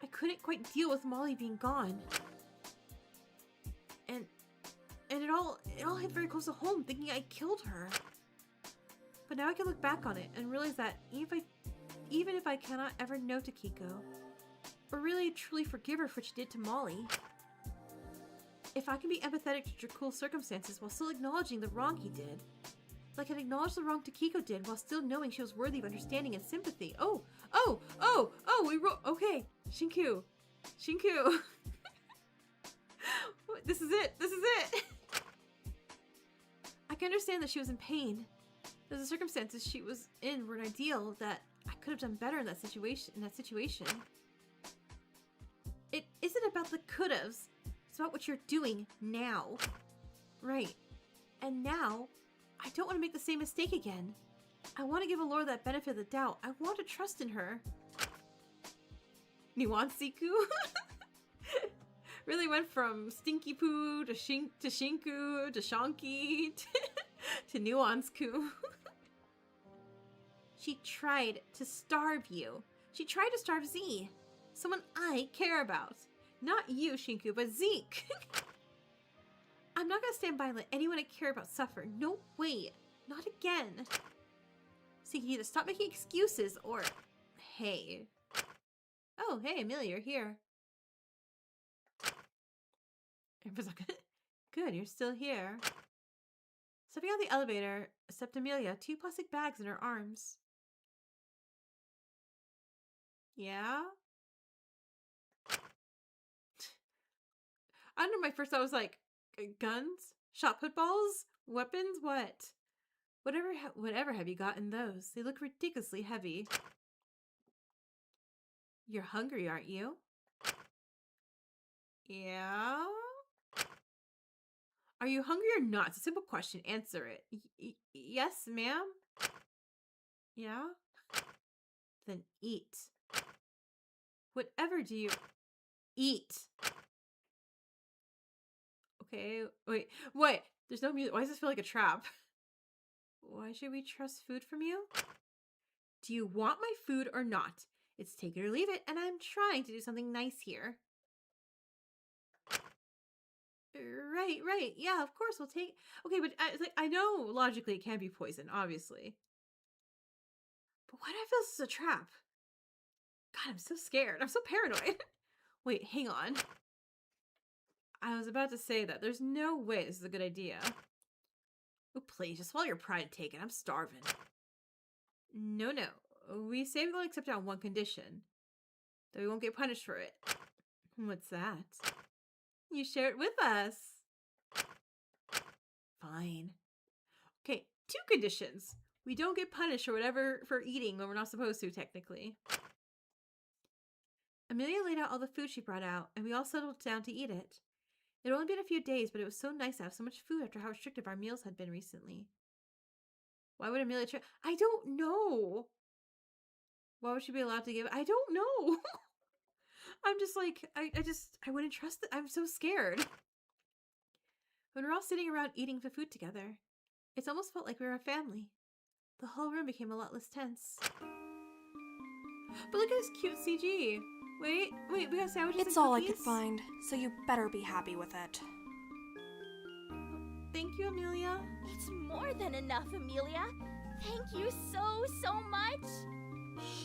[SPEAKER 1] I couldn't quite deal with Molly being gone. And it all hit very close to home, thinking I killed her. But now I can look back on it and realize that even if I cannot ever know Takiko, or really truly forgive her for what she did to Molly, if I can be empathetic to Dracul's circumstances while still acknowledging the wrong he did, like I can acknowledge the wrong Takiko did while still knowing she was worthy of understanding and sympathy. We wrote, okay, Shinku. This is it. I can understand that she was in pain. That the circumstances she was in weren't ideal, that I could have done better in that situation. It isn't about the could'ves. It's about what you're doing now. Right. And now, I don't want to make the same mistake again. I want to give Allura that benefit of the doubt. I want to trust in her. Nuanceiku? Really went from Stinky Poo to Shinku to Shonky to Nuance-ku. She tried to starve you. She tried to starve Z. Someone I care about. Not you, Shinku, but Zeke. I'm not gonna stand by and let anyone I care about suffer. No way. Not again. So you can either stop making excuses or... Hey. Oh, hey, Amelia, you're here. Good, you're still here. Stepping out the elevator, except Amelia, 2 plastic bags in her arms. Yeah? I don't know, my first thought was like, guns? Shot put balls? Weapons? What? Whatever have you got in those? They look ridiculously heavy. You're hungry, aren't you? Yeah? Are you hungry or not? It's a simple question. Answer it. Yes, ma'am? Yeah? Then eat. Whatever do you... Eat. Okay, wait. There's no music. Why does this feel like a trap? Why should we trust food from you? Do you want my food or not? It's take it or leave it, and I'm trying to do something nice here. Right. Yeah, of course we'll take... Okay, but it's like, I know logically it can't be poison, obviously. But why do I feel this is a trap? God, I'm so scared. I'm so paranoid. Wait, hang on. I was about to say that. There's no way this is a good idea. Oh, please, just swallow your pride and take it. I'm starving. No. We say we won't accept it on one condition. That we won't get punished for it. What's that? You share it with us. Fine. Okay, 2 conditions. We don't get punished or whatever for eating when we're not supposed to, technically. Amelia laid out all the food she brought out, and we all settled down to eat it. It had only been a few days, but it was so nice to have so much food after how restrictive our meals had been recently. Why would Amelia try? I don't know. Why would she be allowed to give? I don't know. I'm just like, I wouldn't trust it. I'm so scared. When we're all sitting around eating the food together, it's almost felt like we were a family. The whole room became a lot less tense. But look at this cute CG. Wait, we got sandwiches and
[SPEAKER 5] It's all I
[SPEAKER 1] cookies?
[SPEAKER 5] could find, so you better be happy with it.
[SPEAKER 1] Thank you, Amelia.
[SPEAKER 3] It's more than enough, Amelia. Thank you so much.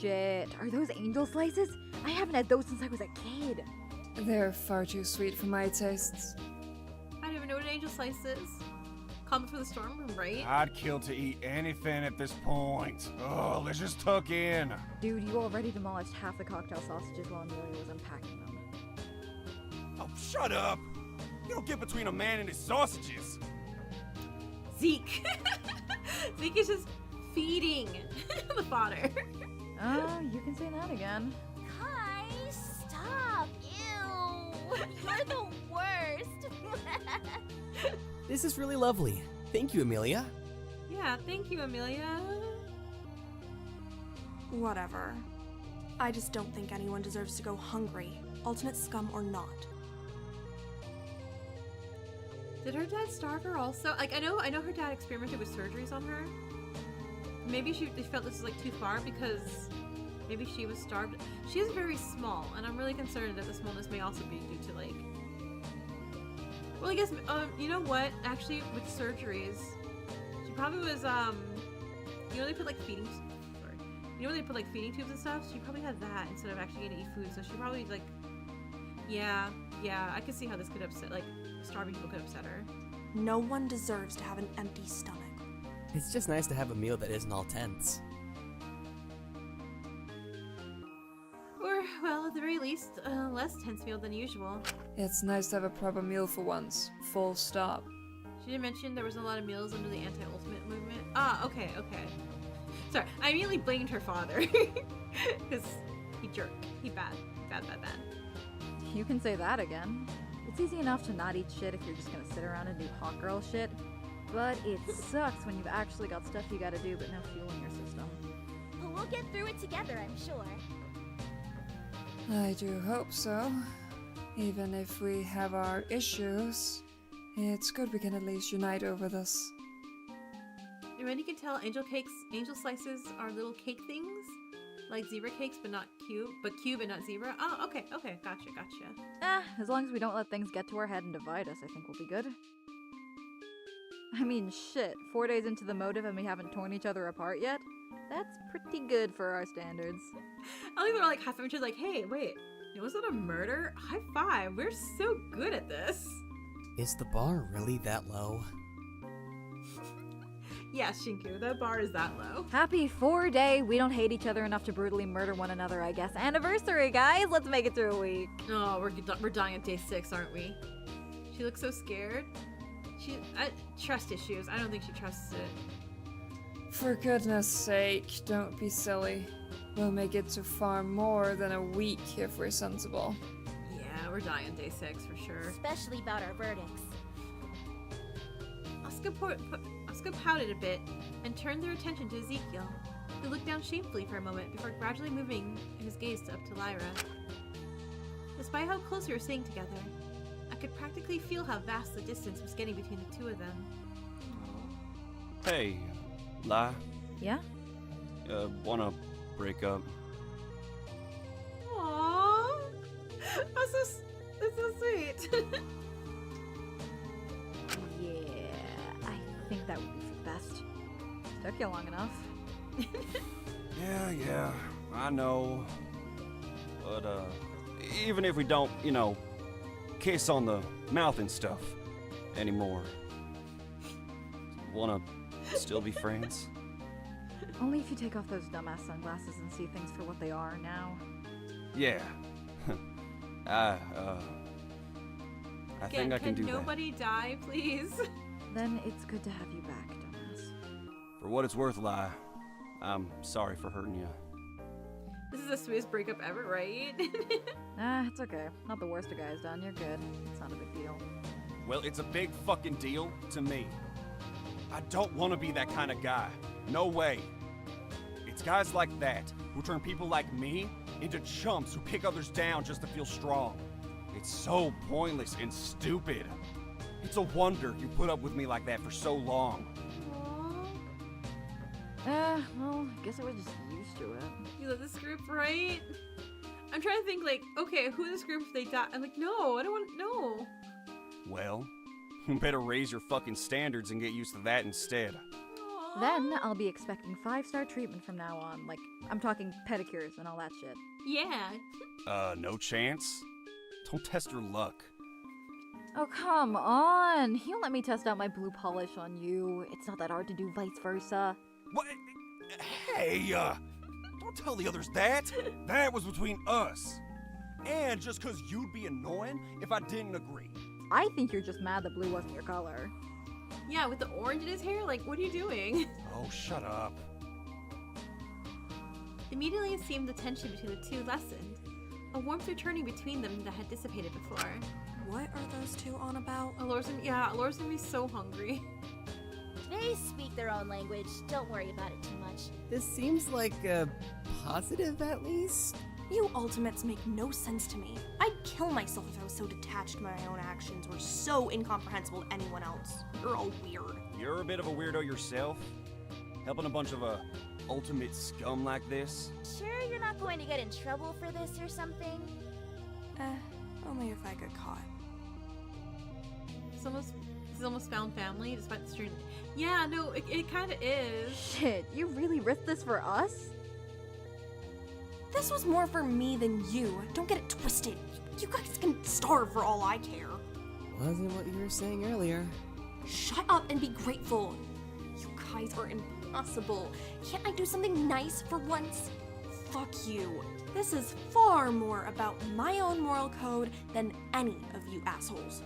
[SPEAKER 6] Shit, are those angel slices? I haven't had those since I was a kid.
[SPEAKER 7] They're far too sweet for my tastes.
[SPEAKER 1] I don't even know what an angel slice is. Calm before the storm, right?
[SPEAKER 8] I'd kill to eat anything at this point. Oh, let's just tuck in.
[SPEAKER 6] Dude, you already demolished half the cocktail sausages while Amelia was unpacking them.
[SPEAKER 8] Oh, shut up. You don't get between a man and his sausages.
[SPEAKER 1] Zeke. Zeke is just feeding the fodder.
[SPEAKER 6] You can say that again.
[SPEAKER 3] Kai, stop! Ew! You're the worst!
[SPEAKER 2] This is really lovely. Thank you, Amelia.
[SPEAKER 1] Yeah, thank you, Amelia.
[SPEAKER 9] Whatever. I just don't think anyone deserves to go hungry, alternate scum or not.
[SPEAKER 1] Did her dad starve her also? Like, I know her dad experimented with surgeries on her. Maybe they felt this was like too far because maybe she was starved. She is very small, and I'm really concerned that the smallness may also be due to like. Well, I guess you know what? Actually, with surgeries, she probably was you know they put like feeding. Sorry, you know when they put like feeding tubes and stuff. She probably had that instead of actually getting to eat food. So she probably like. Yeah, I could see how this could upset like starving people could upset her.
[SPEAKER 9] No one deserves to have an empty stomach.
[SPEAKER 2] It's just nice to have a meal that isn't all tense.
[SPEAKER 1] Or, well, at the very least, less tense meal than usual.
[SPEAKER 7] It's nice to have a proper meal for once. Full stop.
[SPEAKER 1] She didn't mention there was a lot of meals under the anti-ultimate movement. Ah, okay. Sorry, I immediately blamed her father. Because he jerk. He bad.
[SPEAKER 6] You can say that again. It's easy enough to not eat shit if you're just gonna sit around and do hot girl shit. But it sucks when you've actually got stuff you gotta do but no fuel in your system.
[SPEAKER 3] But we'll get through it together, I'm sure.
[SPEAKER 7] I do hope so. Even if we have our issues, it's good we can at least unite over this.
[SPEAKER 1] And when you can tell, angel slices are little cake things. Like zebra cakes, but not cube, cube and not zebra. Oh, okay, gotcha.
[SPEAKER 6] As long as we don't let things get to our head and divide us, I think we'll be good. I mean, shit, 4 days into the motive and we haven't torn each other apart yet? That's pretty good for our standards.
[SPEAKER 1] I think they're like half of like, hey, wait, was that a murder? High five, we're so good at this.
[SPEAKER 2] Is the bar really that low?
[SPEAKER 1] Yeah, Shinku, the bar is that low.
[SPEAKER 6] Happy 4-day, we don't hate each other enough to brutally murder one another, I guess. Anniversary, guys! Let's make it through a week.
[SPEAKER 1] Oh, we're dying at day 6, aren't we? She looks so scared. Trust issues. I don't think she trusts it.
[SPEAKER 7] For goodness sake, don't be silly. We'll make it to far more than a week if we're sensible.
[SPEAKER 1] Yeah, we're dying day 6 for sure.
[SPEAKER 3] Especially about our verdicts.
[SPEAKER 1] Asuka pouted a bit and turned their attention to Ezekiel, who looked down shamefully for a moment before gradually moving his gaze up to Lyra. Despite how close we were sitting together, I could practically feel how vast the distance was getting between the two of them.
[SPEAKER 8] Hey, Lai.
[SPEAKER 6] Yeah?
[SPEAKER 8] Wanna break up?
[SPEAKER 1] Aww, that's so sweet.
[SPEAKER 6] Yeah, I think that would be for the best. Took you long enough.
[SPEAKER 8] Yeah, I know. But, even if we don't, kiss on the mouth and stuff anymore, wanna still be friends?
[SPEAKER 6] Only if you take off those dumbass sunglasses and see things for what they are now.
[SPEAKER 8] Yeah. I think I can do that.
[SPEAKER 1] Can nobody die, please?
[SPEAKER 6] Then it's good to have you back, dumbass.
[SPEAKER 8] For what it's worth, Lai, I'm sorry for hurting you.
[SPEAKER 1] This is the sweetest breakup ever, right?
[SPEAKER 6] It's okay. Not the worst a guy's done. You're good. It's not a big deal.
[SPEAKER 8] Well, it's a big fucking deal to me. I don't want to be that kind of guy. No way. It's guys like that who turn people like me into chumps who kick others down just to feel strong. It's so pointless and stupid. It's a wonder you put up with me like that for so long.
[SPEAKER 6] Well, I guess I was just used to it.
[SPEAKER 1] You love this group, right? I'm trying to think, like, okay, who in this group if they die? I'm like, no, I don't want to know.
[SPEAKER 8] Well, you better raise your fucking standards and get used to that instead.
[SPEAKER 6] Then I'll be expecting 5-star treatment from now on. Like, I'm talking pedicures and all that shit.
[SPEAKER 1] Yeah.
[SPEAKER 8] No chance? Don't test your luck.
[SPEAKER 6] Oh, come on. He'll let me test out my blue polish on you. It's not that hard to do vice versa.
[SPEAKER 8] What? Hey, don't tell the others that. That was between us. And just 'cause you'd be annoying if I didn't agree.
[SPEAKER 6] I think you're just mad that blue wasn't your color.
[SPEAKER 1] Yeah, with the orange in his hair, like, what are you doing?
[SPEAKER 8] Oh, shut up.
[SPEAKER 1] Immediately it seemed the tension between the two lessened, a warmth returning between them that had dissipated before.
[SPEAKER 9] What are those two on about?
[SPEAKER 1] Alora's gonna be so hungry.
[SPEAKER 10] They speak their own language. Don't worry about it too much.
[SPEAKER 2] This seems like positive at least.
[SPEAKER 9] You ultimates make no sense to me. I'd kill myself if I was so detached to my own actions or so incomprehensible to anyone else. You're all weird.
[SPEAKER 8] You're a bit of a weirdo yourself. Helping a bunch of ultimate scum like this.
[SPEAKER 10] Sure you're not going to get in trouble for this or something?
[SPEAKER 9] Only if I get caught.
[SPEAKER 1] This is almost found family, despite the string. Yeah, no, it kind of is.
[SPEAKER 6] Shit, you really risked this for us?
[SPEAKER 9] This was more for me than you. Don't get it twisted. You guys can starve for all I care.
[SPEAKER 2] Wasn't what you were saying earlier.
[SPEAKER 9] Shut up and be grateful. You guys are impossible. Can't I do something nice for once? Fuck you. This is far more about my own moral code than any of you assholes.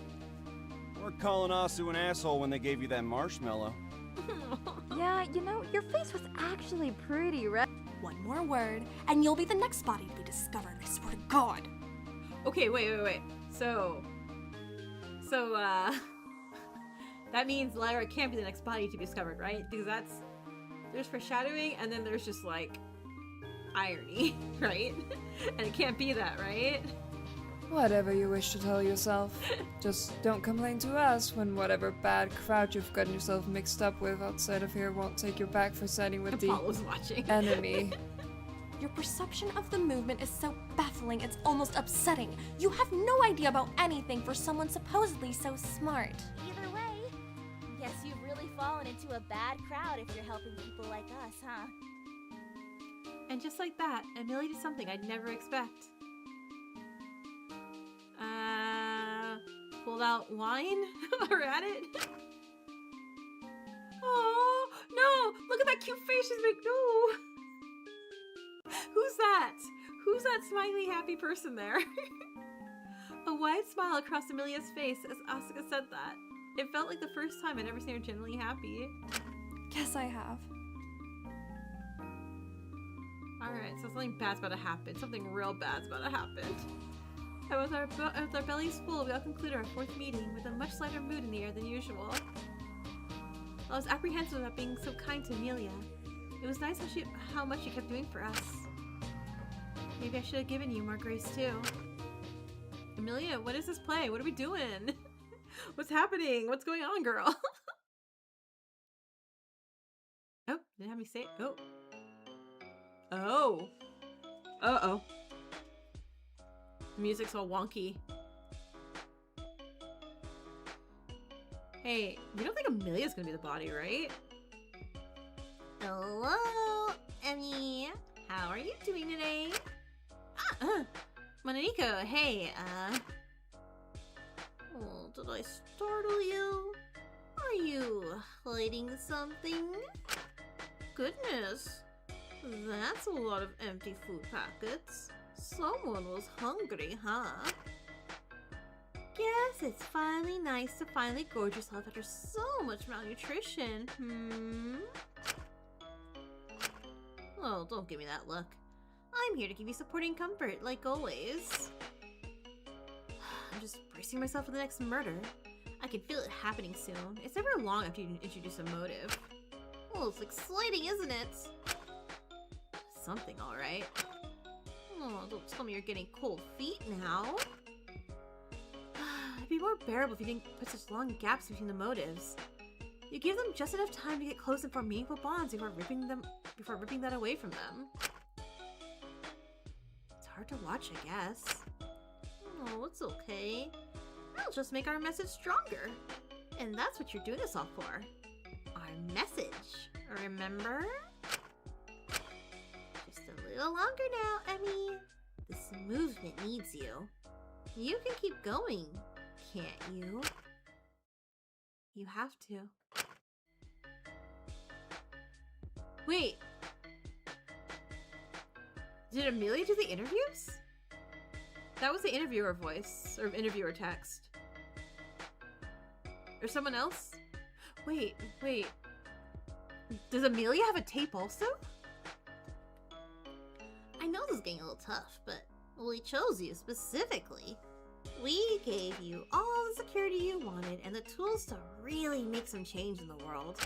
[SPEAKER 8] We're calling Asu an asshole when they gave you that marshmallow.
[SPEAKER 6] Yeah, you know, your face was actually pretty red.
[SPEAKER 9] One more word, and you'll be the next body to be discovered, I swear to God.
[SPEAKER 1] Okay, wait. So, that means Lyra can't be the next body to be discovered, right? Because there's foreshadowing, and then there's just, like, irony, right? And it can't be that, right?
[SPEAKER 7] Whatever you wish to tell yourself. Just don't complain to us when whatever bad crowd you've gotten yourself mixed up with outside of here won't take your back for siding with
[SPEAKER 1] Apollo's watching.
[SPEAKER 7] the enemy.
[SPEAKER 9] Your perception of the movement is so baffling, it's almost upsetting. You have no idea about anything for someone supposedly so smart.
[SPEAKER 10] Either way, guess you've really fallen into a bad crowd if you're helping people like us, huh?
[SPEAKER 1] And just like that, Amelia did something I'd never expect. Pulled out wine? We're at it? Oh, no! Look at that cute face she's making. No! Who's that? Who's that smiley, happy person there? A wide smile across Amelia's face as Asuka said that. It felt like the first time I'd ever seen her genuinely happy.
[SPEAKER 9] Guess I have.
[SPEAKER 1] Alright, so something bad's about to happen. Something real bad's about to happen. And with our bellies full, we all concluded our fourth meeting with a much lighter mood in the air than usual. I was apprehensive about being so kind to Amelia. It was nice how much she kept doing for us. Maybe I should have given you more grace too. Amelia, what is this play? What are we doing? What's happening? What's going on, girl? Oh, didn't have me say it. Oh. Oh. Uh-oh. The music's all wonky. Hey, you don't think Amelia's gonna be the body, right? Hello, Emmy. How are you doing today? Mononiko, hey, oh, did I startle you? Are you hiding something? Goodness, that's a lot of empty food packets. Someone was hungry, huh? Guess it's finally nice to finally gorge yourself after so much malnutrition, Oh, don't give me that look. I'm here to give you supporting comfort, like always. I'm just bracing myself for the next murder. I can feel it happening soon. It's never long after you introduce a motive. Well, it's exciting, isn't it? Something, alright. Oh, don't tell me you're getting cold feet now. It'd be more bearable if you didn't put such long gaps between the motives. You give them just enough time to get close and form meaningful bonds before ripping that away from them. It's hard to watch, I guess. Oh, it's okay. That'll just make our message stronger. And that's what you're doing this all for. Our message, remember? Just a little longer now, Emmy. This movement needs you. You can keep going, can't you? You have to. Wait. Did Amelia do the interviews? That was the interviewer voice, or interviewer text. Or someone else? Wait. Does Amelia have a tape also?
[SPEAKER 11] I know this is getting a little tough, but we chose you specifically. We gave you all the security you wanted and the tools to really make some change in the world.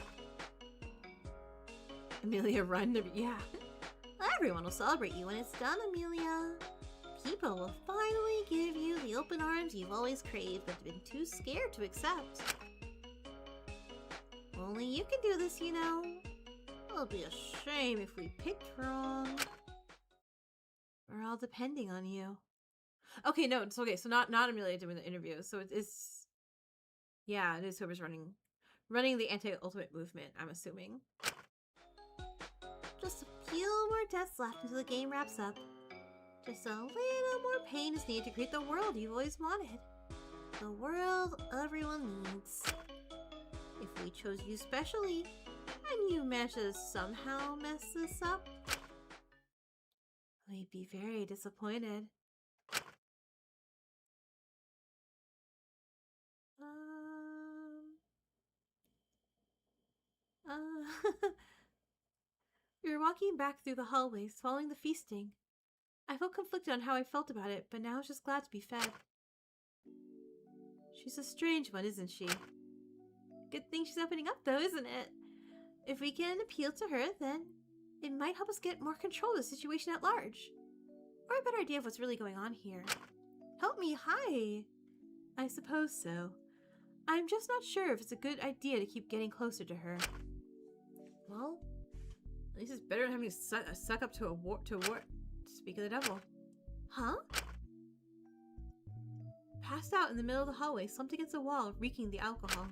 [SPEAKER 1] Amelia, run. Yeah.
[SPEAKER 11] Everyone will celebrate you when it's done, Amelia. People will finally give you the open arms you've always craved but been too scared to accept. Only you can do this, you know. It'll be a shame if we picked wrong.
[SPEAKER 1] We're all depending on you. Okay, no, it's okay. So not Amelia doing the interview. So it's yeah, it is whoever's running the anti-ultimate movement, I'm assuming.
[SPEAKER 11] Just a few more deaths left until the game wraps up. Just a little more pain is needed to create the world you've always wanted. The world everyone needs. If we chose you specially, and you managed to somehow mess this up,
[SPEAKER 1] we'd be very disappointed. We were walking back through the hallways, following the feasting. I felt conflicted on how I felt about it, but now I was just glad to be fed. She's a strange one, isn't she? Good thing she's opening up, though, isn't it? If we can appeal to her, then it might help us get more control of the situation at large. Or a better idea of what's really going on here. Help me, hi! I suppose so. I'm just not sure if it's a good idea to keep getting closer to her. Well, at least it's better than having to suck up to a war. Speak of the devil.
[SPEAKER 11] Huh?
[SPEAKER 1] Passed out in the middle of the hallway, slumped against the wall, reeking the alcohol.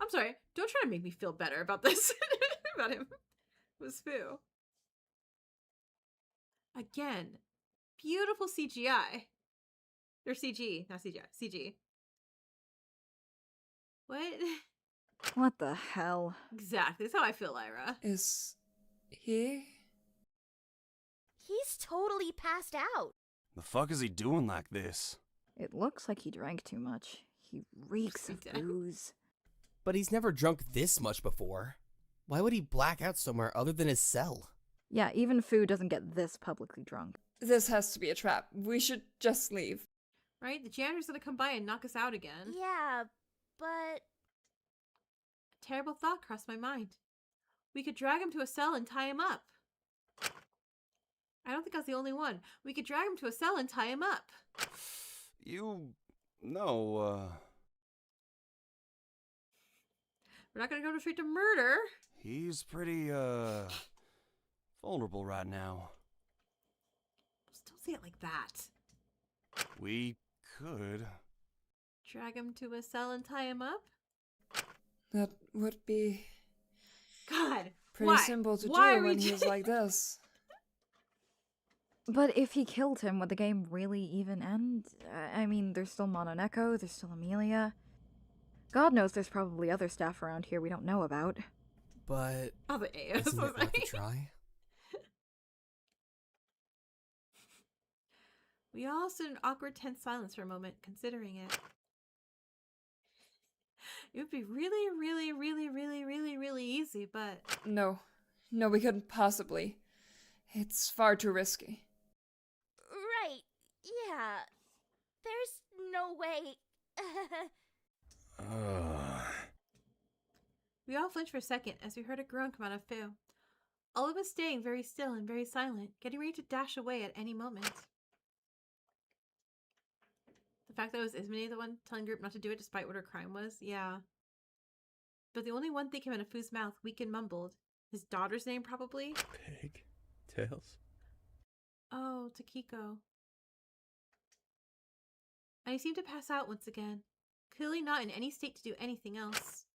[SPEAKER 1] I'm sorry, don't try to make me feel better about this. About him. It was Fu. Again, beautiful CGI. Or CG, not CGI. CG. What?
[SPEAKER 6] What the hell?
[SPEAKER 1] Exactly, that's how I feel, Lyra.
[SPEAKER 7] Is he?
[SPEAKER 10] He's totally passed out.
[SPEAKER 8] The fuck is he doing like this?
[SPEAKER 6] It looks like he drank too much. He reeks of booze.
[SPEAKER 2] But he's never drunk this much before. Why would he black out somewhere other than his cell?
[SPEAKER 6] Yeah, even Fu doesn't get this publicly drunk.
[SPEAKER 7] This has to be a trap. We should just leave.
[SPEAKER 1] Right? The janitor's gonna come by and knock us out again.
[SPEAKER 10] Yeah, but...
[SPEAKER 1] A terrible thought crossed my mind. We could drag him to a cell and tie him up. I don't think I was the only one. We could drag him to a cell and tie him up. We're not gonna go straight to murder.
[SPEAKER 8] He's pretty, vulnerable right now.
[SPEAKER 1] Just don't say it like that.
[SPEAKER 8] We could.
[SPEAKER 1] Drag him to a cell and tie him up?
[SPEAKER 7] That would be
[SPEAKER 1] God,
[SPEAKER 7] pretty
[SPEAKER 1] why?
[SPEAKER 7] simple to
[SPEAKER 1] Why
[SPEAKER 7] do
[SPEAKER 1] are we
[SPEAKER 7] when he's like this.
[SPEAKER 6] But if he killed him, would the game really even end? I mean, there's still Mononeko, there's still Amelia. God knows there's probably other staff around here we don't know about.
[SPEAKER 2] But
[SPEAKER 1] Oh, the AS
[SPEAKER 2] isn't
[SPEAKER 1] was
[SPEAKER 2] it worth a
[SPEAKER 1] like...
[SPEAKER 2] try?
[SPEAKER 1] We all stood in awkward, tense silence for a moment, considering it. It would be really, really, really, really, really, really easy, but...
[SPEAKER 7] No, we couldn't possibly. It's far too risky.
[SPEAKER 10] Right, yeah. There's no way.
[SPEAKER 1] We all flinched for a second as we heard a groan come out of Fu. All of us staying very still and very silent, getting ready to dash away at any moment. The fact that it was Ismene the one telling Group not to do it despite what her crime was, yeah. But the only one thing came out of Fu's mouth, weak and mumbled. His daughter's name, probably?
[SPEAKER 12] Pig tails.
[SPEAKER 1] Oh, Takiko. And he seemed to pass out once again, clearly not in any state to do anything else.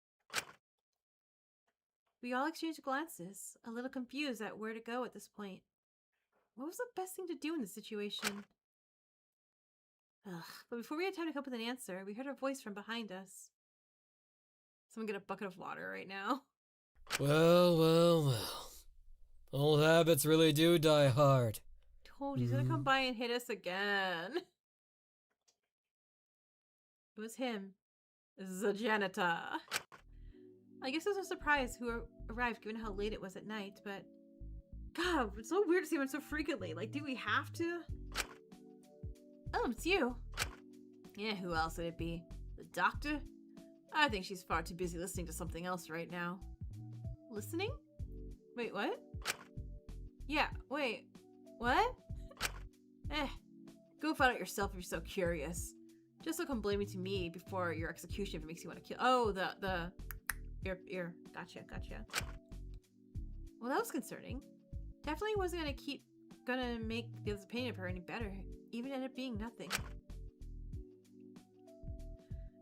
[SPEAKER 1] We all exchanged glances, a little confused at where to go at this point. What was the best thing to do in this situation? Ugh, but before we had time to come up with an answer, we heard a voice from behind us. Someone get a bucket of water right now.
[SPEAKER 12] Well. Old habits really do die hard.
[SPEAKER 1] Told you he's gonna come by and hit us again. It was him. The janitor. I guess it was a surprise who arrived given how late it was at night, but God, it's so weird to see him so frequently. Like, do we have to? Oh, it's you. Yeah, who else would it be? The doctor? I think she's far too busy listening to something else right now. Listening? Wait, what? Yeah, wait. What? Go find out yourself if you're so curious. Just don't come blaming to me before your execution if it makes you want to kill. Oh, the ear. Gotcha. Well, that was concerning. Definitely wasn't gonna make the other's opinion of her any better. Even ended up being nothing.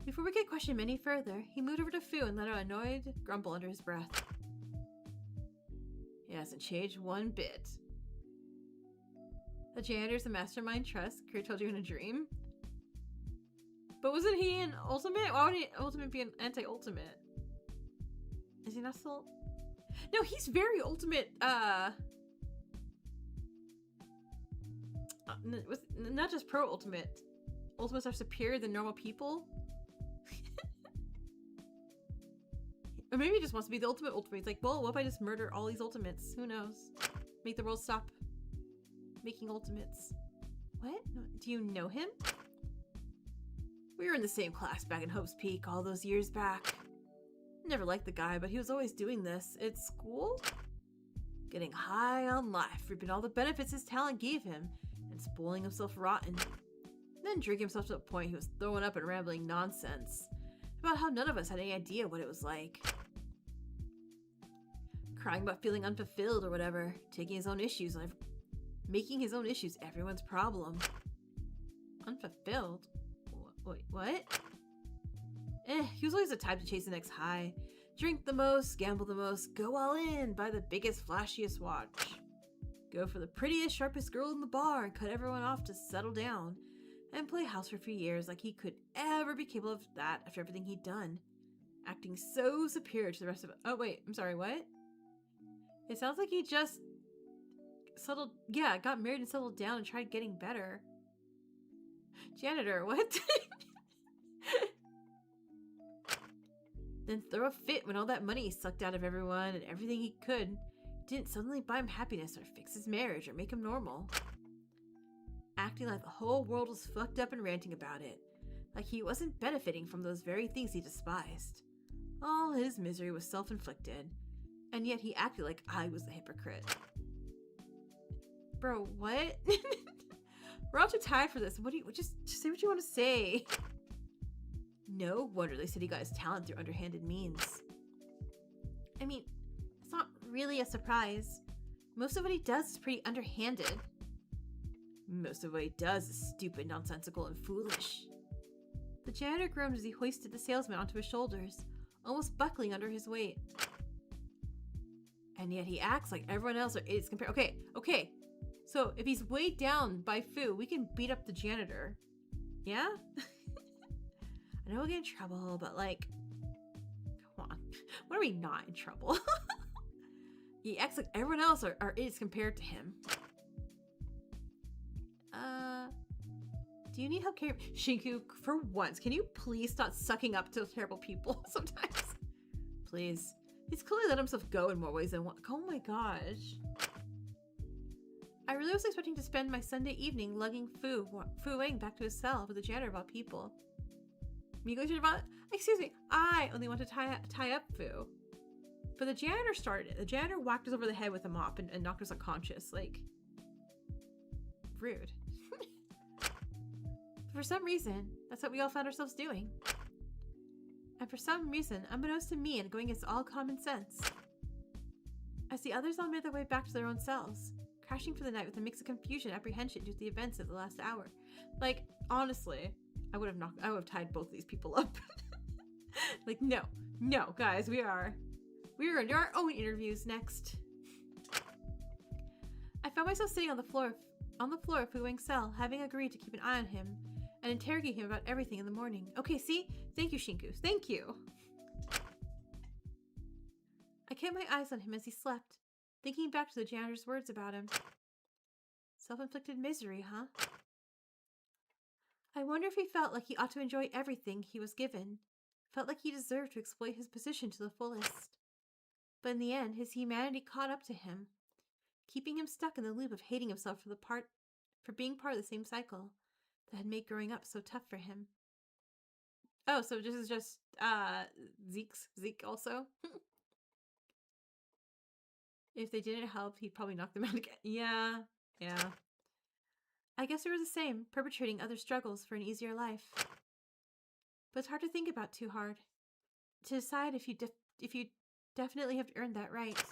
[SPEAKER 1] Before we could question him any further, he moved over to Fu and let out an annoyed grumble under his breath. He hasn't changed one bit. The janitor's a mastermind trust. Kira told you in a dream. But wasn't he an ultimate? Why would he ultimate be an anti-ultimate? Is he not still? No, he's very ultimate. Not just pro ultimate. Ultimates are superior than normal people. Or maybe he just wants to be the ultimate. He's like, well, what if I just murder all these ultimates? Who knows? Make the world stop making ultimates. What? Do you know him? We were in the same class back in Hope's Peak all those years back. Never liked the guy, but he was always doing this. At school? Getting high on life, reaping all the benefits his talent gave him, and spoiling himself rotten. Then drinking himself to the point he was throwing up and rambling nonsense about how none of us had any idea what it was like. Crying about feeling unfulfilled or whatever, taking his own issues and making his own issues everyone's problem. Unfulfilled? Wait, what? He was always the type to chase the next high. Drink the most, gamble the most, go all in, buy the biggest, flashiest watch. Go for the prettiest, sharpest girl in the bar and cut everyone off to settle down. And play house for a few years like he could ever be capable of that after everything he'd done. Acting so superior to the rest of it. Oh, wait, I'm sorry, what? It sounds like he just got married and settled down and tried getting better. Janitor, what? Then throw a fit when all that money he sucked out of everyone and everything he could didn't suddenly buy him happiness or fix his marriage or make him normal. Acting like the whole world was fucked up and ranting about it. Like he wasn't benefiting from those very things he despised. All his misery was self-inflicted. And yet he acted like I was the hypocrite. Bro, what? We're all too tired for this. Just say what you want to say. No wonder they said he got his talent through underhanded means. I mean, it's not really a surprise. Most of what he does is pretty underhanded. Most of what he does is stupid, nonsensical, and foolish. The janitor groaned as he hoisted the salesman onto his shoulders, almost buckling under his weight. And yet he acts like everyone else are idiots compared. Okay. So if he's weighed down by Fu, we can beat up the janitor. Yeah? I know we'll get in trouble, but like, come on. When are we not in trouble? He acts like everyone else are idiots compared to him. Do you need help carrying Shinku? For once, can you please stop sucking up to terrible people sometimes? Please. He's clearly let himself go in more ways than one. Oh my gosh. I really was expecting to spend my Sunday evening lugging Fu Wang back to his cell with the janitor of all people. Excuse me, I only want to tie up Fu. But the janitor started it. The janitor whacked us over the head with a mop and knocked us unconscious. Like, rude. For some reason, that's what we all found ourselves doing. And for some reason, unbeknownst to me and going against all common sense, as the others all made their way back to their own cells, crashing for the night with a mix of confusion and apprehension due to the events of the last hour. Like, honestly, I would have tied both of these people up. Like, no, guys, we are going to do our own interviews next. I found myself sitting on the floor of Fu Wang's cell, having agreed to keep an eye on him and interrogate him about everything in the morning. Okay, see? Thank you, Shinku. Thank you. I kept my eyes on him as he slept, thinking back to the janitor's words about him. Self-inflicted misery, huh? I wonder if he felt like he ought to enjoy everything he was given, felt like he deserved to exploit his position to the fullest. But in the end, his humanity caught up to him, keeping him stuck in the loop of hating himself for being part of the same cycle that had made growing up so tough for him. Oh, so this is just Zeke also. If they didn't help, he'd probably knock them out again. Yeah. I guess we were the same, perpetrating other struggles for an easier life. But it's hard to think about too hard. To decide if you definitely have earned that right.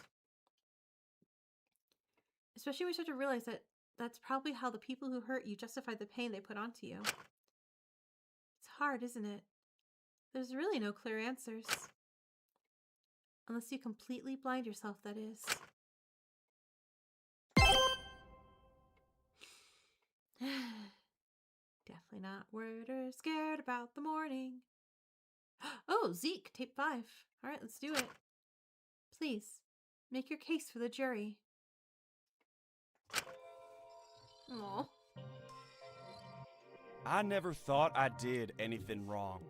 [SPEAKER 1] Especially when you start to realize that that's probably how the people who hurt you justify the pain they put onto you. It's hard, isn't it? There's really no clear answers. Unless you completely blind yourself, that is. Definitely not worried or scared about the morning. Oh, Zeke, tape 5. All right, let's do it. Please, make your case for the jury. Aww.
[SPEAKER 8] I never thought I did anything wrong.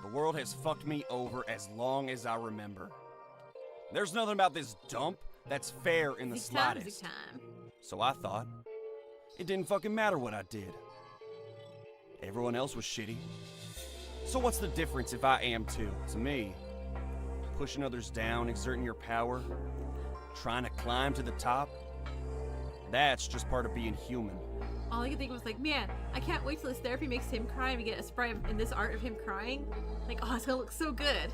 [SPEAKER 8] The world has fucked me over as long as I remember. There's nothing about this dump that's fair in the slightest.
[SPEAKER 1] Zeke time.
[SPEAKER 8] So I thought, it didn't fucking matter what I did. Everyone else was shitty. So what's the difference if I am too? To me, pushing others down, exerting your power, trying to climb to the top, that's just part of being human.
[SPEAKER 1] All I could think was like, man, I can't wait till this therapy makes him cry and we get a spray in this art of him crying. Like, oh, it's gonna look so good.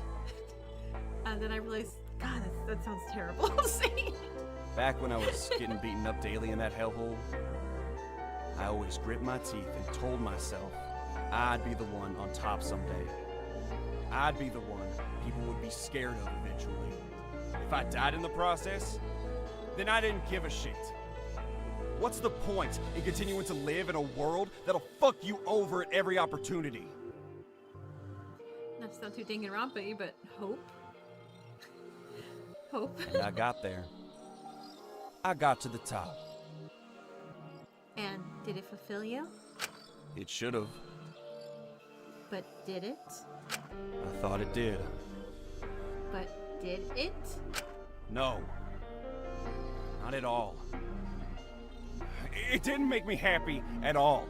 [SPEAKER 1] And then I realized, God, that sounds terrible to say.
[SPEAKER 8] Back when I was getting beaten up daily in that hellhole, I always grit my teeth and told myself I'd be the one on top someday. I'd be the one people would be scared of eventually. If I died in the process, then I didn't give a shit. What's the point in continuing to live in a world that'll fuck you over at every opportunity?
[SPEAKER 1] Not to sound too Danganronpa-y, but hope. Hope.
[SPEAKER 8] And I got there. I got to the top.
[SPEAKER 1] And did it fulfill you?
[SPEAKER 8] It should've.
[SPEAKER 1] But did it?
[SPEAKER 8] I thought it did.
[SPEAKER 1] But did it?
[SPEAKER 8] No. Not at all. It didn't make me happy at all.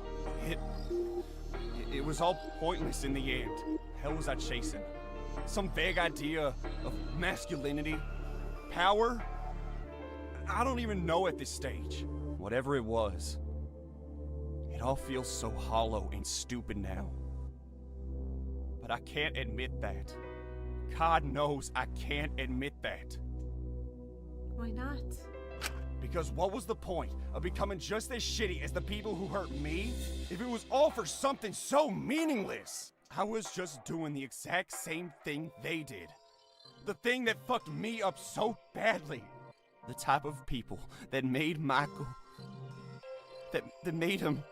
[SPEAKER 8] It was all pointless in the end. Hell was I chasing? Some vague idea of masculinity? Power? I don't even know at this stage. Whatever it was, it all feels so hollow and stupid now. But I can't admit that. God knows I can't admit that.
[SPEAKER 1] Why not?
[SPEAKER 8] Because what was the point of becoming just as shitty as the people who hurt me if it was all for something so meaningless? I was just doing the exact same thing they did. The thing that fucked me up so badly. The type of people that made Michael... That made him...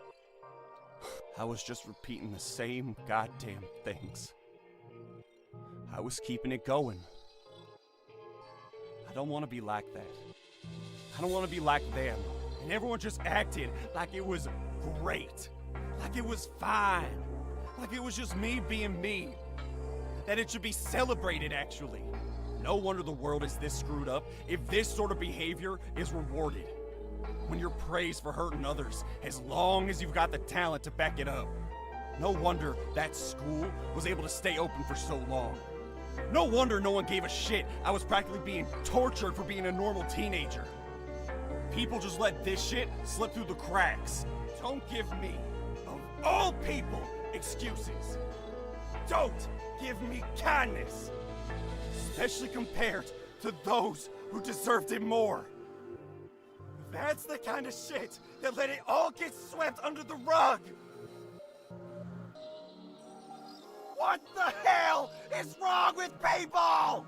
[SPEAKER 8] I was just repeating the same goddamn things. I was keeping it going. I don't want to be like that. I don't want to be like them. And everyone just acted like it was great. Like it was fine. Like it was just me being me. That it should be celebrated, actually. No wonder the world is this screwed up if this sort of behavior is rewarded. When you're praised for hurting others, as long as you've got the talent to back it up. No wonder that school was able to stay open for so long. No wonder no one gave a shit I was practically being tortured for being a normal teenager. People just let this shit slip through the cracks. Don't give me, of all people, excuses. Don't give me kindness. Especially compared to those who deserved it more. That's the kind of shit that let it all get swept under the rug. What the hell is wrong with people?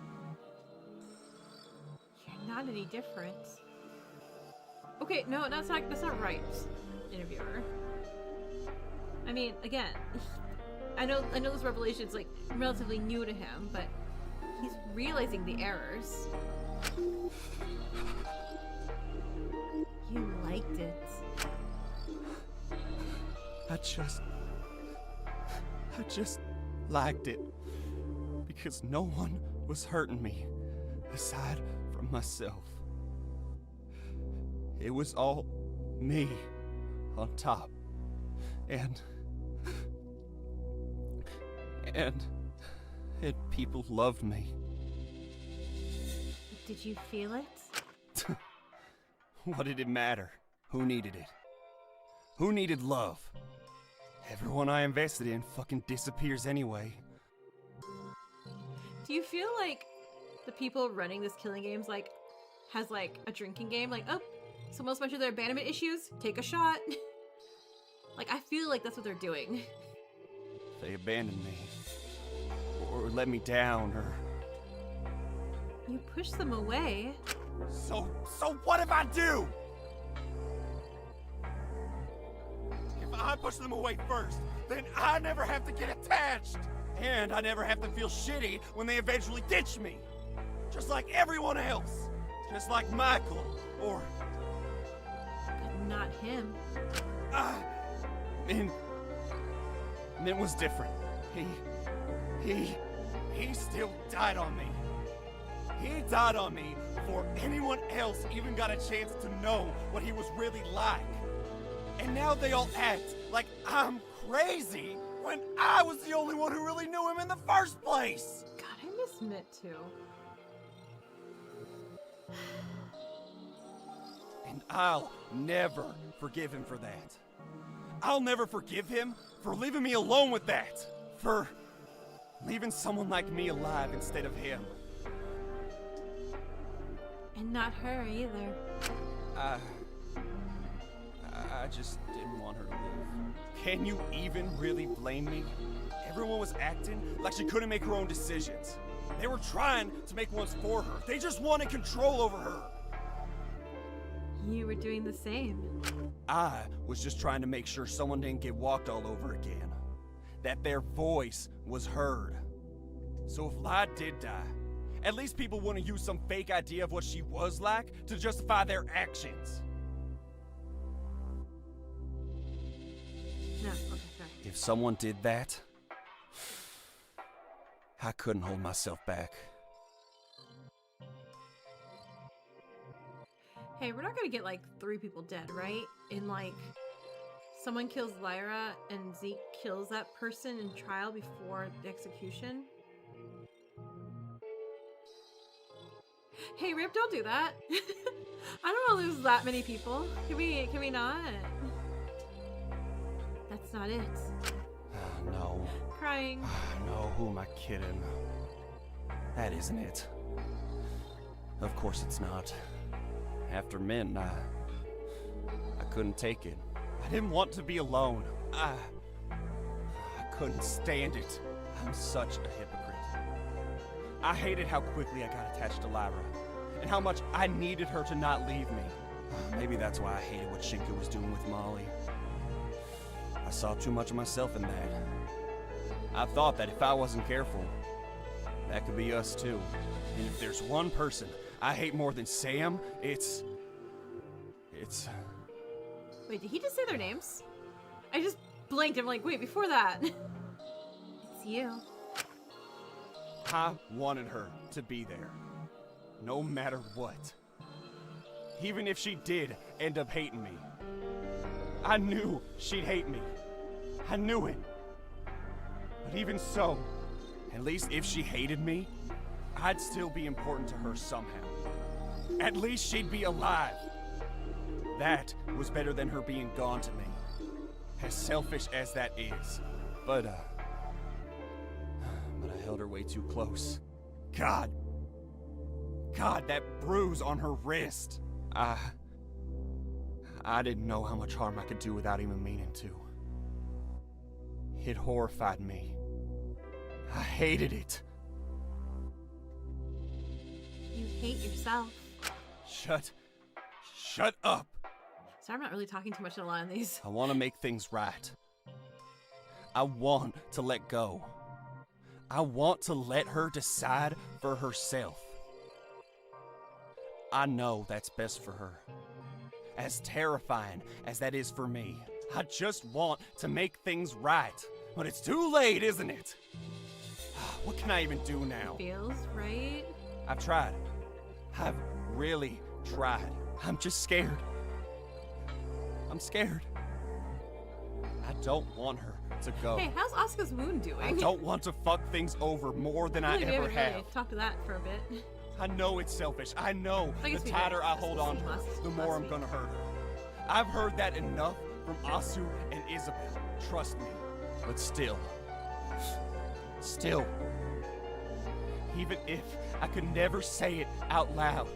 [SPEAKER 1] You're not any different. Okay, no, that's not right, interviewer. I mean, again, I know this revelation's like relatively new to him, but he's realizing the errors. You liked it.
[SPEAKER 8] I just liked it because no one was hurting me aside from myself. it was all me on top. And people loved me.
[SPEAKER 1] Did you feel it?
[SPEAKER 8] What did it matter? Who needed it? Who needed love? Everyone I invested in fucking disappears anyway.
[SPEAKER 1] Do you feel like the people running this killing games has a drinking game? Like, oh, someone's mentioned their abandonment issues, take a shot. I feel like that's what they're doing.
[SPEAKER 8] They abandoned me. Or let me down, or...
[SPEAKER 1] You push them away.
[SPEAKER 8] So what if I do? If I push them away first, then I never have to get attached. And I never have to feel shitty when they eventually ditch me. Just like everyone else. Just like Michael, or...
[SPEAKER 1] But not him.
[SPEAKER 8] Min was different. He still died on me. He died on me before anyone else even got a chance to know what he was really like. And now they all act like I'm crazy when I was the only one who really knew him in the first place.
[SPEAKER 1] God, I miss Mitt too.
[SPEAKER 8] And I'll never forgive him for that. I'll never forgive him for leaving me alone with that. For leaving someone like me alive instead of him.
[SPEAKER 1] And not her either.
[SPEAKER 8] I just didn't want her to live. Can you even really blame me? Everyone was acting like she couldn't make her own decisions. They were trying to make ones for her. They just wanted control over her.
[SPEAKER 1] You were doing the same.
[SPEAKER 8] I was just trying to make sure someone didn't get walked all over again. That their voice was heard. So if Lyde did die, at least people wouldn't use some fake idea of what she was like to justify their actions.
[SPEAKER 1] No, okay, sorry.
[SPEAKER 8] If someone did that, I couldn't hold myself back.
[SPEAKER 1] Hey, we're not gonna get 3 people dead, right? In someone kills Lyra and Zeke kills that person in trial before the execution. Hey, Rip, don't do that. I don't want to lose that many people. Can we not? That's not it.
[SPEAKER 8] No.
[SPEAKER 1] Crying.
[SPEAKER 8] No, who am I kidding? That isn't it. Of course it's not. After Mint, I couldn't take it. I didn't want to be alone. I couldn't stand it. I'm such a hypocrite. I hated how quickly I got attached to Lyra, and how much I needed her to not leave me. Maybe that's why I hated what Shinku was doing with Molly. I saw too much of myself in that. I thought that if I wasn't careful, that could be us too. And if there's one person I hate more than Sam, it's...
[SPEAKER 1] Wait, did he just say their names? I just blinked. I'm like, wait, before that. It's you.
[SPEAKER 8] I wanted her to be there. No matter what. Even if she did end up hating me. I knew she'd hate me. I knew it. But even so, at least if she hated me, I'd still be important to her somehow. At least she'd be alive. That was better than her being gone to me. As selfish as that is. But I held her way too close. God, that bruise on her wrist. I didn't know how much harm I could do without even meaning to. It horrified me. I hated it.
[SPEAKER 1] You hate yourself.
[SPEAKER 8] Shut up.
[SPEAKER 1] So I'm not really talking too much in a lot of these.
[SPEAKER 8] I want to make things right. I want to let go. I want to let her decide for herself. I know that's best for her. As terrifying as that is for me, I just want to make things right. But it's too late, isn't it? What can I even do now?
[SPEAKER 1] Feels right.
[SPEAKER 8] I've tried. I've really tried. I'm just scared. I'm scared. I don't want her to go.
[SPEAKER 1] Hey, how's Asuka's wound doing?
[SPEAKER 8] I don't want to fuck things over more than I
[SPEAKER 1] We
[SPEAKER 8] ever
[SPEAKER 1] haven't
[SPEAKER 8] have.
[SPEAKER 1] really talked to that for a bit.
[SPEAKER 8] I know it's selfish. I know
[SPEAKER 1] I guess
[SPEAKER 8] the
[SPEAKER 1] we
[SPEAKER 8] tighter
[SPEAKER 1] did.
[SPEAKER 8] I hold on to her,
[SPEAKER 1] Last-
[SPEAKER 8] the more
[SPEAKER 1] last
[SPEAKER 8] I'm
[SPEAKER 1] week.
[SPEAKER 8] gonna hurt her. I've heard that enough from Asu and Isabel. Trust me. But still, even if I could never say it out loud,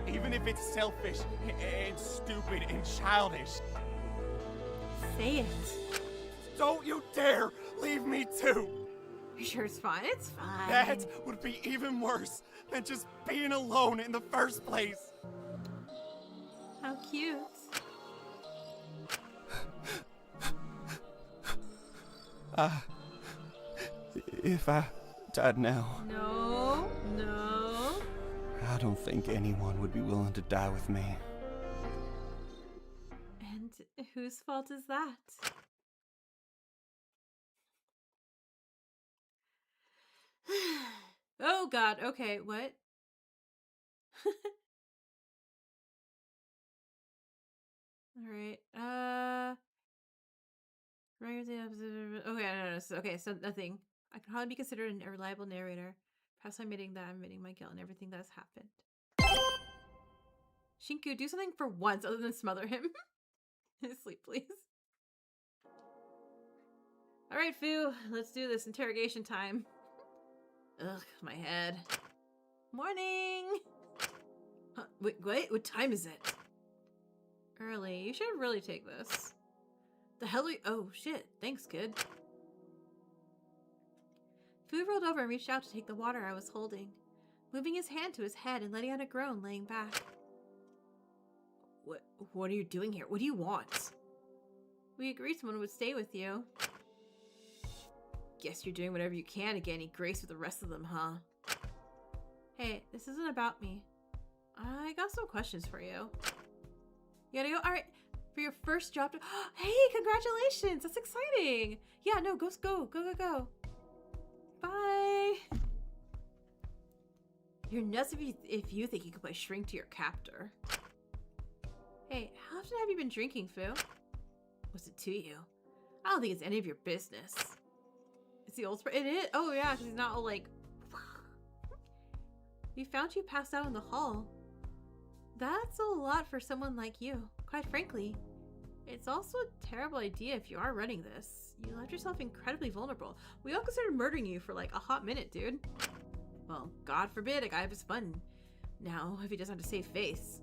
[SPEAKER 8] even if it's selfish and stupid and childish,
[SPEAKER 1] Say it.
[SPEAKER 8] don't you dare leave me too.
[SPEAKER 1] You sure it's fine? It's fine.
[SPEAKER 8] That would be even worse than just being alone in the first place.
[SPEAKER 1] How cute.
[SPEAKER 8] If I died now,
[SPEAKER 1] No.
[SPEAKER 8] I don't think anyone would be willing to die with me.
[SPEAKER 1] And whose fault is that? Oh god, okay, what? Alright, okay, so nothing. I can hardly be considered a reliable narrator. Perhaps I'm admitting that I'm admitting my guilt and everything that has happened. Shinku, do something for once other than smother him. Sleep, please. Alright, Fu, let's do this. Interrogation time. Ugh, my head. Morning! Huh, wait, what time is it? Early. You should really take this. The hell are you? Oh, shit. Thanks, kid. Fu rolled over and reached out to take the water I was holding, moving his hand to his head and letting out a groan, laying back. What are you doing here? What do you want? We agreed someone would stay with you. Guess you're doing whatever you can to get any grace with the rest of them, huh? Hey, this isn't about me. I got some questions for you. You gotta go? Alright, for your first job to- Hey, congratulations! That's exciting! Yeah, no, go. Bye! You're nuts if you think you can play shrink to your captor. Hey, how often have you been drinking, Fu? What's it to you? I don't think it's any of your business. It's the old spray. It is? Oh yeah, because he's not all like... We found you passed out in the hall. That's a lot for someone like you. Quite frankly, it's also a terrible idea if you are running this. You left yourself incredibly vulnerable. We all considered murdering you for like a hot minute, dude. Well, God forbid a guy have his fun. Now, if he doesn't have to save face.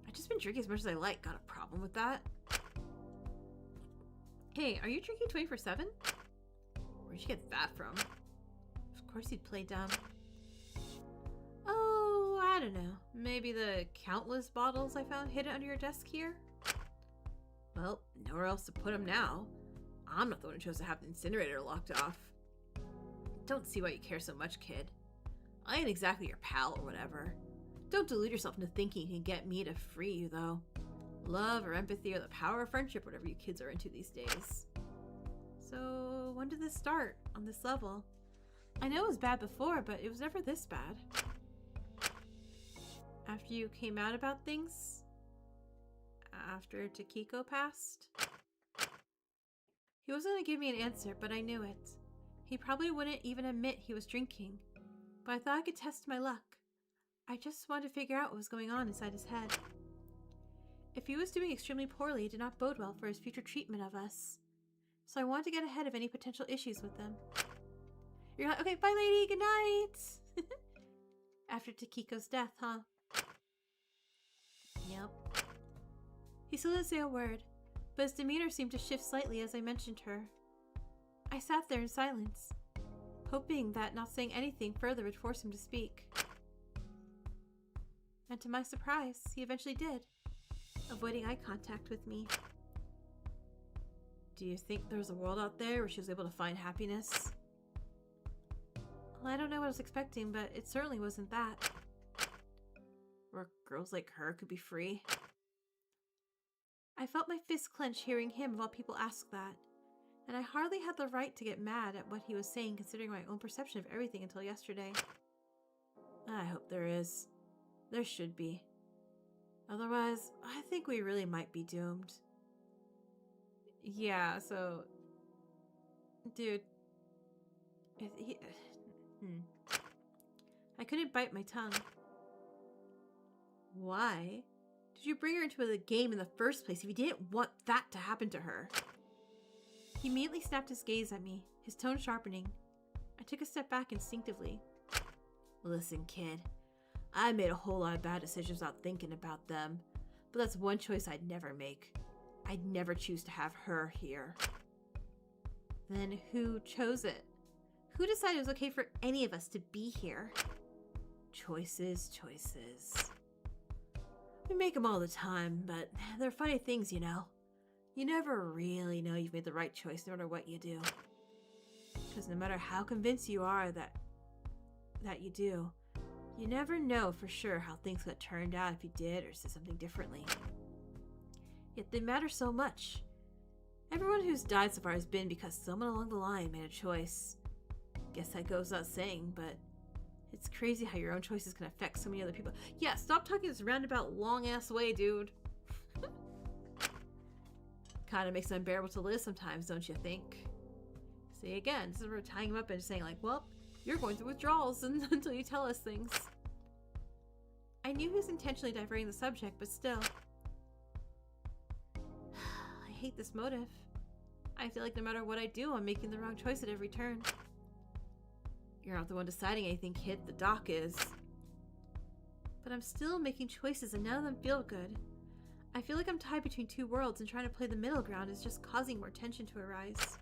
[SPEAKER 1] I've just been drinking as much as I like. Got a problem with that? Hey, are you drinking 24/7? Where'd you get that from? Of course you'd play dumb. Oh, I don't know. Maybe the countless bottles I found hidden under your desk here? Well, nowhere else to put them now. I'm not the one who chose to have the incinerator locked off. Don't see why you care so much, kid. I ain't exactly your pal or whatever. Don't delude yourself into thinking you can get me to free you, though. Love or empathy or the power of friendship, whatever you kids are into these days. So, when did this start on this level? I know it was bad before, but it was never this bad. After you came out about things? After Takiko passed? He wasn't going to give me an answer, but I knew it. He probably wouldn't even admit he was drinking. But I thought I could test my luck. I just wanted to figure out what was going on inside his head. If he was doing extremely poorly, it did not bode well for his future treatment of us. So I wanted to get ahead of any potential issues with them. You're like, okay, bye lady, good night! After Takiko's death, huh? Yep. He still didn't say a word, but his demeanor seemed to shift slightly as I mentioned her. I sat there in silence, hoping that not saying anything further would force him to speak. And to my surprise, he eventually did, avoiding eye contact with me. Do you think there's a world out there where she was able to find happiness? Well, I don't know what I was expecting, but it certainly wasn't that. Where girls like her could be free. I felt my fist clench hearing him of all people ask that, and I hardly had the right to get mad at what he was saying considering my own perception of everything until yesterday. I hope there is. There should be. Otherwise, I think we really might be doomed. Yeah, so... Dude. I couldn't bite my tongue. Why did you bring her into the game in the first place if you didn't want that to happen to her? He immediately snapped his gaze at me, his tone sharpening. I took a step back instinctively. Listen, kid. I made a whole lot of bad decisions without thinking about them, but that's one choice I'd never make. I'd never choose to have her here. Then who chose it? Who decided it was okay for any of us to be here? Choices, choices. We make them all the time, but they're funny things, you know. You never really know you've made the right choice no matter what you do. Because no matter how convinced you are that you do, you never know for sure how things could have turned out if you did or said something differently. Yet they matter so much. Everyone who's died so far has been because someone along the line made a choice. Guess that goes without saying, but it's crazy how your own choices can affect so many other people. Yeah, stop talking this roundabout long-ass way, dude. Kinda makes it unbearable to live sometimes, don't you think? See, again, this is where we're tying him up and just saying like, well, you're going through withdrawals until you tell us things. I knew he was intentionally diverting the subject, but still. I hate this motive. I feel like no matter what I do, I'm making the wrong choice at every turn. You're not the one deciding anything, kid. The doc is. But I'm still making choices and none of them feel good. I feel like I'm tied between two worlds and trying to play the middle ground is just causing more tension to arise.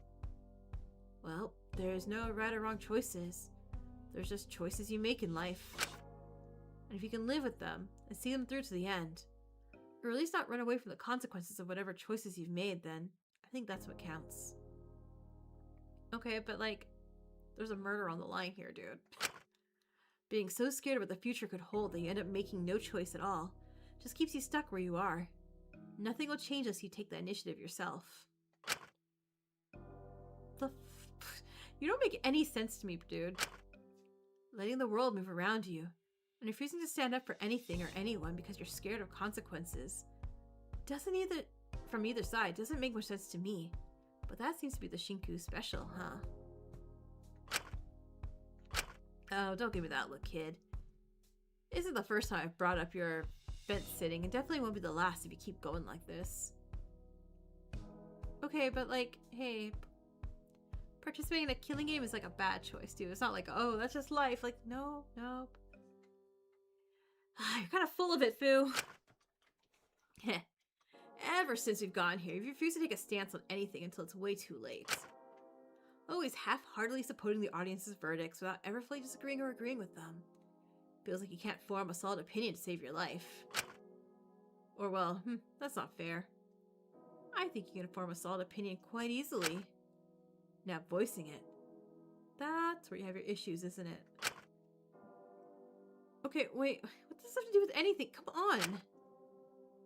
[SPEAKER 1] Well, there's no right or wrong choices. There's just choices you make in life. And if you can live with them and see them through to the end, or at least not run away from the consequences of whatever choices you've made, then I think that's what counts. Okay, but like, there's a murder on the line here, dude. Being so scared of what the future could hold that you end up making no choice at all just keeps you stuck where you are. Nothing will change unless you take the initiative yourself. You don't make any sense to me, dude. Letting the world move around you and refusing to stand up for anything or anyone because you're scared of consequences from either side doesn't make much sense to me. But that seems to be the Shinku special, huh? Oh, don't give me that look, kid. This isn't the first time I've brought up your fence sitting, and definitely won't be the last if you keep going like this. Okay, but like, hey, participating in a killing game is like a bad choice, dude. It's not like, oh, that's just life. Like, no. You're kind of full of it, Fu. Ever since we've gone here, you've refused to take a stance on anything until it's way too late. Always half-heartedly supporting the audience's verdicts without ever fully disagreeing or agreeing with them. Feels like you can't form a solid opinion to save your life. Or well, that's not fair. I think you can form a solid opinion quite easily. Now voicing it, that's where you have your issues, isn't it? Okay, wait, what does this have to do with anything? Come on!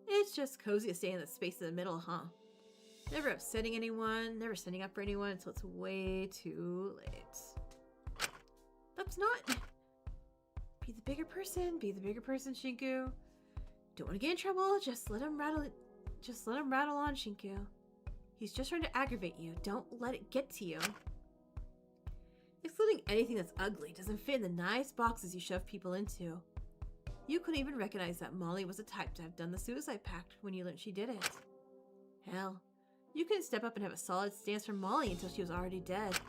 [SPEAKER 1] It's just cozy to stay in the space in the middle, huh? Never upsetting anyone, never standing up for anyone until it's way too late. That's not... Be the bigger person, Shinku. Don't want to get in trouble, just let him rattle on, Shinku. He's just trying to aggravate you, don't let it get to you. Excluding anything that's ugly doesn't fit in the nice boxes you shove people into. You couldn't even recognize that Molly was the type to have done the suicide pact when you learned she did it. Hell, you couldn't step up and have a solid stance for Molly until she was already dead.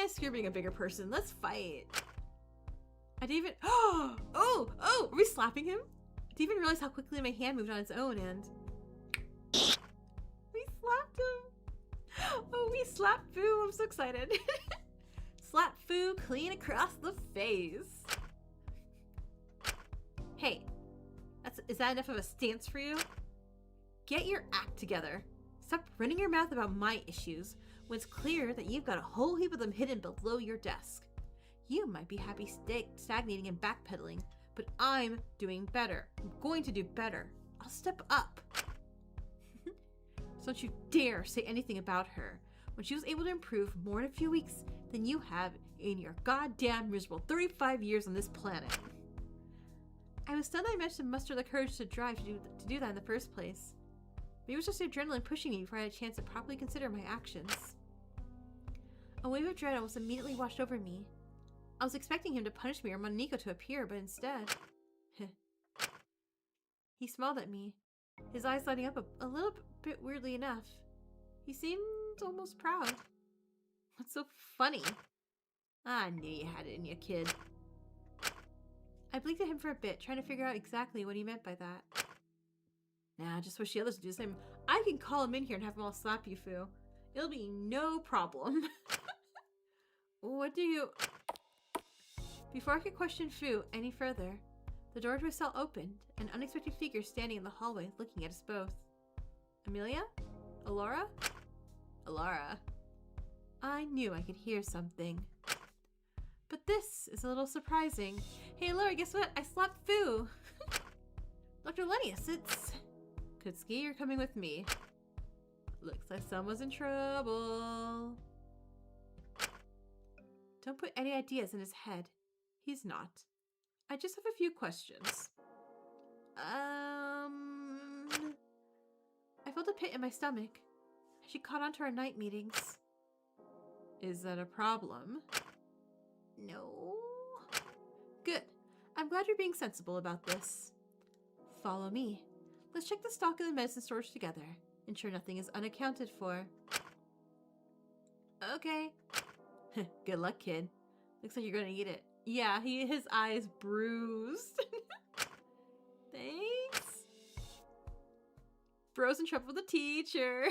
[SPEAKER 1] Screw being a bigger person, let's fight. I didn't even- Oh! Are we slapping him? I didn't even realize how quickly my hand moved on its own and... We slapped him! Oh, we slapped Fu, I'm so excited. Slap Fu clean across the face. Hey, is that enough of a stance for you? Get your act together. Stop running your mouth about my issues when it's clear that you've got a whole heap of them hidden below your desk. You might be happy stagnating and backpedaling, but I'm doing better. I'm going to do better. I'll step up. So don't you dare say anything about her when she was able to improve more in a few weeks than you have in your goddamn miserable 35 years on this planet. I was stunned I managed to muster the courage to drive to do that in the first place. Maybe it was just the adrenaline pushing me before I had a chance to properly consider my actions. A wave of dread almost immediately washed over me. I was expecting him to punish me or Moniko to appear, but instead... He smiled at me, his eyes lighting up a little bit weirdly enough. He seemed almost proud. What's so funny? I knew you had it in you, kid. I blinked at him for a bit, trying to figure out exactly what he meant by that. Nah, just wish the others would do the same. I can call him in here and have them all slap you, Fu. It'll be no problem. What do you... Before I could question Fu any further, the door to his cell opened, an unexpected figure standing in the hallway looking at us both. Amelia? Alora? Alara. I knew I could hear something. But this is a little surprising. Hey Alora, guess what? I slapped Fu! Dr. Lennius, it's... Kutsuki, you're coming with me. Looks like someone's in trouble. Don't put any ideas in his head. He's not. I just have a few questions. I felt a pit in my stomach. She caught on to our night meetings. Is that a problem? No. Good. I'm glad you're being sensible about this. Follow me. Let's check the stock of the medicine storage together. Ensure nothing is unaccounted for. Okay. Good luck, kid. Looks like you're gonna eat it. Yeah, his eyes bruised. Thanks. Bro's in trouble with the teacher.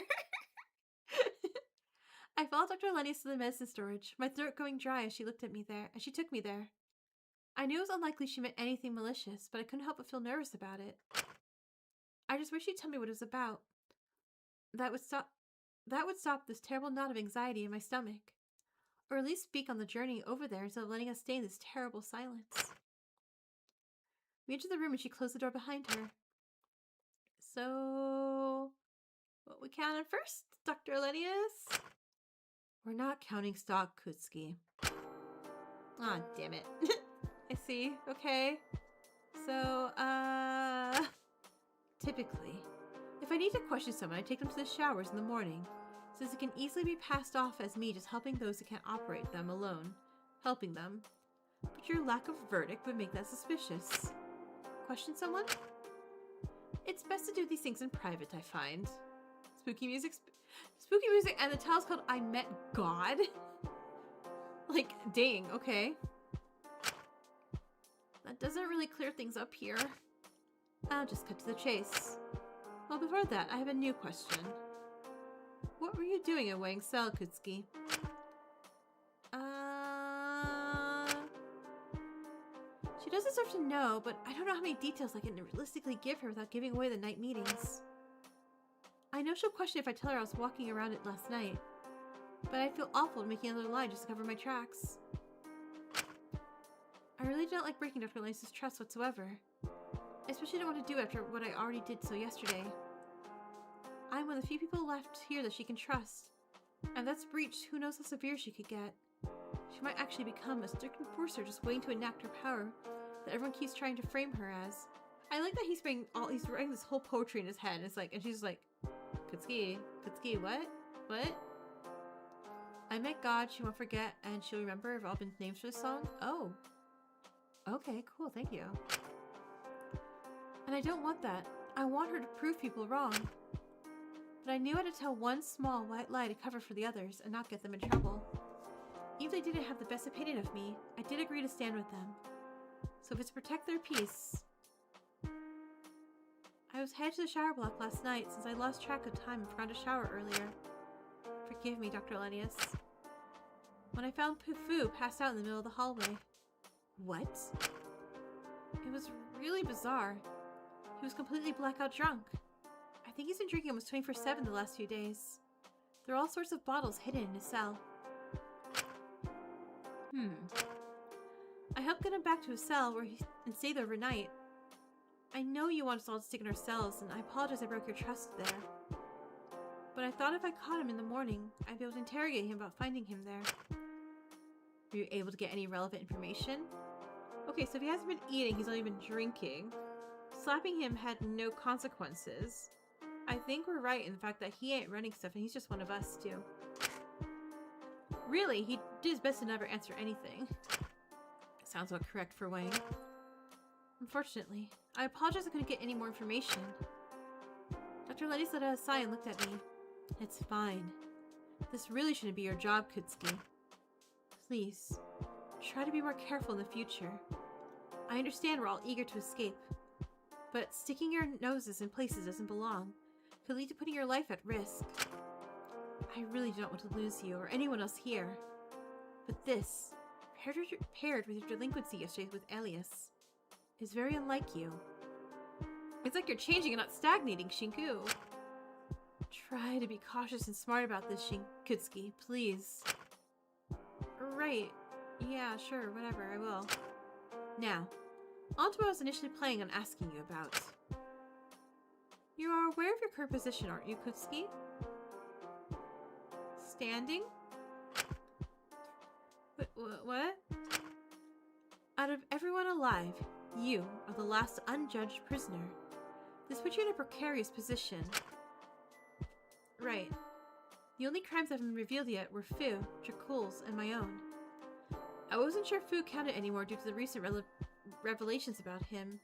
[SPEAKER 1] I followed Dr. Lennius to the medicine storage, my throat going dry as she looked at me there, as she took me there. I knew it was unlikely she meant anything malicious, but I couldn't help but feel nervous about it. I just wish she'd tell me what it was about. That would stop this terrible knot of anxiety in my stomach. Or at least speak on the journey over there instead of letting us stay in this terrible silence. We entered the room and she closed the door behind her. So... what we counted first, Dr. Lennius? We're not counting stock, Kutsuki. Aw, damn it. I see. Okay. So, typically, if I need to question someone, I take them to the showers in the morning, since it can easily be passed off as me just helping those who can't operate them alone. Helping them. But your lack of verdict would make that suspicious. Question someone? It's best to do these things in private, I find. Spooky music and the title's called I Met God? Like, dang, okay. That doesn't really clear things up here. I'll just cut to the chase. Well, before that, I have a new question. What were you doing in Wang's cell, Kutsuki? She does deserve to know, but I don't know how many details I can realistically give her without giving away the night meetings. I know she'll question if I tell her I was walking around it last night, but I'd feel awful making another lie just to cover my tracks. I really don't like breaking Dr. Lennius' trust whatsoever. I especially don't want to do after what I already did so yesterday. I'm one of the few people left here that she can trust, and if that's breached, who knows how severe she could get. She might actually become a strict enforcer just waiting to enact her power that everyone keeps trying to frame her as. I like that he's writing this whole poetry in his head, and she's like, Kutsuki, what? What? I met God, she won't forget, and she'll remember have all been names for this song? Oh. Okay, cool, thank you. And I don't want that. I want her to prove people wrong. But I knew I had to tell one small white lie to cover for the others and not get them in trouble. Even if they didn't have the best opinion of me, I did agree to stand with them. So if it's to protect their peace... I was headed to the shower block last night since I lost track of time and forgot to shower earlier. Forgive me, Dr. Lennius. When I found Fu passed out in the middle of the hallway. What? It was really bizarre. He was completely blackout drunk. I think he's been drinking almost 24/7 the last few days. There are all sorts of bottles hidden in his cell. I helped get him back to his cell and stay there overnight. I know you want us all to stick in our cells, and I apologize I broke your trust there. But I thought if I caught him in the morning, I'd be able to interrogate him about finding him there. Were you able to get any relevant information? Okay, so if he hasn't been eating, he's only been drinking. Slapping him had no consequences. I think we're right in the fact that he ain't running stuff and he's just one of us, too. Really, he did his best to never answer anything. Sounds about correct for Wang. Unfortunately, I apologize I couldn't get any more information. Dr. Letty set us aside and looked at me. It's fine. This really shouldn't be your job, Kutsuki. Please, try to be more careful in the future. I understand we're all eager to escape, but sticking your noses in places doesn't belong. Could lead to putting your life at risk. I really don't want to lose you or anyone else here. But this, paired with your delinquency yesterday with Elias, is very unlike you. It's like you're changing and not stagnating, Shinku. Try to be cautious and smart about this, Kutsuki, please. Right. Yeah, sure, whatever, I will. Now, on to what I was initially planning on asking you about. You are aware of your current position, aren't you, Kutsuki? Standing? What? Out of everyone alive, you are the last unjudged prisoner. This puts you in a precarious position. Right. The only crimes that haven't been revealed yet were Fu, Dracul's, and my own. I wasn't sure Fu counted anymore due to the recent revelations about him,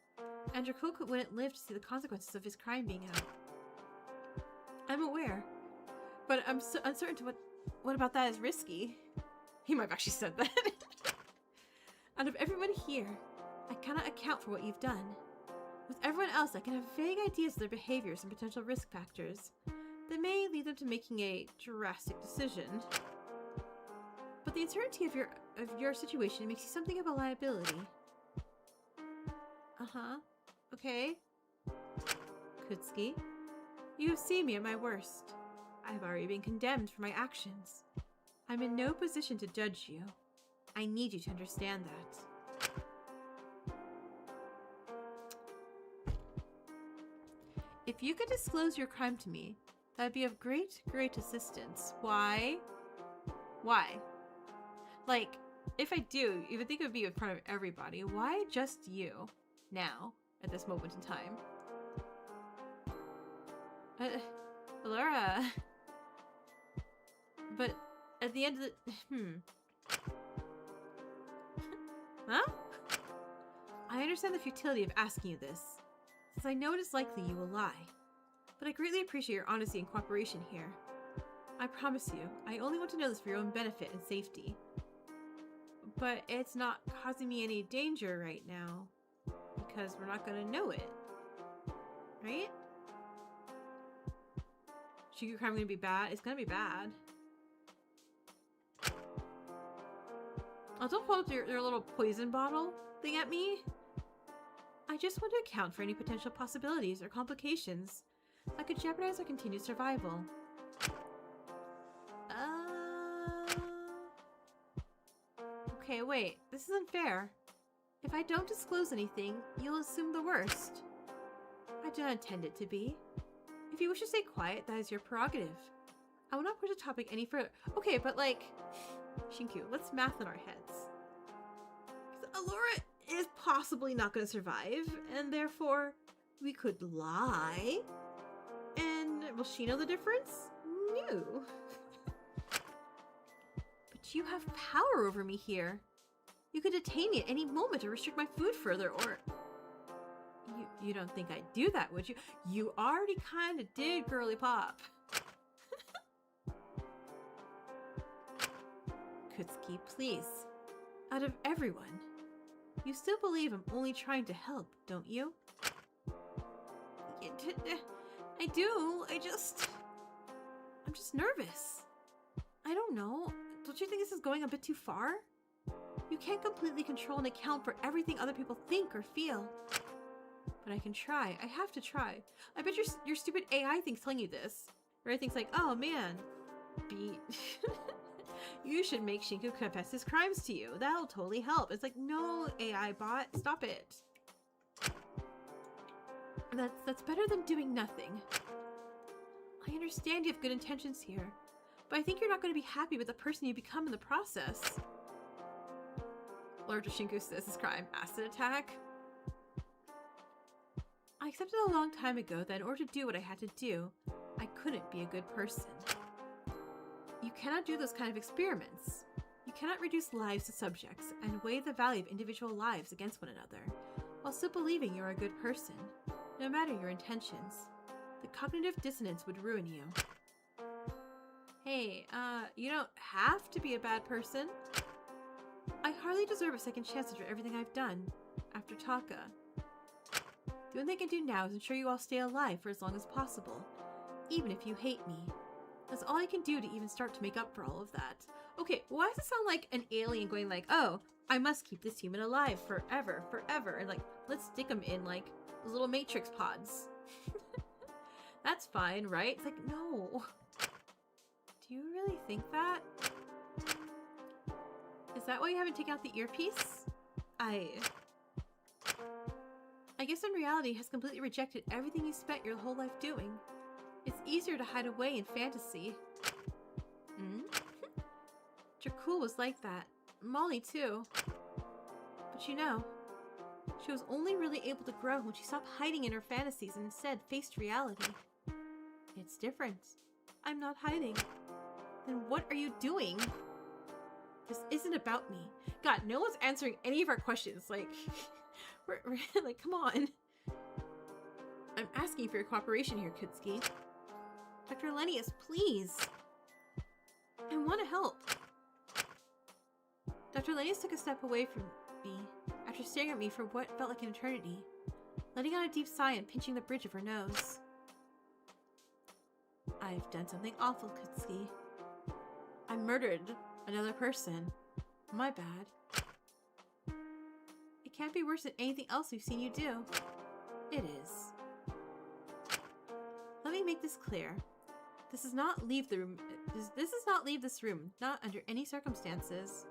[SPEAKER 1] and Dracul wouldn't live to see the consequences of his crime being out. I'm aware, but I'm so uncertain to what about that is risky. He might have actually said that. Out of everyone here, I cannot account for what you've done. With everyone else, I can have vague ideas of their behaviors and potential risk factors that may lead them to making a drastic decision. But the uncertainty of your situation makes you something of a liability. Uh-huh. Okay. Kutsuki, you have seen me at my worst. I have already been condemned for my actions. I'm in no position to judge you. I need you to understand that. If you could disclose your crime to me, that would be of great assistance. Why? Why? Like, if I do, you would think it would be in front of everybody. Why just you? Now, at this moment in time. Laura. But at the end of the... Huh? I understand the futility of asking you this, since I know it is likely you will lie. But I greatly appreciate your honesty and cooperation here. I promise you, I only want to know this for your own benefit and safety. But it's not causing me any danger right now, because we're not gonna know it. Right? Shinku crime gonna be bad? It's gonna be bad. Oh, don't pull up your little poison bottle thing at me. I just want to account for any potential possibilities or complications that could jeopardize our continued survival. Okay, wait. This is unfair. If I don't disclose anything, you'll assume the worst. I do not intend it to be. If you wish to stay quiet, that is your prerogative. I will not push the topic any further. Okay, but like... Shinku, let's math in our heads. Alora is possibly not going to survive, and therefore we could lie. And will she know the difference? No. But you have power over me here. You could detain me at any moment or restrict my food further, or... You don't think I'd do that, would you? You already kind of did, girly pop. Kutsuki, please. Out of everyone, you still believe I'm only trying to help, don't you? I do. I'm just nervous. I don't know. Don't you think this is going a bit too far? You can't completely control and account for everything other people think or feel. But I can try. I have to try. I bet your stupid AI thinks telling you this. Or it thinks like, oh man, you should make Shinku confess his crimes to you. That'll totally help. It's like, no, AI bot, stop it. That's better than doing nothing. I understand you have good intentions here, but I think you're not going to be happy with the person you become in the process. Lord Shinku says his crime, acid attack. I accepted a long time ago that in order to do what I had to do, I couldn't be a good person. You cannot do those kind of experiments. You cannot reduce lives to subjects and weigh the value of individual lives against one another, while still believing you're a good person, no matter your intentions. The cognitive dissonance would ruin you. Hey, you don't have to be a bad person. I hardly deserve a second chance after everything I've done, after Taka. The only thing I can do now is ensure you all stay alive for as long as possible, even if you hate me. That's all I can do to even start to make up for all of that. Okay, why does it sound like an alien going like, oh, I must keep this human alive forever, forever, and like, let's stick them in like those little matrix pods. That's fine, right? It's like, no. Do you really think that? Is that why you haven't taken out the earpiece? I guess in reality has completely rejected everything you spent your whole life doing. It's easier to hide away in fantasy. Jakul was like that. Molly too. But you know, she was only really able to grow when she stopped hiding in her fantasies and instead faced reality. It's different. I'm not hiding. Then what are you doing? This isn't about me. God, no one's answering any of our questions. Like, we're like, come on. I'm asking for your cooperation here, Kutsuki. Dr. Lenius, please. I want to help. Dr. Lenius took a step away from me after staring at me for what felt like an eternity, letting out a deep sigh and pinching the bridge of her nose. I've done something awful, Kutsuki. I murdered another person. My bad. It can't be worse than anything else we've seen you do. It is. Let me make this clear. This does not leave the room. This does not leave this room, not under any circumstances.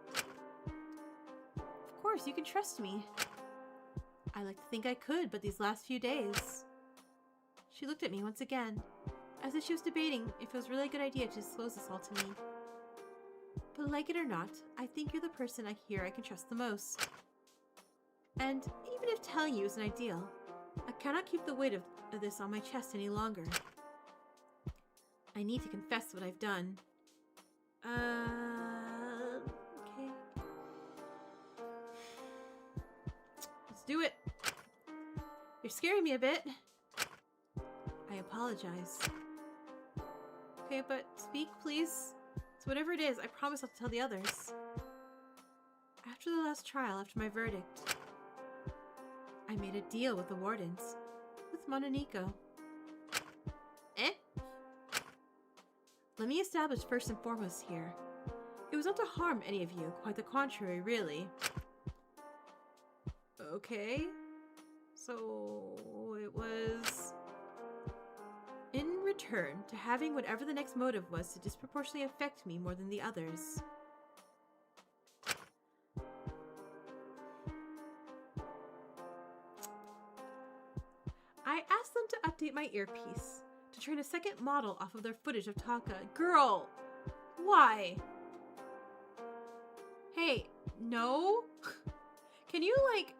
[SPEAKER 1] Of course, you can trust me. I like to think I could, but these last few days... She looked at me once again, as if she was debating if it was really a good idea to disclose this all to me. But like it or not, I think you're the person I can trust the most. And even if telling you isn't ideal, I cannot keep the weight of this on my chest any longer. I need to confess what I've done. Okay. Let's do it. You're scaring me a bit. I apologize. Okay, but speak, please. So whatever it is, I promise I'll tell the others. After the last trial, after my verdict, I made a deal with the wardens. With Mononiko. Eh? Let me establish first and foremost here. It was not to harm any of you, quite the contrary, really. Okay. So it was... in return to having whatever the next motive was to disproportionately affect me more than the others. I asked them to update my earpiece, to train a second model off of their footage of Taka. Girl! Why? Hey, no? Can you, like,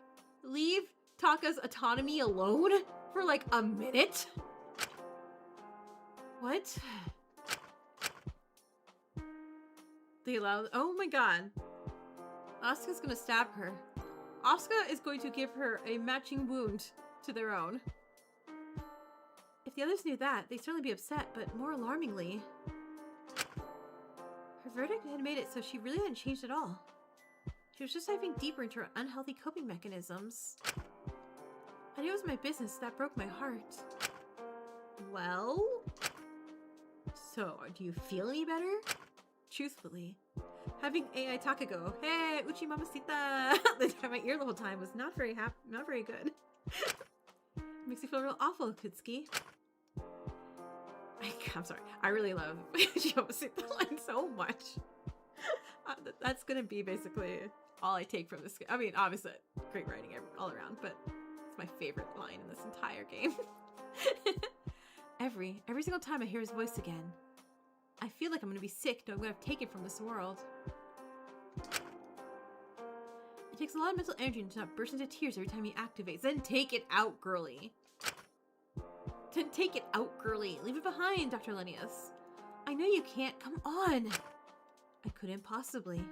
[SPEAKER 1] leave Taka's autonomy alone for, like, a minute? What? They allow... Oh my god. Asuka's gonna stab her. Asuka is going to give her a matching wound to their own. If the others knew that, they'd certainly be upset, but more alarmingly... Her verdict had made it so she really hadn't changed at all. She was just diving deeper into her unhealthy coping mechanisms. I knew it was my business, that broke my heart. Well... So, do you feel any better? Truthfully, having AI Taka go, hey, Uchi Mamacita, in my ear the whole time was not very good. Makes me feel real awful, Kutsuki. I'm sorry, I really love Uchi Mamacita line so much. That's gonna be basically all I take from this game. I mean, obviously, great writing all around, but it's my favorite line in this entire game. Every single time I hear his voice again, I feel like I'm gonna be sick knowing what I've taken from this world. It takes a lot of mental energy to not burst into tears every time he activates. Then take it out, girly. Then take it out, girly. Leave it behind, Dr. Lennius. I know you can't. Come on. I couldn't possibly.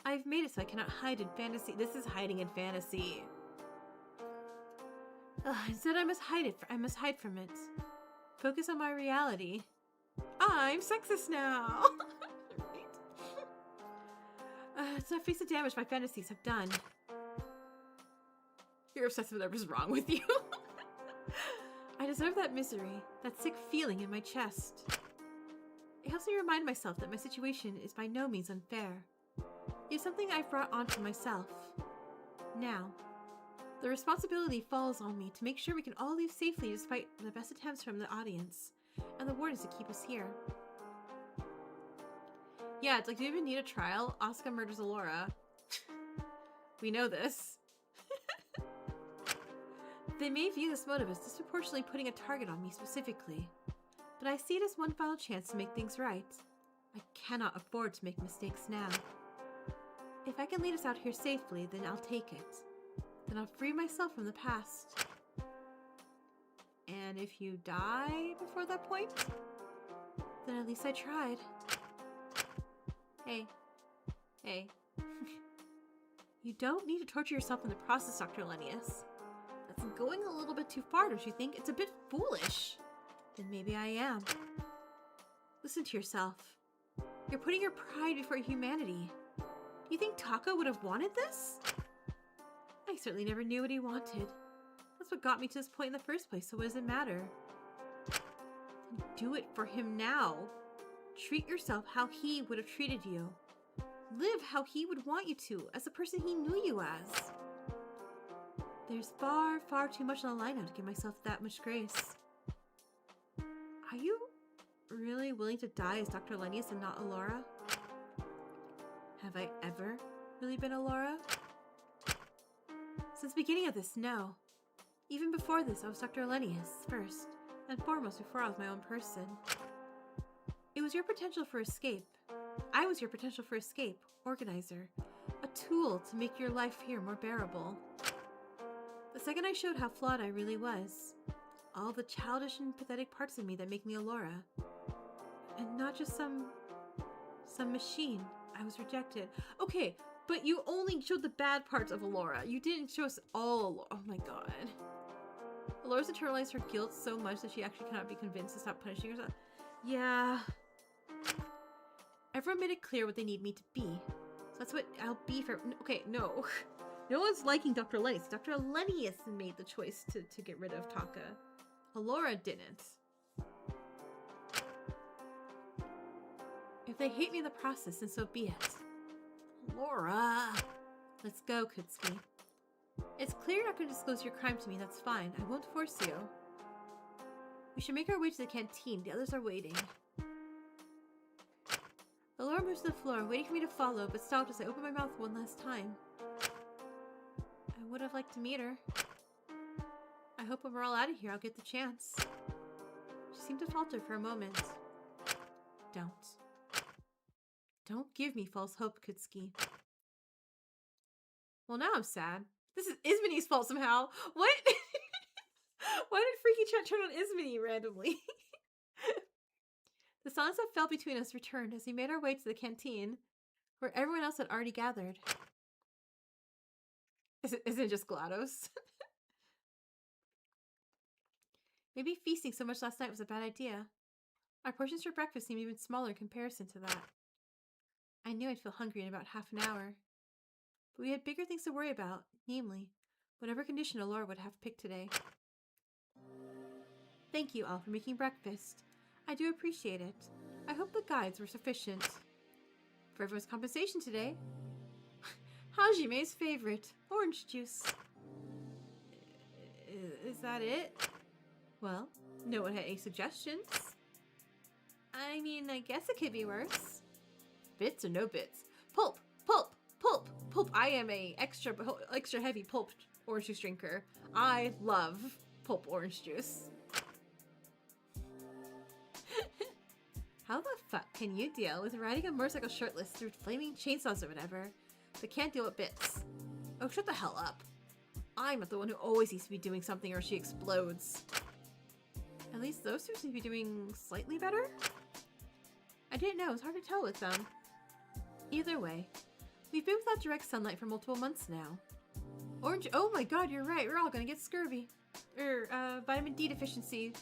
[SPEAKER 1] I've made it so I cannot hide in fantasy. This is hiding in fantasy. Instead, I must hide it. I must hide from it. Focus on my reality. I'm sexist now. It's not face the damage my fantasies have done. You're obsessed with whatever's wrong with you. I deserve that misery, that sick feeling in my chest. It helps me remind myself that my situation is by no means unfair. It's something I've brought onto myself. Now, the responsibility falls on me to make sure we can all leave safely despite the best attempts from the audience and the wardens to keep us here. Yeah, it's like, do you even need a trial? Asuka murders Alora. We know this. They may view this motive as disproportionately putting a target on me specifically, but I see it as one final chance to make things right. I cannot afford to make mistakes now. If I can lead us out here safely, then I'll take it. Then I'll free myself from the past. And if you die before that point, then at least I tried. Hey. Hey. You don't need to torture yourself in the process, Dr. Lennius. That's going a little bit too far, don't you think? It's a bit foolish. Then maybe I am. Listen to yourself. You're putting your pride before humanity. Do you think Taka would have wanted this? I certainly never knew what he wanted. That's what got me to this point in the first place, so what does it matter? Then do it for him now. Treat yourself how he would have treated you. Live how he would want you to, as the person he knew you as. There's far, far too much on the line now to give myself that much grace. Are you really willing to die as Dr. Lennius and not Alora? Have I ever really been Alora? Since the beginning of this, no. Even before this, I was Dr. Lennius, first and foremost before I was my own person. It was your potential for escape. I was your potential for escape, organizer. A tool to make your life here more bearable. The second I showed how flawed I really was. All the childish and pathetic parts of me that make me Alora. And not just some machine. I was rejected. Okay, but you only showed the bad parts of Alora. You didn't show us all Alora. Oh my god. Alora's internalized her guilt so much that she actually cannot be convinced to stop punishing herself. Yeah. Everyone made it clear what they need me to be. So that's what I'll be for— okay, no. No one's liking Dr. Lennius. Dr. Lennius made the choice to get rid of Taka. Alora didn't. If they hate me in the process, then so be it. Alora! Let's go, Kutsuki. It's clear you're not going to disclose your crime to me, that's fine. I won't force you. We should make our way to the canteen. The others are waiting. Alora moves to the floor, waiting for me to follow, but stopped as I opened my mouth one last time. I would have liked to meet her. I hope when we're all out of here, I'll get the chance. She seemed to falter for a moment. Don't. Don't give me false hope, Kutsuki. Well, now I'm sad. This is Ismini's fault somehow. What? Why did Freaky Chat turn on Ismini randomly? The silence that fell between us returned as we made our way to the canteen, where everyone else had already gathered. Isn't it just GLaDOS? Maybe feasting so much last night was a bad idea. Our portions for breakfast seemed even smaller in comparison to that. I knew I'd feel hungry in about half an hour. But we had bigger things to worry about, namely, whatever condition Alora would have picked today. Thank you all for making breakfast. I do appreciate it. I hope the guides were sufficient. For everyone's compensation today, Hajime's favorite, orange juice. Is that it? Well, no one had any suggestions. I mean, I guess it could be worse. Bits or no bits? Pulp, pulp, pulp, pulp. I am a extra heavy pulp orange juice drinker. I love pulp orange juice. How the fuck can you deal with riding a motorcycle shirtless through flaming chainsaws or whatever, but can't deal with bits? Oh, shut the hell up. I'm not the one who always needs to be doing something or she explodes. At least those two seem to be doing slightly better? I didn't know, it's hard to tell with them. Either way, we've been without direct sunlight for multiple months now. Orange- oh my god, you're right, we're all gonna get scurvy. Vitamin D deficiency.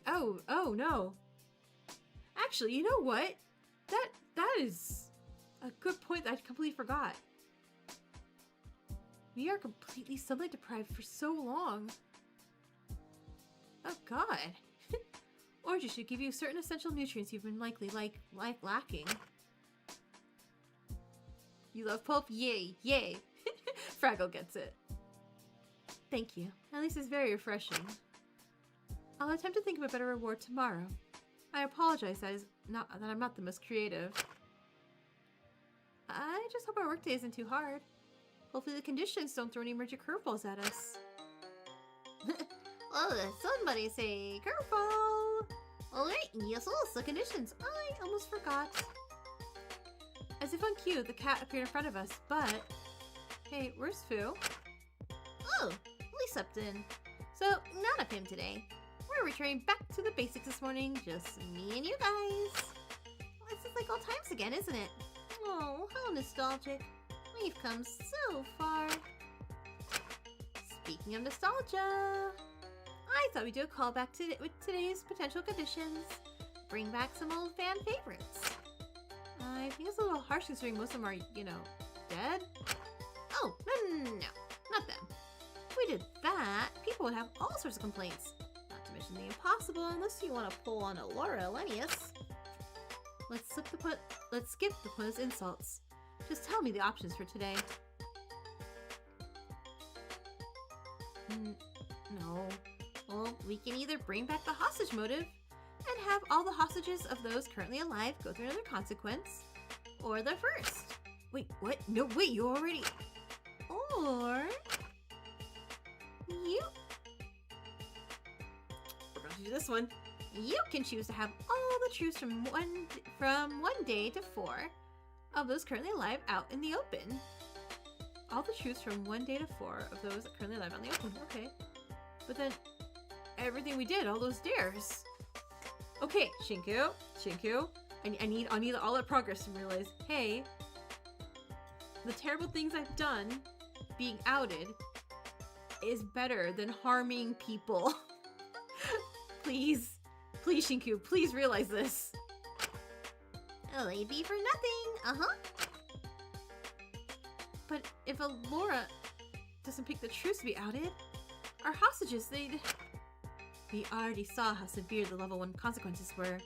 [SPEAKER 1] Oh no. Actually, you know what? That is a good point that I completely forgot. We are completely sunlight deprived for so long. Oh god. Oranges should give you certain essential nutrients you've been likely lacking. You love pulp? Yay, yay. Fraggle gets it. Thank you. At least it's very refreshing. I'll attempt to think of a better reward tomorrow. I apologize that I'm not the most creative. I just hope our workday isn't too hard. Hopefully the conditions don't throw any major curveballs at us.
[SPEAKER 11] Oh, somebody say curveball! Alright, yes, also conditions. I almost forgot.
[SPEAKER 1] As if on cue, the cat appeared in front of us, but... Hey, where's Fu?
[SPEAKER 11] Oh, we slept in. So, none of him today. We're returning back to the basics this morning, just me and you guys. This is like old times again, isn't it? Oh, how nostalgic. We've come so far. Speaking of nostalgia, I thought we'd do a callback with today's potential conditions. Bring back some old fan favorites. I think it's a little harsh considering most of them are, you know, dead. Oh, no, not them. If we did that, people would have all sorts of complaints. Not to mention the impossible, unless you want to pull on a Laura Elenius. Let's skip the pointless insults. Just tell me the options for today. No. Well, we can either bring back the hostage motive and have all the hostages of those currently alive go through another consequence, or the first. Wait, what? No, wait, you already... Or... You... We're going to do this one. You can choose to have all the troops from one day to 4 of those currently alive out in the open. All the troops from 1 day to 4 of those currently alive out in the open. Okay. But then, everything we did, all those dares. Okay, Shinku, I need all that progress to realize, hey, the terrible things I've done, being outed, is better than harming people. Please, Shinku, please realize this. LAB for nothing,
[SPEAKER 1] But if Laura doesn't pick the truth to be outed, our hostages, We already saw how severe the level 1 consequences were.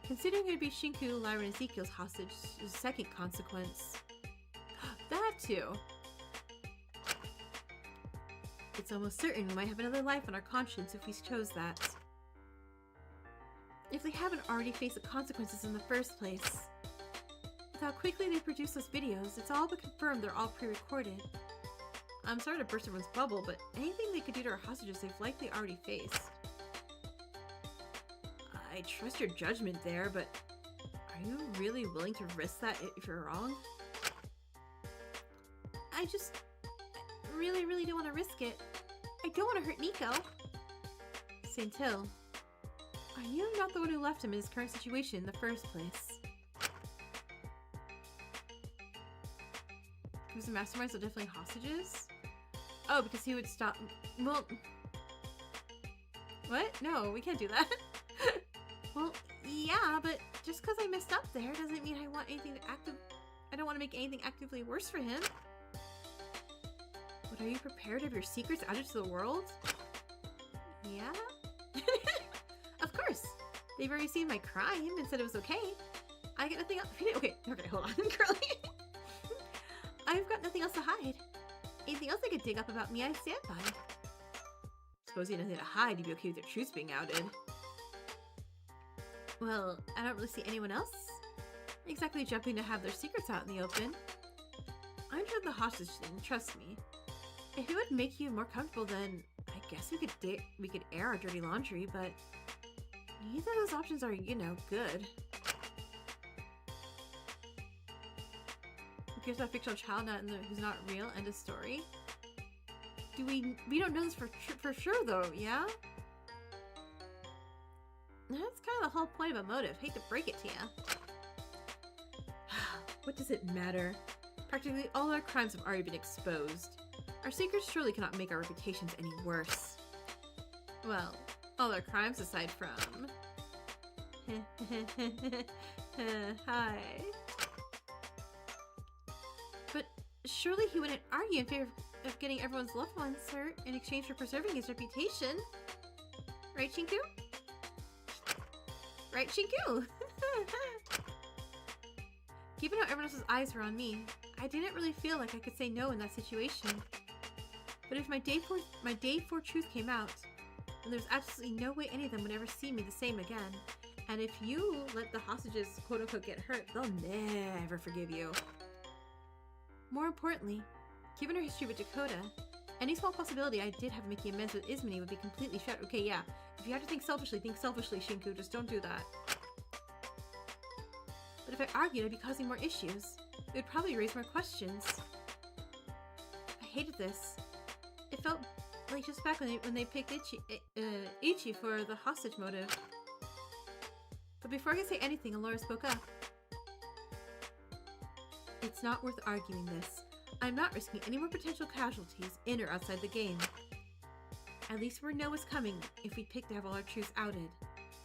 [SPEAKER 1] Considering it would be Shinku, Lyra, and Ezekiel's hostage, the second consequence. That too! It's almost certain we might have another life on our conscience if we chose that. If they haven't already faced the consequences in the first place. With how quickly they produce those videos, it's all but confirmed they're all pre-recorded. I'm sorry to burst everyone's bubble, but anything they could do to our hostages they've likely already faced. I trust your judgment there, but are you really willing to risk that if you're wrong? I really don't want to risk it. I don't want to hurt Nico. St. Hill, are you not the one who left him in his current situation in the first place? Because the masterminds are definitely hostages? Oh, because he would stop. Well, what? No, we can't do that. Well, yeah, but just because I messed up there doesn't mean I want anything I don't want to make anything actively worse for him. But are you prepared to have your secrets outed to the world? Yeah? Of course! They've already seen my crime and said it was okay. I get nothing else. Okay, hold on, Curly. I've got nothing else to hide. Anything else they could dig up about me, I stand by. Suppose you had nothing to hide, you'd be okay with your truths being outed. Well, I don't really see anyone else exactly jumping to have their secrets out in the open. I'm sure the hostage thing, trust me. If it would make you more comfortable, then I guess we could air our dirty laundry, but neither of those options are, you know, good. Who cares about a fictional child who's not real? End of story. We don't know this for sure though, yeah? That's kind of the whole point of a motive. Hate to break it to you. What does it matter? Practically all our crimes have already been exposed. Our secrets surely cannot make our reputations any worse. Well, all our crimes aside from... Hi. But surely he wouldn't argue in favor of getting everyone's loved ones hurt in exchange for preserving his reputation. Right, Shinku? Right, Shinku? Given how everyone else's eyes were on me, I didn't really feel like I could say no in that situation. But if my day 4 truth came out, then there's absolutely no way any of them would ever see me the same again. And if you let the hostages quote-unquote get hurt, they'll never forgive you. More importantly, given her history with Dakota, any small possibility I did have making amends with Ismini would be completely shut. Okay, yeah. If you have to think selfishly, Shinku. Just don't do that. But if I argued, I'd be causing more issues. It would probably raise more questions. I hated this. It felt like just back when they picked Ichi for the hostage motive. But before I could say anything, Alora spoke up. It's not worth arguing this. I'm not risking any more potential casualties in or outside the game. At least we know what's coming if we pick to have all our truths outed.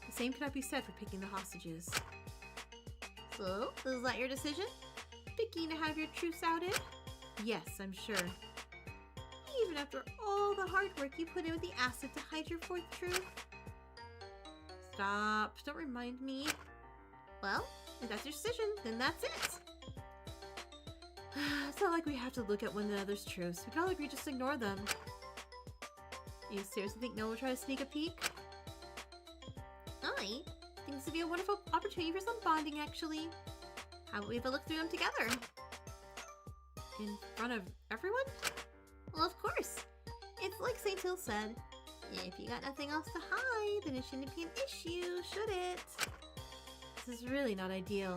[SPEAKER 1] The same cannot be said for picking the hostages.
[SPEAKER 11] So, is that your decision?
[SPEAKER 1] Picking to have your truths outed? Yes, I'm sure. Even after all the hard work you put in with the acid to hide your 4th truth? Stop. Don't remind me.
[SPEAKER 11] Well, if that's your decision, then that's it.
[SPEAKER 1] It's not like we have to look at one another's truths. We can all agree just to ignore them. You seriously think no one will try to sneak a peek?
[SPEAKER 11] I think this would be a wonderful opportunity for some bonding, actually. How about we have a look through them together?
[SPEAKER 1] In front of everyone?
[SPEAKER 11] Well, of course. It's like St. Hill said. If you got nothing else to hide, then it shouldn't be an issue, should it?
[SPEAKER 1] This is really not ideal.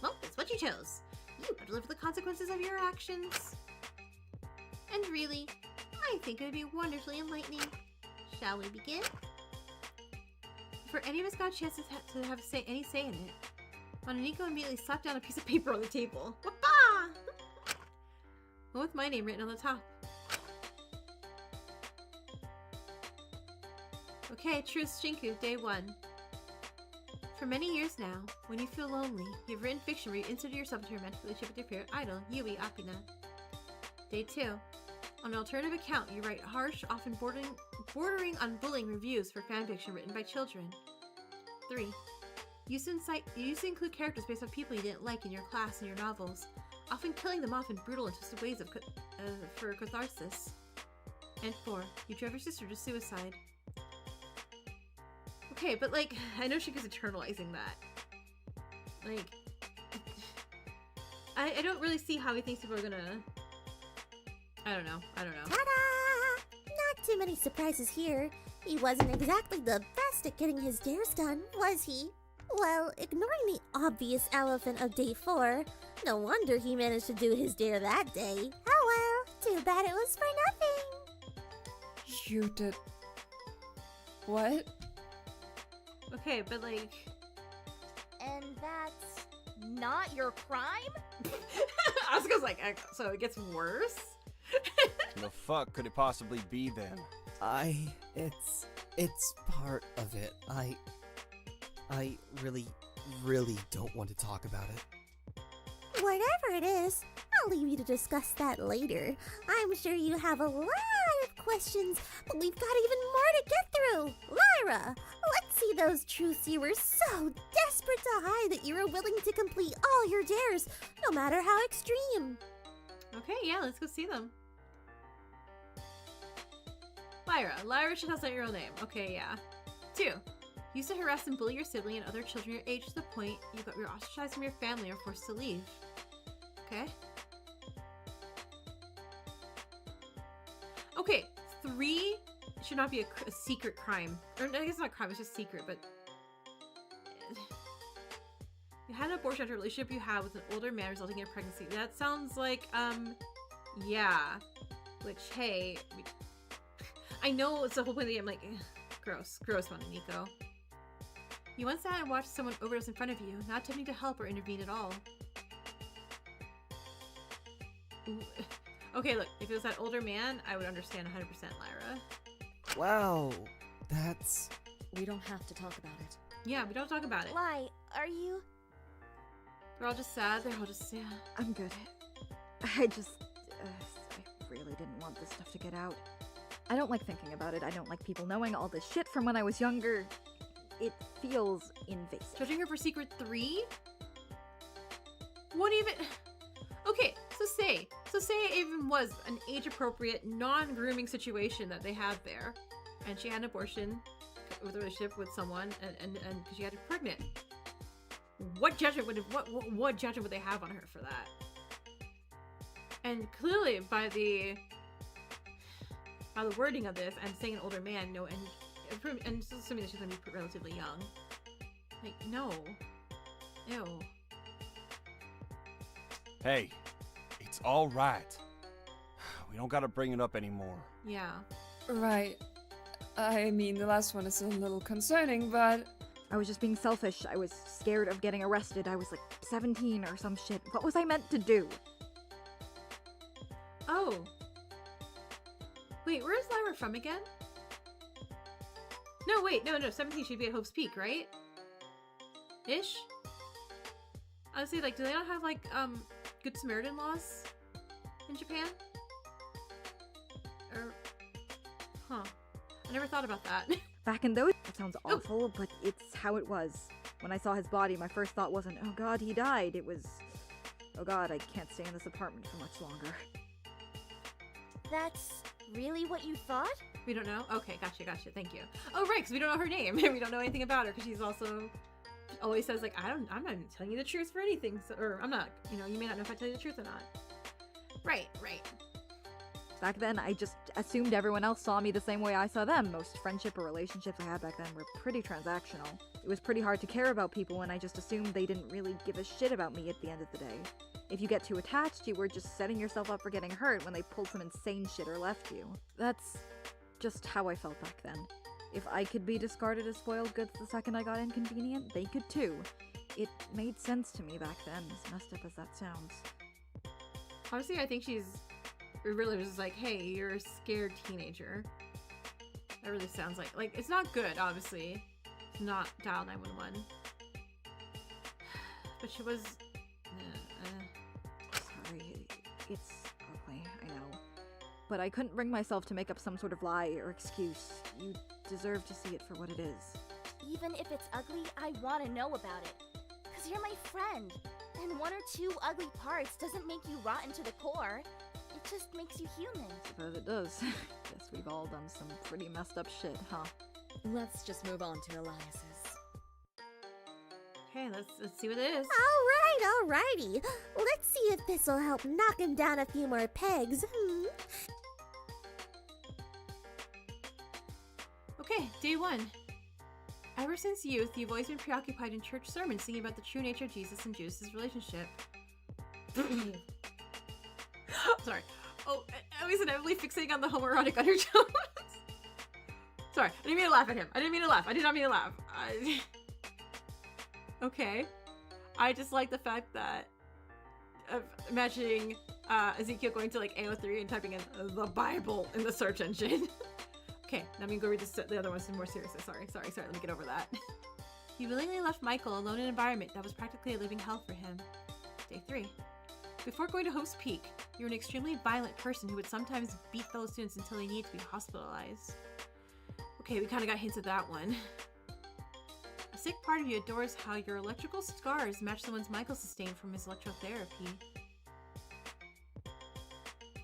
[SPEAKER 11] Well, it's what you chose. You have to live with the consequences of your actions. And really, I think it would be wonderfully enlightening. Shall we begin?
[SPEAKER 1] For any of us got a chance to have any say in it, Mononiko immediately slapped down a piece of paper on the table.
[SPEAKER 11] Wapa!
[SPEAKER 1] With my name written on the top. Okay, Truth Shinku, Day 1. For many years now, when you feel lonely, you've written fiction where you inserted yourself into a romantic relationship with your favorite idol, Yui Apina. Day 2. On an alternative account, you write harsh, often bordering on bullying reviews for fanfiction written by children. 3. You used to include characters based on people you didn't like in your class and your novels, often killing them off in brutal and twisted ways for catharsis. And 4. You drove your sister to suicide. Okay, but like, I know Shiku's eternalizing that. Like, I don't really see how he thinks people are gonna... I don't know.
[SPEAKER 13] Ta-da! Not too many surprises here. He wasn't exactly the best at getting his dares done, was he? Well, ignoring the obvious elephant of Day 4, no wonder he managed to do his dare that day. Oh well, too bad it was for nothing.
[SPEAKER 7] You did... What?
[SPEAKER 1] Okay, but like...
[SPEAKER 10] And that's not your crime?
[SPEAKER 1] Asuka's like, so it gets worse?
[SPEAKER 8] The fuck could it possibly be then?
[SPEAKER 2] It's part of it. I really don't want to talk about it.
[SPEAKER 13] Whatever it is, I'll leave you to discuss that later. I'm sure you have a lot of questions, but we've got even more to get through. Lyra, let's see those truths you were so desperate to hide that you were willing to complete all your dares, no matter how extreme.
[SPEAKER 1] Okay, yeah, let's go see them. Lyra should have said your real name. Okay, yeah. 2. Used to harass and bully your sibling and other children your age to the point you got ostracized from your family or forced to leave. Okay. Okay, 3 should not be a secret crime. Or I guess not crime, it's just secret, but... You had an abortion after a relationship you had with an older man resulting in a pregnancy. That sounds like, yeah. Which, hey... I know it's the whole point of the game, like, gross, Mononiko. You once sat and watched someone overdose in front of you, not attempting to help or intervene at all. Ooh. Okay, look, if it was that older man, I would understand 100% Lyra.
[SPEAKER 2] Wow, that's...
[SPEAKER 14] We don't have to talk about it.
[SPEAKER 1] Yeah, we don't talk about it.
[SPEAKER 10] Why? Are you?
[SPEAKER 1] They're all just sad, they're all just sad.
[SPEAKER 6] I'm good. I really didn't want this stuff to get out. I don't like thinking about it. I don't like people knowing all this shit from when I was younger. It feels invasive.
[SPEAKER 1] Judging her for Secret 3? What even? Okay, so say it even was an age-appropriate, non-grooming situation that they had there, and she had an abortion with a relationship with someone, and because she had her pregnant. What judgment what judgment would they have on her for that? And clearly, by the wording of this, and saying an older man, no, and assuming that she's gonna be relatively young, like, no, ew.
[SPEAKER 8] Hey, it's all right. We don't gotta bring it up anymore.
[SPEAKER 1] Yeah.
[SPEAKER 7] Right. I mean, the last one is a little concerning, but...
[SPEAKER 6] I was just being selfish. I was scared of getting arrested. I was like 17 or some shit. What was I meant to do?
[SPEAKER 1] Oh. Wait, where is Lyra from again? No, wait, no, 17 should be at Hope's Peak, right? Ish? Honestly, like, do they not have, like, Good Samaritan laws in Japan? Or, huh. I never thought about that.
[SPEAKER 6] Back in those, it sounds awful, but it's how it was. When I saw his body, my first thought wasn't, oh god, he died. It was, oh god, I can't stay in this apartment for much longer.
[SPEAKER 10] That's really what you thought?
[SPEAKER 1] We don't know? Okay, gotcha, thank you. Oh, right, because we don't know her name. We don't know anything about her, because she's also always says, like, I'm not even telling you the truth for anything. So, or, I'm not, you may not know if I tell you the truth or not. Right.
[SPEAKER 6] Back then, I just assumed everyone else saw me the same way I saw them. Most friendship or relationships I had back then were pretty transactional. It was pretty hard to care about people, and I just assumed they didn't really give a shit about me at the end of the day. If you get too attached, you were just setting yourself up for getting hurt when they pulled some insane shit or left you. That's just how I felt back then. If I could be discarded as spoiled goods the second I got inconvenient, they could too. It made sense to me back then, as messed up as that sounds.
[SPEAKER 1] Honestly, I think she's really just like, hey, you're a scared teenager. That really sounds like it's not good, obviously. It's not dial 911. But she was...
[SPEAKER 6] Sorry, it's ugly, I know. But I couldn't bring myself to make up some sort of lie or excuse. You deserve to see it for what it is.
[SPEAKER 10] Even if it's ugly, I want to know about it. Because you're my friend. And one or two ugly parts doesn't make you rotten to the core. It just makes you human.
[SPEAKER 6] Suppose it does. Guess we've all done some pretty messed up shit, huh?
[SPEAKER 14] Let's just move on to Elias's.
[SPEAKER 1] Okay, let's see what it is.
[SPEAKER 13] Alrighty. Let's see if this'll help knock him down a few more pegs.
[SPEAKER 1] Okay, day 1. Ever since youth, you've always been preoccupied in church sermons singing about the true nature of Jesus and Judas' relationship. Sorry. Oh, I was inevitably fixating on the homoerotic undertones. Sorry, I didn't mean to laugh at him. I did not mean to laugh. Okay. I just like the fact that of imagining Ezekiel going to like AO3 and typing in the Bible in the search engine. Okay, now I'm gonna go read the other ones more seriously. Sorry, let me get over that. You willingly left Michael alone in an environment that was practically a living hell for him. Day 3. Before going to Hope's Peak, you were an extremely violent person who would sometimes beat fellow students until they needed to be hospitalized. Okay, we kind of got hints of that one. A sick part of you adores how your electrical scars match the ones Michael sustained from his electrotherapy.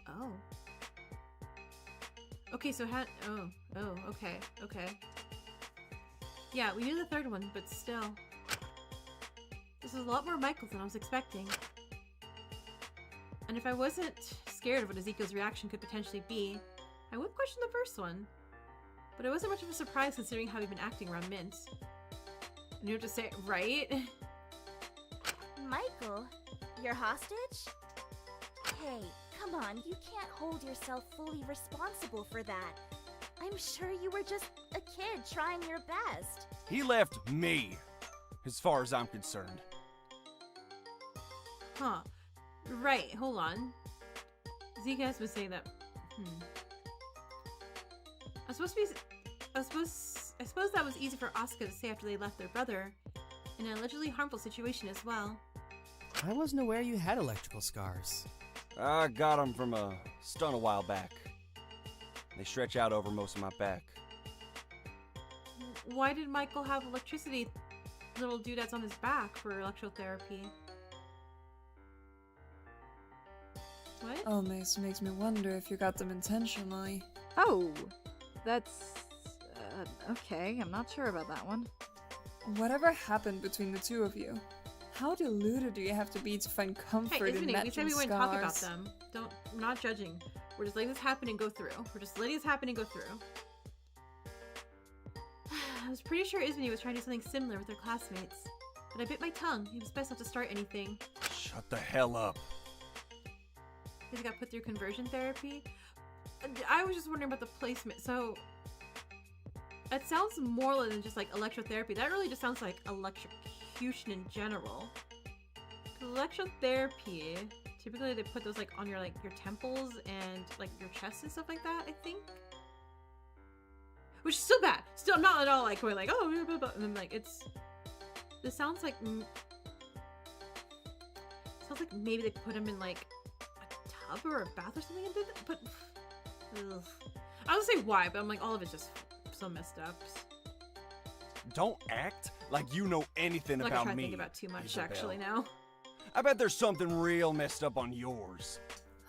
[SPEAKER 1] Oh. Okay, so okay. Yeah, we knew the third one, but still. This is a lot more Michael's than I was expecting. And if I wasn't scared of what Ezekiel's reaction could potentially be, I would question the first one. But it wasn't much of a surprise considering how he'd been acting around Mint. I knew what to say, right?
[SPEAKER 10] Michael, your hostage? Hey, come on, you can't hold yourself fully responsible for that. I'm sure you were just a kid trying your best.
[SPEAKER 8] He left me, as far as I'm concerned.
[SPEAKER 1] Huh. Right, hold on. Zeke has been saying that. I suppose that was easy for Asuka to say after they left their brother, in an allegedly harmful situation as well.
[SPEAKER 2] I wasn't aware you had electrical scars.
[SPEAKER 8] I got them from a stunt a while back. They stretch out over most of my back.
[SPEAKER 1] Why did Michael have electricity little doodads on his back for electrotherapy? What?
[SPEAKER 7] Almost makes me wonder if you got them intentionally.
[SPEAKER 6] Oh, that's... okay, I'm not sure about that one.
[SPEAKER 7] Whatever happened between the two of you? How deluded do you have to be to find comfort
[SPEAKER 1] Hey,
[SPEAKER 7] in
[SPEAKER 1] Ismini,
[SPEAKER 7] matching
[SPEAKER 1] we said we
[SPEAKER 7] scars?
[SPEAKER 1] wouldn't talk about them. I'm not judging. We're just letting this happen and go through. We're just letting this happen and go through. I was pretty sure Ismini was trying to do something similar with her classmates, but I bit my tongue. It was best not to start anything.
[SPEAKER 8] Shut the hell up.
[SPEAKER 1] Because he got put through conversion therapy. I was just wondering about the placement. So it sounds more than just like electrotherapy. That really just sounds like electrocution in general. Electrotherapy, typically they put those like on your temples and like your chest and stuff like that, I think. Which is still bad. Still not at all like going like, oh, blah, blah, blah. And then like this sounds like maybe they put him in like a tub or a bath or something and did that, but ugh. I don't say why, but I'm like, all of it's just so messed up.
[SPEAKER 8] Don't act like you know anything
[SPEAKER 1] Like
[SPEAKER 8] about
[SPEAKER 1] I try to
[SPEAKER 8] me.
[SPEAKER 1] think about too much
[SPEAKER 8] Isabel.
[SPEAKER 1] actually now.
[SPEAKER 8] I bet there's something real messed up on yours.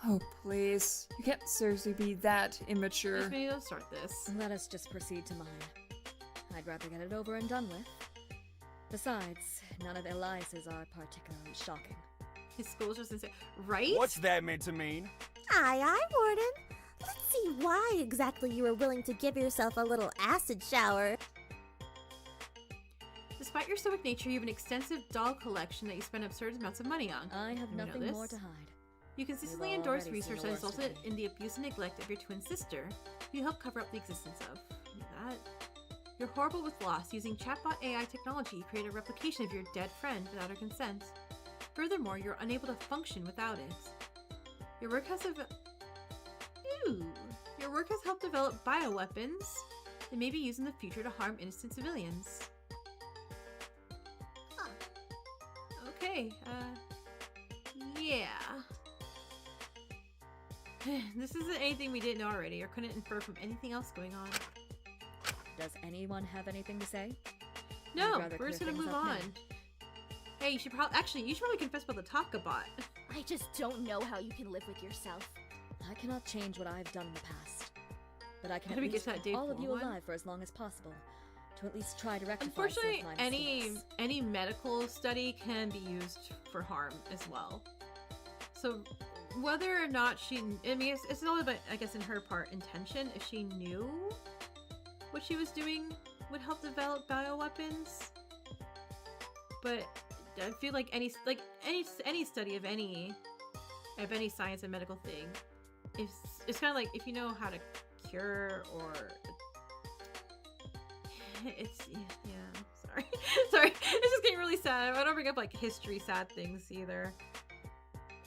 [SPEAKER 7] Oh, please. You can't seriously be that immature.
[SPEAKER 1] Just maybe don't start this.
[SPEAKER 14] Let us just proceed to mine. I'd rather get it over and done with. Besides, none of Elias's are particularly shocking.
[SPEAKER 1] His school's just insane. Right?
[SPEAKER 8] What's that meant to mean?
[SPEAKER 13] Aye, Warden. Let's see why exactly you were willing to give yourself a little acid shower.
[SPEAKER 1] Despite your stoic nature, you have an extensive doll collection that you spend absurd amounts of money on.
[SPEAKER 14] I have
[SPEAKER 1] You know
[SPEAKER 14] nothing
[SPEAKER 1] this?
[SPEAKER 14] more to hide.
[SPEAKER 1] You consistently
[SPEAKER 14] We've
[SPEAKER 1] endorse
[SPEAKER 14] already seen
[SPEAKER 1] research
[SPEAKER 14] the
[SPEAKER 1] that
[SPEAKER 14] worst of
[SPEAKER 1] resulted
[SPEAKER 14] me.
[SPEAKER 1] in the abuse and neglect of your twin sister. You help cover up the existence of. Knew that. You're horrible with loss. Using chatbot AI technology, you create a replication of your dead friend without her consent. Furthermore, you're unable to function without it. Your work has Your work has helped develop bioweapons that may be used in the future to harm innocent civilians. Huh. Okay, yeah. This isn't anything we didn't know already or couldn't infer from anything else going on.
[SPEAKER 14] Does anyone have anything to say?
[SPEAKER 1] No,
[SPEAKER 14] I'd rather
[SPEAKER 1] we're just
[SPEAKER 14] clear
[SPEAKER 1] gonna
[SPEAKER 14] things
[SPEAKER 1] move
[SPEAKER 14] up now.
[SPEAKER 1] on. Hey, you should probably confess about the Talkabot.
[SPEAKER 10] I just don't know how you can live with yourself.
[SPEAKER 14] I cannot change what I've done in the past. But I can
[SPEAKER 1] How
[SPEAKER 14] at
[SPEAKER 1] do we get
[SPEAKER 14] least
[SPEAKER 1] to that
[SPEAKER 14] keep
[SPEAKER 1] day
[SPEAKER 14] all of you
[SPEAKER 1] 401?
[SPEAKER 14] alive for as long as possible. To at least try to rectify
[SPEAKER 1] Unfortunately,
[SPEAKER 14] some of my mistakes.
[SPEAKER 1] any medical study can be used for harm as well. So whether or not it's not about, I guess, in her part, intention. If she knew what she was doing would help develop bioweapons, but I feel like any study of any science and medical thing, it's kind of like if you know how to cure or it's sorry sorry, it's just getting really sad. I don't bring up like history sad things either,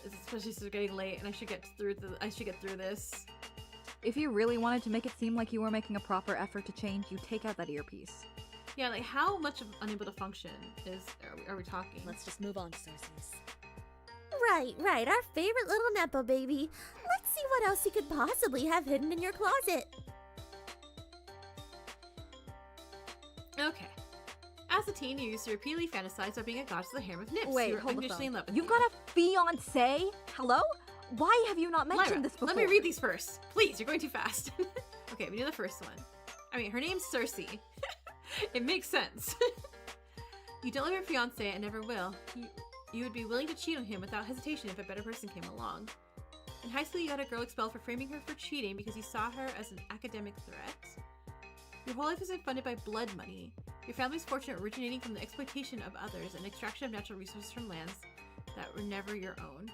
[SPEAKER 1] especially since it's getting late and I should get through this.
[SPEAKER 6] If you really wanted to make it seem like you were making a proper effort to change, you take out that earpiece.
[SPEAKER 1] Yeah, like how much of unable to function are we talking?
[SPEAKER 14] Let's just move on to Cersei's.
[SPEAKER 13] Right, our favorite little Nepo baby. Let's see what else you could possibly have hidden in your closet.
[SPEAKER 1] Okay. As a teen, you used to repeatedly fantasize about being a goddess of the harem of nymphs.
[SPEAKER 6] Wait,
[SPEAKER 1] you were
[SPEAKER 6] hold the
[SPEAKER 1] unconditionally in
[SPEAKER 6] phone.
[SPEAKER 1] love with
[SPEAKER 6] You've
[SPEAKER 1] you.
[SPEAKER 6] got a fiancé? Hello? Why have you not mentioned
[SPEAKER 1] Lyra,
[SPEAKER 6] this before?
[SPEAKER 1] let me read these first. Please, you're going too fast. Okay, we do the first one. I mean, her name's Cersei. It makes sense. You don't love your fiancé and never will. You would be willing to cheat on him without hesitation if a better person came along. In high school, you got a girl expelled for framing her for cheating because you saw her as an academic threat. Your whole life has been funded by blood money. Your family's fortune originating from the exploitation of others and extraction of natural resources from lands that were never your own.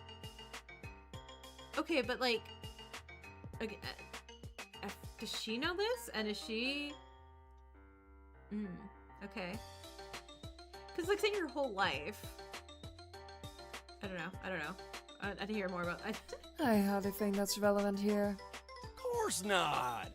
[SPEAKER 1] Okay, but like, does she know this? And is she... okay. Because, like, saying your whole life... I don't know. I didn't hear more about...
[SPEAKER 7] I hardly think that's relevant here.
[SPEAKER 8] Of course not!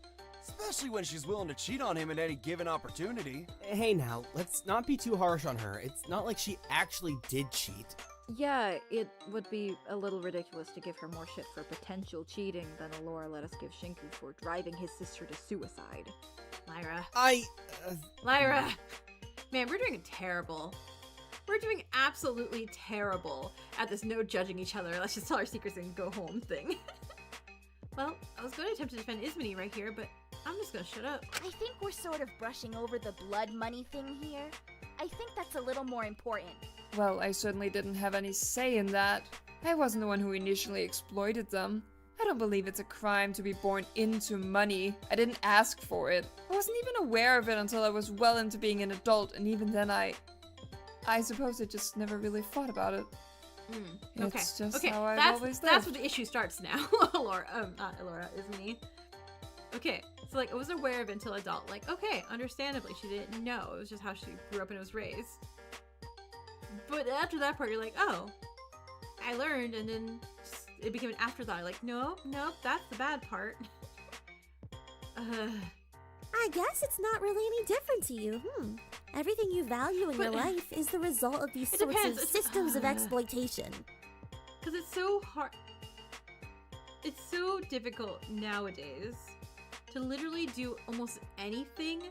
[SPEAKER 8] Especially when she's willing to cheat on him at any given opportunity.
[SPEAKER 2] Hey now, let's not be too harsh on her. It's not like she actually did cheat.
[SPEAKER 6] Yeah, it would be a little ridiculous to give her more shit for potential cheating than Alora let us give Shinku for driving his sister to suicide.
[SPEAKER 1] Lyra.
[SPEAKER 2] Lyra!
[SPEAKER 1] Man, we're doing terrible. We're doing absolutely terrible at this no judging each other, let's just tell our secrets and go home thing. Well, I was going to attempt to defend Ismini right here, but I'm just gonna shut up.
[SPEAKER 10] I think we're sort of brushing over the blood money thing here. I think that's a little more important.
[SPEAKER 7] Well, I certainly didn't have any say in that. I wasn't the one who initially exploited them. I don't believe it's a crime to be born into money. I didn't ask for it. I wasn't even aware of it until I was well into being an adult, and even then I suppose I just never really thought about it.
[SPEAKER 1] Okay.
[SPEAKER 7] It's just
[SPEAKER 1] okay.
[SPEAKER 7] how I've
[SPEAKER 1] that's,
[SPEAKER 7] always
[SPEAKER 1] that's
[SPEAKER 7] lived.
[SPEAKER 1] where the issue starts now. Not Alora, Ismini. Okay, so like I wasn't aware of it until adult. Like, okay, understandably, she didn't know. It was just how she grew up and was raised. But after that part, you're like, oh, I learned, and then it became an afterthought. Like, no, that's the bad part.
[SPEAKER 13] I guess it's not really any different to you. Everything you value in your life is the result of these sorts of systems of exploitation.
[SPEAKER 1] Because it's so hard. It's so difficult nowadays to literally do almost anything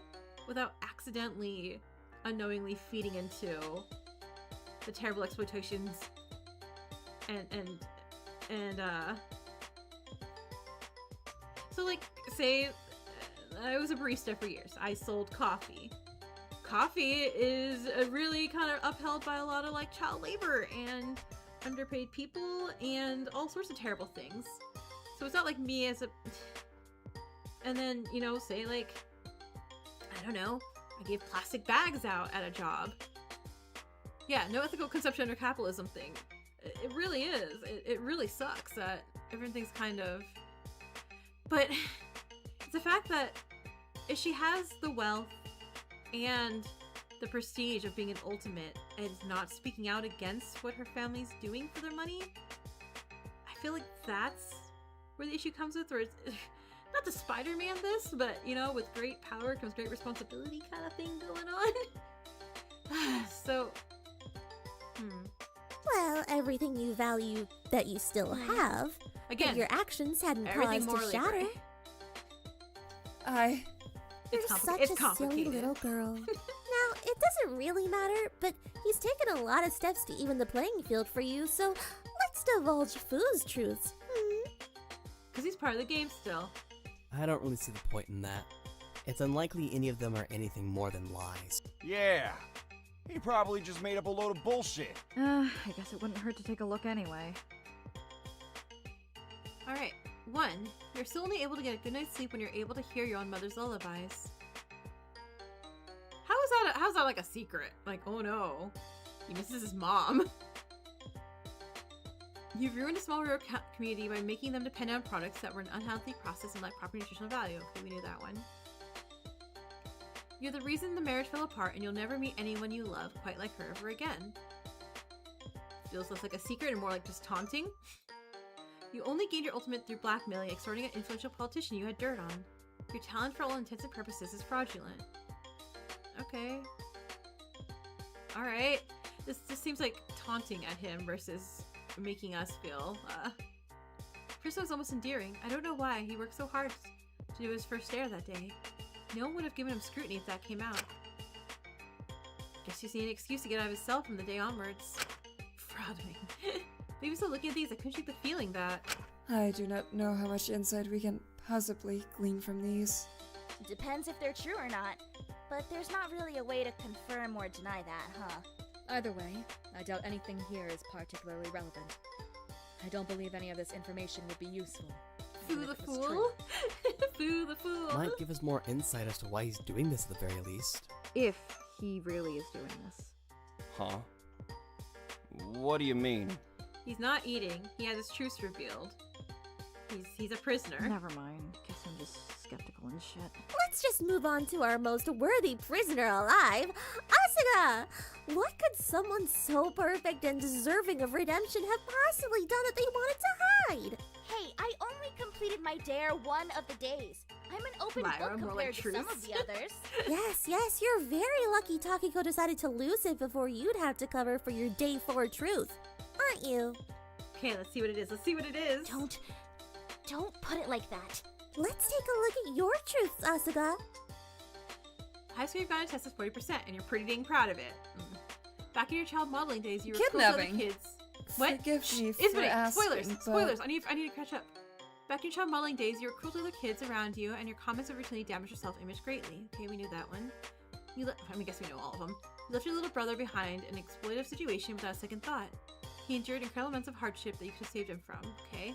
[SPEAKER 1] without accidentally, unknowingly feeding into the terrible exploitations and so like, say I was a barista for years. I sold coffee. Coffee is really kind of upheld by a lot of like child labor and underpaid people and all sorts of terrible things. So it's not like me as a... And then, you know, say like, I don't know, I gave plastic bags out at a job. Yeah, no ethical consumption under capitalism thing. It really is. It really sucks that everything's kind of... But it's the fact that if she has the wealth and the prestige of being an ultimate and is not speaking out against what her family's doing for their money, I feel like that's where the issue comes with, where it's not to Spider-Man this, but you know, with great power comes great responsibility kind of thing going on. So,
[SPEAKER 13] Well, everything you value that you still have,
[SPEAKER 1] again,
[SPEAKER 13] that your actions hadn't
[SPEAKER 1] everything
[SPEAKER 13] caused to
[SPEAKER 1] morally
[SPEAKER 13] shatter.
[SPEAKER 1] right.
[SPEAKER 13] You're such a silly little girl. Now, it doesn't really matter, but he's taken a lot of steps to even the playing field for you, so let's divulge Fu's truths.
[SPEAKER 1] Because he's part of the game still.
[SPEAKER 2] I don't really see the point in that. It's unlikely any of them are anything more than lies.
[SPEAKER 8] Yeah. He probably just made up a load of bullshit.
[SPEAKER 6] I guess it wouldn't hurt to take a look anyway.
[SPEAKER 1] Alright, 1. You're still only able to get a good night's sleep when you're able to hear your own mother's lullabies. How's that like a secret? Like, oh no, he misses his mom. You've ruined a small rural community by making them depend on products that were an unhealthy process and lack proper nutritional value. Okay, we knew that one. You're the reason the marriage fell apart, and you'll never meet anyone you love quite like her ever again. Feels less like a secret and more like just taunting. You only gained your ultimate through blackmailing, extorting an influential politician you had dirt on. Your talent for all intents and purposes is fraudulent. Okay. Alright. This just seems like taunting at him versus making us feel, First was almost endearing. I don't know why. He worked so hard to do his first dare that day. No one would have given him scrutiny if that came out. Guess you see an excuse to get out of his cell from the day onwards. Frauding. Maybe still looking at these, I couldn't shake the feeling that...
[SPEAKER 7] I do not know how much insight we can possibly glean from these.
[SPEAKER 10] Depends if they're true or not, but there's not really a way to confirm or deny that, huh?
[SPEAKER 14] Either way, I doubt anything here is particularly relevant. I don't believe any of this information would be useful.
[SPEAKER 1] Fu the fool? Fu the fool!
[SPEAKER 2] Might give us more insight as to why he's doing this at the very least.
[SPEAKER 6] If he really is doing this.
[SPEAKER 8] Huh? What do you mean?
[SPEAKER 1] He's not eating. He had his truths revealed. He's a prisoner.
[SPEAKER 6] Never mind. Guess I'm I'm just skeptical and shit.
[SPEAKER 13] Let's just move on to our most worthy prisoner alive, Asuka! What could someone so perfect and deserving of redemption have possibly done that they wanted to hide?
[SPEAKER 10] Hey, I only completed my dare one of the days. I'm an open
[SPEAKER 1] Lyra,
[SPEAKER 10] book
[SPEAKER 1] more
[SPEAKER 10] compared
[SPEAKER 1] like
[SPEAKER 10] to some
[SPEAKER 1] truth.
[SPEAKER 10] of the others.
[SPEAKER 13] Yes, you're very lucky Takiko decided to lose it before you'd have to cover for your day 4 truth. Aren't you?
[SPEAKER 1] Okay, let's see what it is. Let's see what it is.
[SPEAKER 10] Don't put it like that.
[SPEAKER 13] Let's take a look at your truths, Asuka.
[SPEAKER 1] High school you've gotten a test is 40%, and you're pretty dang proud of it. Back in your child modeling days, you were cruel to other
[SPEAKER 7] Kidnapping.
[SPEAKER 1] kids. What?
[SPEAKER 7] Forgive me
[SPEAKER 1] Shh,
[SPEAKER 7] for asking,
[SPEAKER 1] spoilers!
[SPEAKER 7] but-
[SPEAKER 1] Spoilers! I need to catch up. Back in your child modeling days, you were cruel to other kids around you, and your comments would routinely damage your self-image greatly. Okay, we knew that one. I guess we know all of them. You left your little brother behind in an exploitative situation without a second thought. He endured incredible amounts of hardship that you could have saved him from, okay?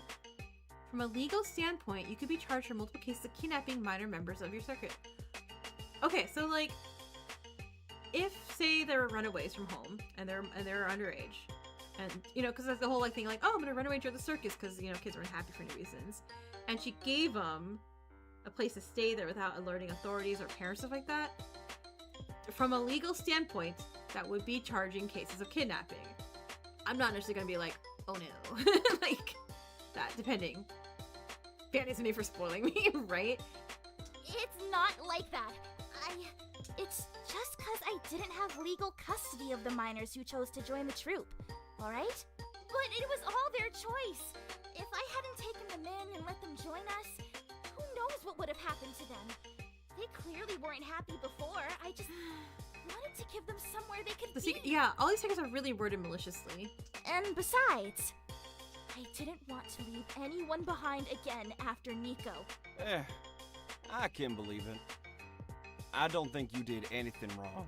[SPEAKER 1] From a legal standpoint, you could be charged for multiple cases of kidnapping minor members of your circuit. Okay, so like, if say there were runaways from home and they're underage, and you know, because that's the whole like thing, like, oh, I'm gonna run away during the circus because you know kids were unhappy for any reasons, and she gave them a place to stay there without alerting authorities or parents, stuff like that. From a legal standpoint, that would be charging cases of kidnapping. I'm not necessarily gonna be like, oh no, like that, depending. Fanny's me for spoiling me, right?
[SPEAKER 10] It's not like that. It's just because I didn't have legal custody of the minors who chose to join the troop, alright? But it was all their choice. If I hadn't taken them in and let them join us, who knows what would have happened to them? They clearly weren't happy before. I just wanted to give them somewhere they could be.
[SPEAKER 1] Yeah, all these things are really worded maliciously.
[SPEAKER 10] And besides, I didn't want to leave anyone behind again after Nico.
[SPEAKER 8] I can believe it. I don't think you did anything wrong.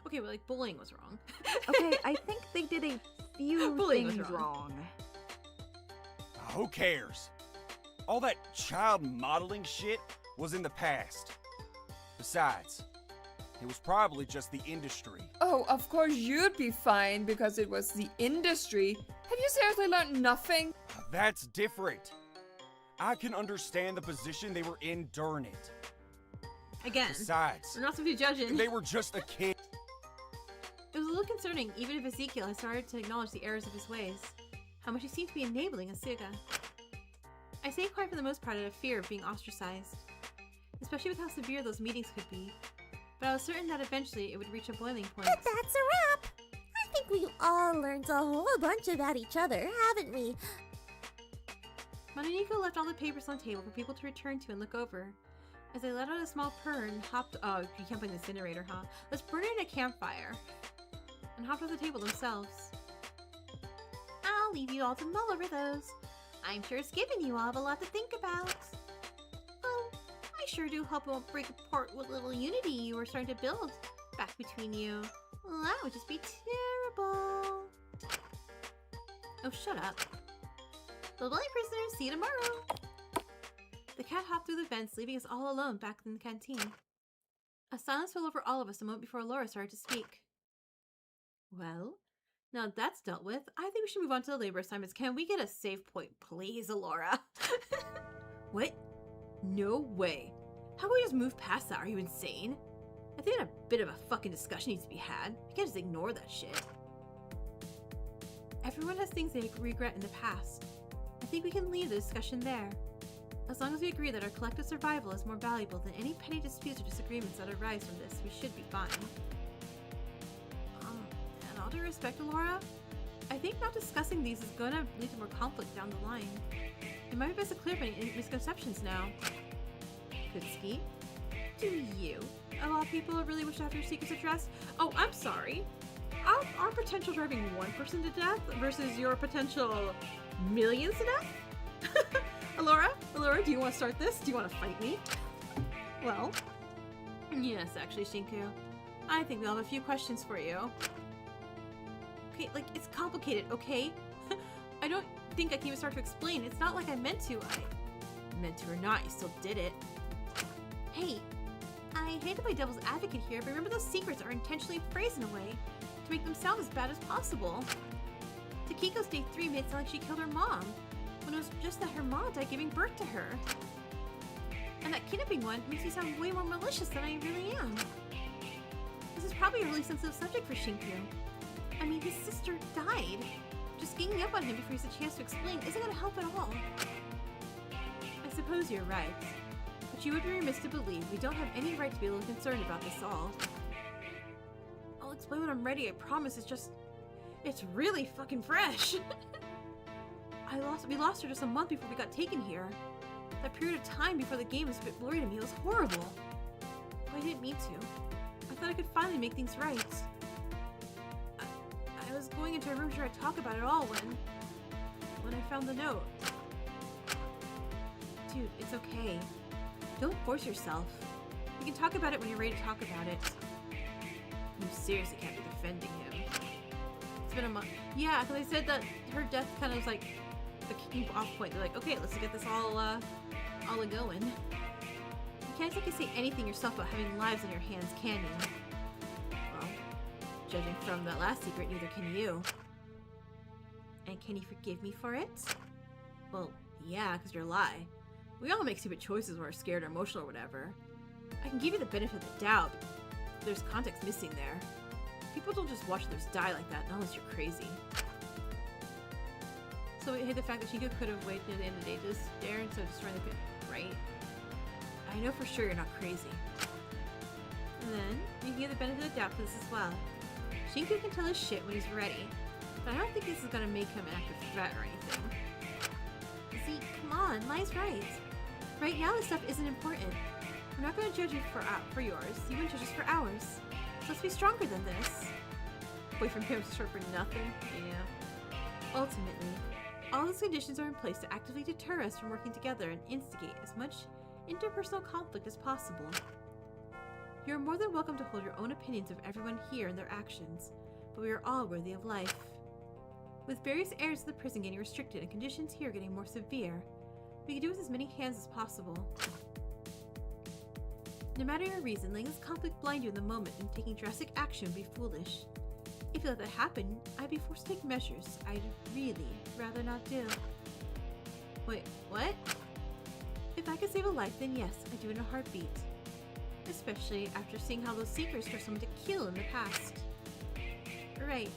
[SPEAKER 1] Okay, well, like, bullying was wrong.
[SPEAKER 6] Okay, I think they did a few
[SPEAKER 1] Bullying was
[SPEAKER 6] things wrong.
[SPEAKER 8] Who cares? All that child modeling shit was in the past. Besides, it was probably just the industry.
[SPEAKER 7] Oh, of course you'd be fine because it was the industry. Have you seriously learned nothing?
[SPEAKER 8] That's different. I can understand the position they were in during it.
[SPEAKER 1] Again,
[SPEAKER 8] Besides,
[SPEAKER 1] we're not supposed to be judging.
[SPEAKER 8] they were just a kid.
[SPEAKER 1] It was a little concerning, even if Ezekiel had started to acknowledge the errors of his ways. How much he seemed to be enabling Asuka. I say quite for the most part out of fear of being ostracized, especially with how severe those meetings could be. But I was certain that eventually it would reach a boiling point.
[SPEAKER 13] But that's a wrap! I think we all learned a whole bunch about each other, haven't we?
[SPEAKER 1] Mononiko left all the papers on the table for people to return to and look over. As they let out a small purr and hopped— oh, you can't play the incinerator, huh? Let's burn it in a campfire. And hopped off the table themselves. I'll leave you all to mull over those. I'm sure it's given you all have a lot to think about. Oh, I sure do hope it won't break apart what little unity you were starting to build back between you. Well, that would just be terrible. Oh, shut up. Lovely prisoners, see you tomorrow. The cat hopped through the vents, leaving us all alone back in the canteen. A silence fell over all of us a moment before Laura started to speak. Well, now that that's dealt with, I think we should move on to the labor assignments. Can we get a save point, please, Laura? What? No way. How can we just move past that? Are you insane? I think a bit of a fucking discussion needs to be had. I can't just ignore that shit. Everyone has things they regret in the past. I think we can leave the discussion there. As long as we agree that our collective survival is more valuable than any petty disputes or disagreements that arise from this, we should be fine. And all due respect to Laura, I think not discussing these is gonna lead to more conflict down the line. It might be best to clear up any misconceptions now. Kutsuki, do you, of all people, really wish to have your secrets addressed? Oh, I'm sorry. Our potential driving one person to death versus your potential millions to death? Alora, do you want to start this? Do you want to fight me? Well, yes, actually, Shinku. I think we'll have a few questions for you. Okay, like, it's complicated, okay? I don't think I can even start to explain. It's not like I meant to. I meant to or not, you still did it. Hey, I hate to play devil's advocate here, but remember those secrets are intentionally phrased in a way to make them sound as bad as possible. Takiko's day 3 made it sound like she killed her mom, when it was just that her mom died giving birth to her. And that kidnapping one makes me sound way more malicious than I really am. This is probably a really sensitive subject for Shinku. I mean, his sister died. Just ganging up on him before he has a chance to explain isn't gonna help at all. I suppose you're right. But you would be remiss to believe we don't have any right to be a little concerned about this all. I'll explain when I'm ready, I promise. It's really fucking fresh. We lost her just a month before we got taken here. That period of time before the game was a bit blurry to me. It was horrible. I didn't mean to. I thought I could finally make things right. I was going into a room to try to talk about it all when I found the note. Dude, it's okay. Don't force yourself. You can talk about it when you're ready to talk about it. You seriously can't be defending him. It's been a month. Yeah, because I said that her death kind of was like the kicking off point. They're like, okay, let's get this all a-going. You can't exactly say anything yourself about having lives on your hands, can you? Well, judging from that last secret, neither can you. And can you forgive me for it? Well, yeah, because you're a lie. We all make stupid choices when we're scared or emotional or whatever. I can give you the benefit of the doubt, but there's context missing there. People don't just watch others die like that, unless you're crazy. So we hate the fact that Shinku could have waited to the end of the day to stare instead of destroying the pit, right? I know for sure you're not crazy. And then, you can give the benefit of the doubt for this as well. Shinku can tell his shit when he's ready, but I don't think this is gonna make him an active threat or anything. See, come on, Lai's right. Right now this stuff isn't important. We're not gonna judge you for yours, you can judge us for ours. So let's be stronger than this. Boyfriend parents short for nothing? Yeah. Ultimately, all those conditions are in place to actively deter us from working together and instigate as much interpersonal conflict as possible. You are more than welcome to hold your own opinions of everyone here and their actions, but we are all worthy of life. With various areas of the prison getting restricted and conditions here getting more severe, we can do with as many hands as possible. No matter your reason, letting this conflict blind you in the moment and taking drastic action would be foolish. If you let that happen, I'd be forced to take measures I'd really rather not do. Wait, what? If I could save a life, then yes, I'd do it in a heartbeat. Especially after seeing how those seekers forced someone to kill in the past. Right.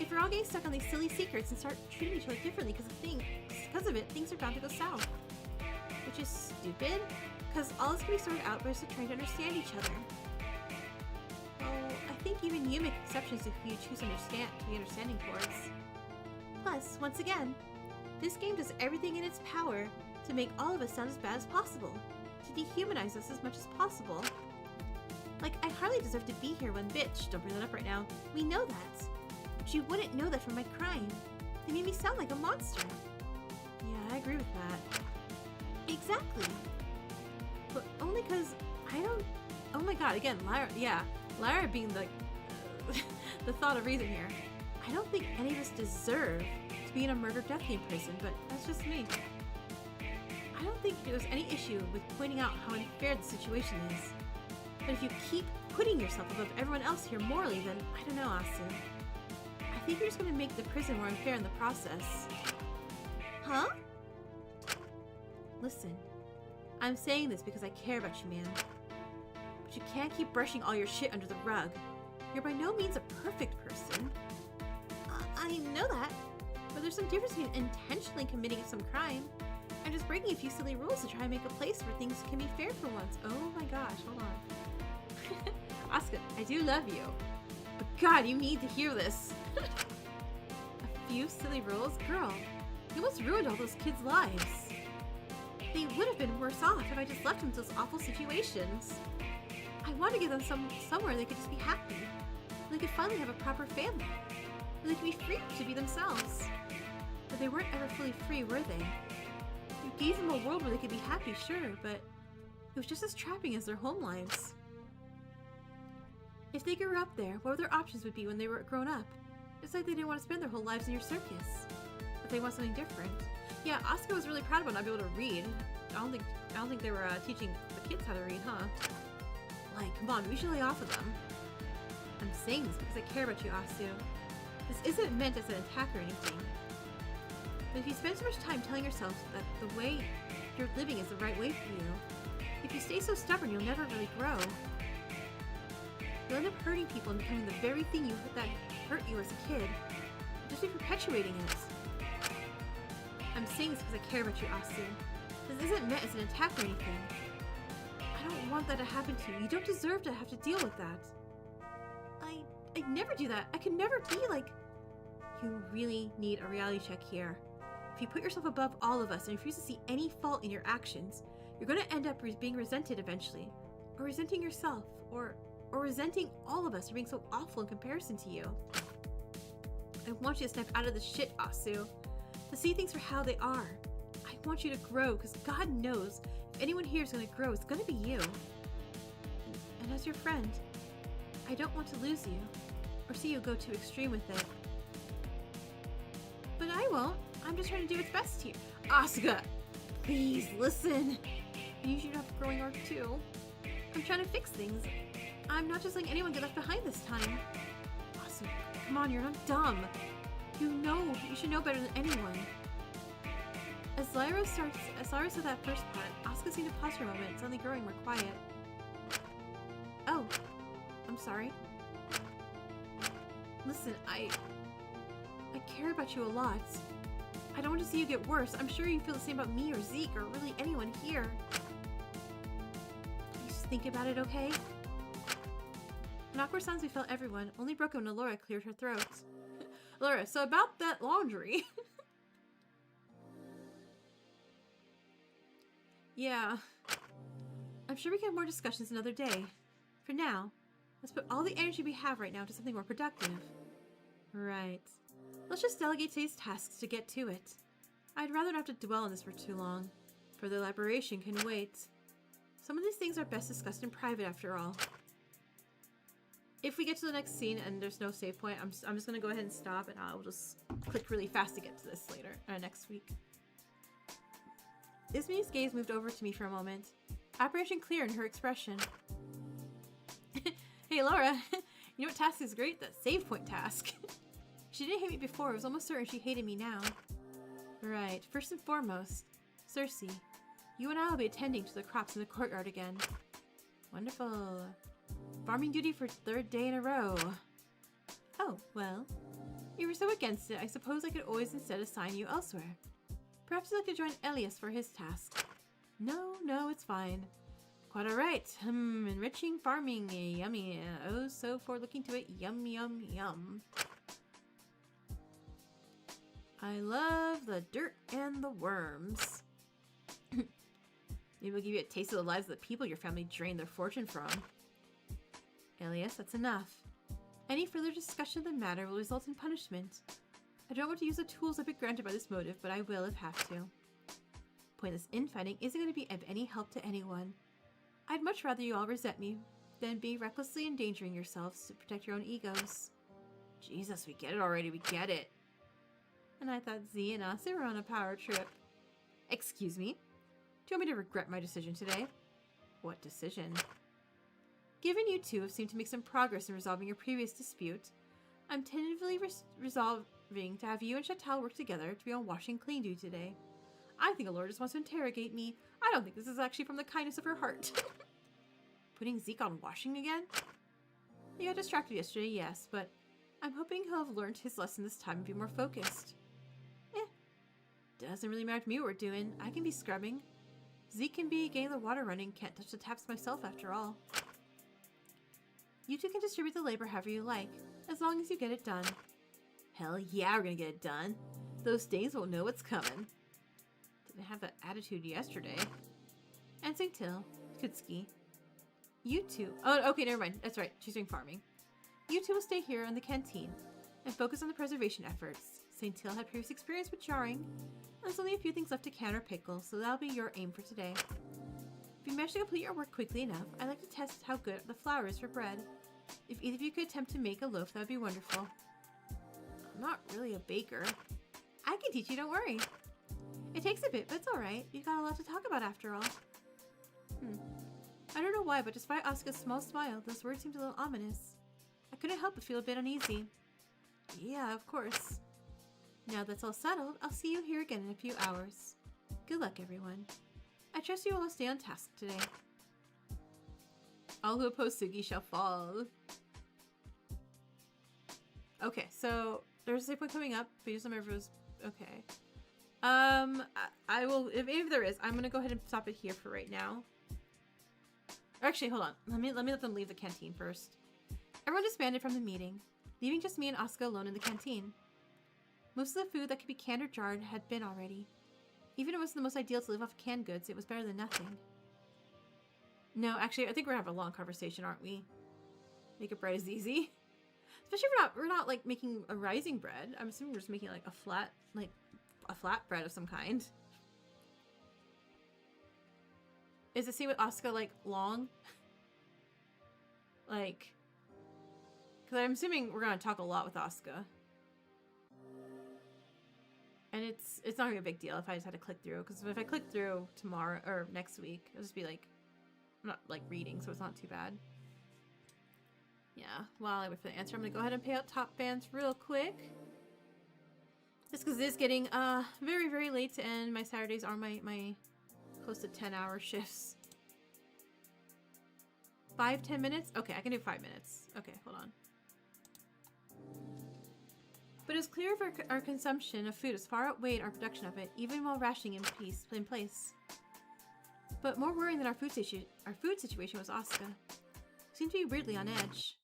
[SPEAKER 1] If we're all getting stuck on these silly secrets and start treating each other differently because of it, things are bound to go south. Which is stupid, because all this can be sorted out by just trying to understand each other. Well, I think even you make exceptions if you choose to be understanding towards. Plus, once again, this game does everything in its power to make all of us sound as bad as possible, to dehumanize us as much as possible. Like, I hardly deserve to be here when bitch, don't bring that up right now, we know that. But you wouldn't know that from my crime. They made me sound like a monster. Yeah, I agree with that. Exactly. But only because I don't... Oh my god, again, Lyra, yeah. Lyra being the, the thought of reason here. I don't think any of us deserve to be in a murder-death game prison, but that's just me. I don't think there's any issue with pointing out how unfair the situation is. But if you keep putting yourself above everyone else here morally, then I don't know, Asu. I think you're just gonna make the prison more unfair in the process. Huh? Listen, I'm saying this because I care about you, man. But you can't keep brushing all your shit under the rug. You're by no means a perfect person. I know that, but there's some difference between intentionally committing some crime and just breaking a few silly rules to try and make a place where things can be fair for once. Oh my gosh, hold on. Asuka, I do love you, but God, you need to hear this. A few silly rules? Girl, you almost ruined all those kids' lives. They would have been worse off if I just left them to those awful situations. I want to give them somewhere they could just be happy. They could finally have a proper family. And they could be free to be themselves. But they weren't ever fully free, were they? You gave them a world where they could be happy, sure, but it was just as trapping as their home lives. If they grew up there, what their options would be when they were grown up? It's like they didn't want to spend their whole lives in your circus. But they want something different. Yeah, Asuka was really proud about not being able to read. I don't think they were teaching the kids how to read, huh? Like, come on, we should lay off of them. I'm saying this because I care about you, Asu. This isn't meant as an attack or anything. But if you spend so much time telling yourself that the way you're living is the right way for you, If you stay so stubborn, you'll never really grow. You'll end up hurting people and becoming the very thing that hurt you as a kid. You'll just be perpetuating it. I'm saying this because I care about you, Asu. This isn't meant as an attack or anything. I don't want that to happen to you. You don't deserve to have to deal with that. I'd never do that. I could never be like... You really need a reality check here. If you put yourself above all of us and refuse to see any fault in your actions, you're going to end up being resented eventually. Or resenting yourself. Or resenting all of us for being so awful in comparison to you. I want you to snap out of the shit, Asu. To see things for how they are. I want you to grow, because God knows if anyone here is going to grow, it's going to be you. And as your friend, I don't want to lose you, or see you go too extreme with it. But I won't. I'm just trying to do what's best here. Asuka! Please, listen! You should have a growing arc too. I'm trying to fix things. I'm not just letting anyone get left behind this time. Asuka, come on, you're not dumb. You should know better than anyone. As Lyra said that first part, Asuka seemed to pause for a moment, suddenly growing more quiet. Oh, I'm sorry. Listen, I care about you a lot. I don't want to see you get worse. I'm sure you feel the same about me or Zeke or really anyone here. Just think about it, okay? An awkward silence we felt everyone, only broken when Alora cleared her throat. Alora, so about that laundry. Yeah. I'm sure we can have more discussions another day. For now, let's put all the energy we have right now into something more productive. Right. Let's just delegate today's tasks to get to it. I'd rather not have to dwell on this for too long. Further elaboration can wait. Some of these things are best discussed in private after all. If we get to the next scene and there's no save point, I'm just gonna go ahead and stop and I'll just click really fast to get to this later, next week. Ismi's gaze moved over to me for a moment. Apprehension clear in her expression. Hey Laura, you know what task is great? That save point task. She didn't hate me before, I was almost certain she hated me now. Right, first and foremost, Cersei, you and I will be attending to the crops in the courtyard again. Wonderful. Farming duty for third day in a row. Oh, well, you were so against it, I suppose I could always instead assign you elsewhere. Perhaps you'd like to join Elias for his task. No, it's fine. Quite alright. Enriching farming, yummy. Oh, so forward looking to it. Yum, yum, yum. I love the dirt and the worms. Maybe we'll give you a taste of the lives of the people your family drained their fortune from. Elias, that's enough. Any further discussion of the matter will result in punishment. I don't want to use the tools I've been granted by this motive, but I will if have to. Pointless infighting isn't going to be of any help to anyone. I'd much rather you all resent me than be recklessly endangering yourselves to protect your own egos. Jesus, we get it already, we get it. And I thought Z and Asa were on a power trip. Excuse me? Do you want me to regret my decision today? What decision? Given you two have seemed to make some progress in resolving your previous dispute, I'm tentatively resolving to have you and Chatel work together to be on washing clean duty today. I think Alora just wants to interrogate me. I don't think this is actually from the kindness of her heart. Putting Zeke on washing again? He got distracted yesterday, yes, but I'm hoping he'll have learned his lesson this time and be more focused. Doesn't really matter to me what we're doing. I can be scrubbing. Zeke can be getting the water running, can't touch the taps myself after all. You two can distribute the labor however you like, as long as you get it done. Hell yeah, we're gonna get it done. Those days won't know what's coming. Didn't have that attitude yesterday. And Saint-Til, Kutski. You two... Oh, okay, never mind. That's right. She's doing farming. You two will stay here in the canteen and focus on the preservation efforts. Saint-Til had previous experience with jarring. There's only a few things left to can or pickle, so that'll be your aim for today. If you manage to complete your work quickly enough, I'd like to test how good the flour is for bread. If either of you could attempt to make a loaf, that would be wonderful. I'm not really a baker. I can teach you, don't worry. It takes a bit, but it's alright. You've got a lot to talk about after all. I don't know why, but despite Asuka's small smile, those words seemed a little ominous. I couldn't help but feel a bit uneasy. Yeah, of course. Now that's all settled, I'll see you here again in a few hours. Good luck, everyone. I trust you all will stay on task today. All who oppose Sugi shall fall. Okay, so there's a save point coming up. But just remember it was okay. I will if there is, I'm gonna go ahead and stop it here for right now. Or actually, hold on. Let me let them leave the canteen first. Everyone disbanded from the meeting, leaving just me and Asuka alone in the canteen. Most of the food that could be canned or jarred had been already. Even if it wasn't the most ideal to live off canned goods, it was better than nothing. No, actually, I think we're gonna have a long conversation, aren't we? Make it bread is easy. Especially if we're not like making a rising bread. I'm assuming we're just making like a flat bread of some kind. Is the scene with Asuka like long? Like, because I'm assuming we're gonna talk a lot with Asuka. And it's not gonna be a big deal if I just had to click through, because if I click through tomorrow or next week, it'll just be like, I'm not like reading, so it's not too bad. Yeah, while I wait for the answer, I'm gonna go ahead and pay out top fans real quick. Just because it's getting very, very late to end. My Saturdays are my close to 10-hour shifts. 5-10 minutes? Okay, I can do 5 minutes. Okay, hold on. But it's clear our consumption of food has far outweighed our production of it, even while rationing in place. But more worrying than our food situation was Asuka. She seemed to be weirdly on edge.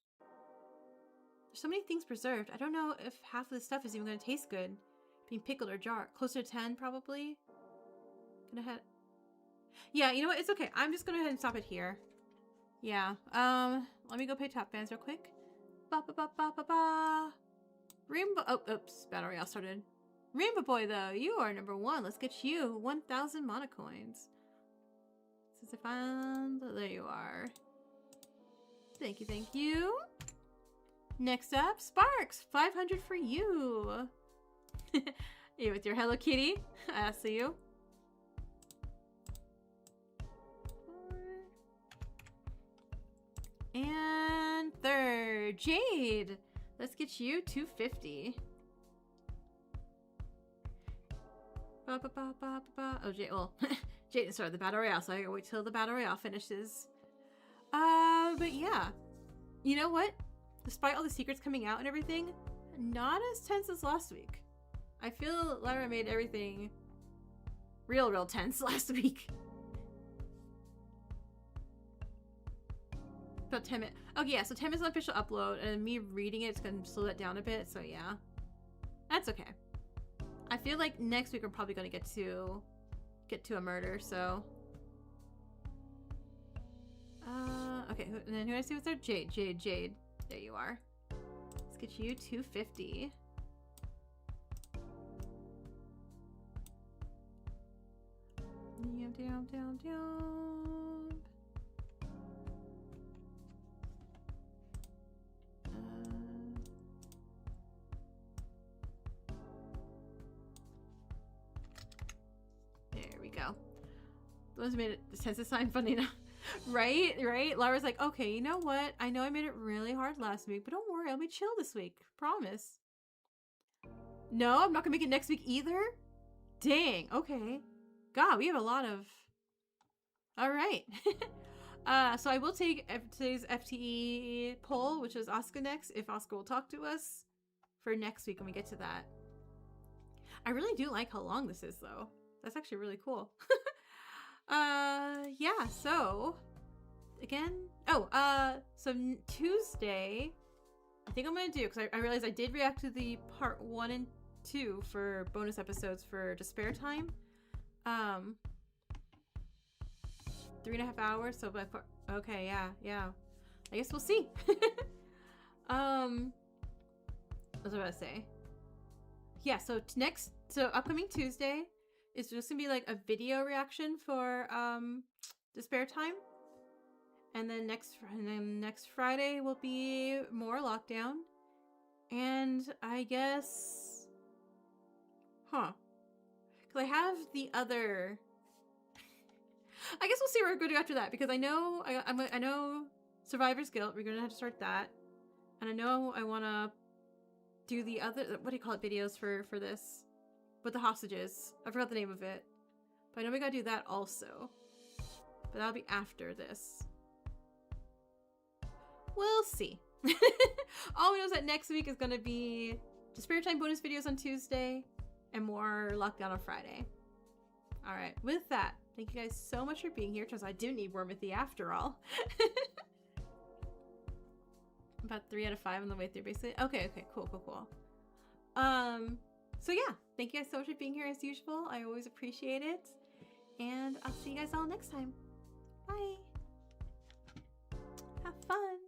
[SPEAKER 1] There's so many things preserved. I don't know if half of the stuff is even going to taste good. Being pickled or jarred. Closer to 10, probably. Gonna head. Yeah, you know what? It's okay. I'm just gonna go ahead and stop it here. Yeah. Let me go pay top fans real quick. Ba ba ba ba ba ba. Rainbow. Oh, oops. Battle Royale started. Rainbow Boy, though, you are number 1. Let's get you 1,000 mana coins. Since I found. There you are. Thank you, thank you. Next up, Sparks. 500 for you. You with your Hello Kitty. I see you. 4. And 3rd, Jade. Let's get you 250. Ba, ba, ba, ba, ba. Oh, Jade. Well, Jade started the battle royale, so I gotta wait till the battle royale finishes. But yeah, you know what? Despite all the secrets coming out and everything, not as tense as last week. I feel Lyra made everything real tense last week. About 10 minutes. Okay, yeah, so 10 minutes on official upload, and me reading it's gonna slow that down a bit, so yeah. That's okay. I feel like next week we're probably gonna get to a murder, so. Okay, and then who did I see was there? Jade. There you are. Let's get you 250. Down. There we go. Those made it the census sign funny enough. Right? Lyra's like, okay, you know what? I know I made it really hard last week, but don't worry, I'll be chill this week. Promise. No, I'm not gonna make it next week either? Dang, okay. God, we have a lot of... Alright. So I will take today's FTE poll, which is Asuka next, if Asuka will talk to us for next week when we get to that. I really do like how long this is, though. That's actually really cool. Yeah, so... Again? Oh, so Tuesday... I think I'm gonna do, because I realized I did react to the part 1 and 2 for bonus episodes for Despair Time. 3.5 hours, so by far, okay, yeah. I guess we'll see. What was I about to say? Yeah, so upcoming Tuesday is just gonna be like a video reaction for Despair Time. And then next Friday will be more Lockdown. And I guess because I have the other I guess we'll see what we're going to do after that, because I know I know Survivor's Guilt. We're gonna have to start that, and I know I want to do the other, what do you call it, videos for this with the hostages. I forgot the name of it, but I know we gotta do that also. But that'll be after this. We'll see. All we know is that next week is going to be the Spare Time bonus videos on Tuesday and more Lockdown on Friday. All right, with that, thank you guys so much for being here, because I do need Wormothy after all. About 3 out of 5 on the way through, basically. Okay, cool. So yeah, thank you guys so much for being here as usual. I always appreciate it. And I'll see you guys all next time. Bye. Have fun.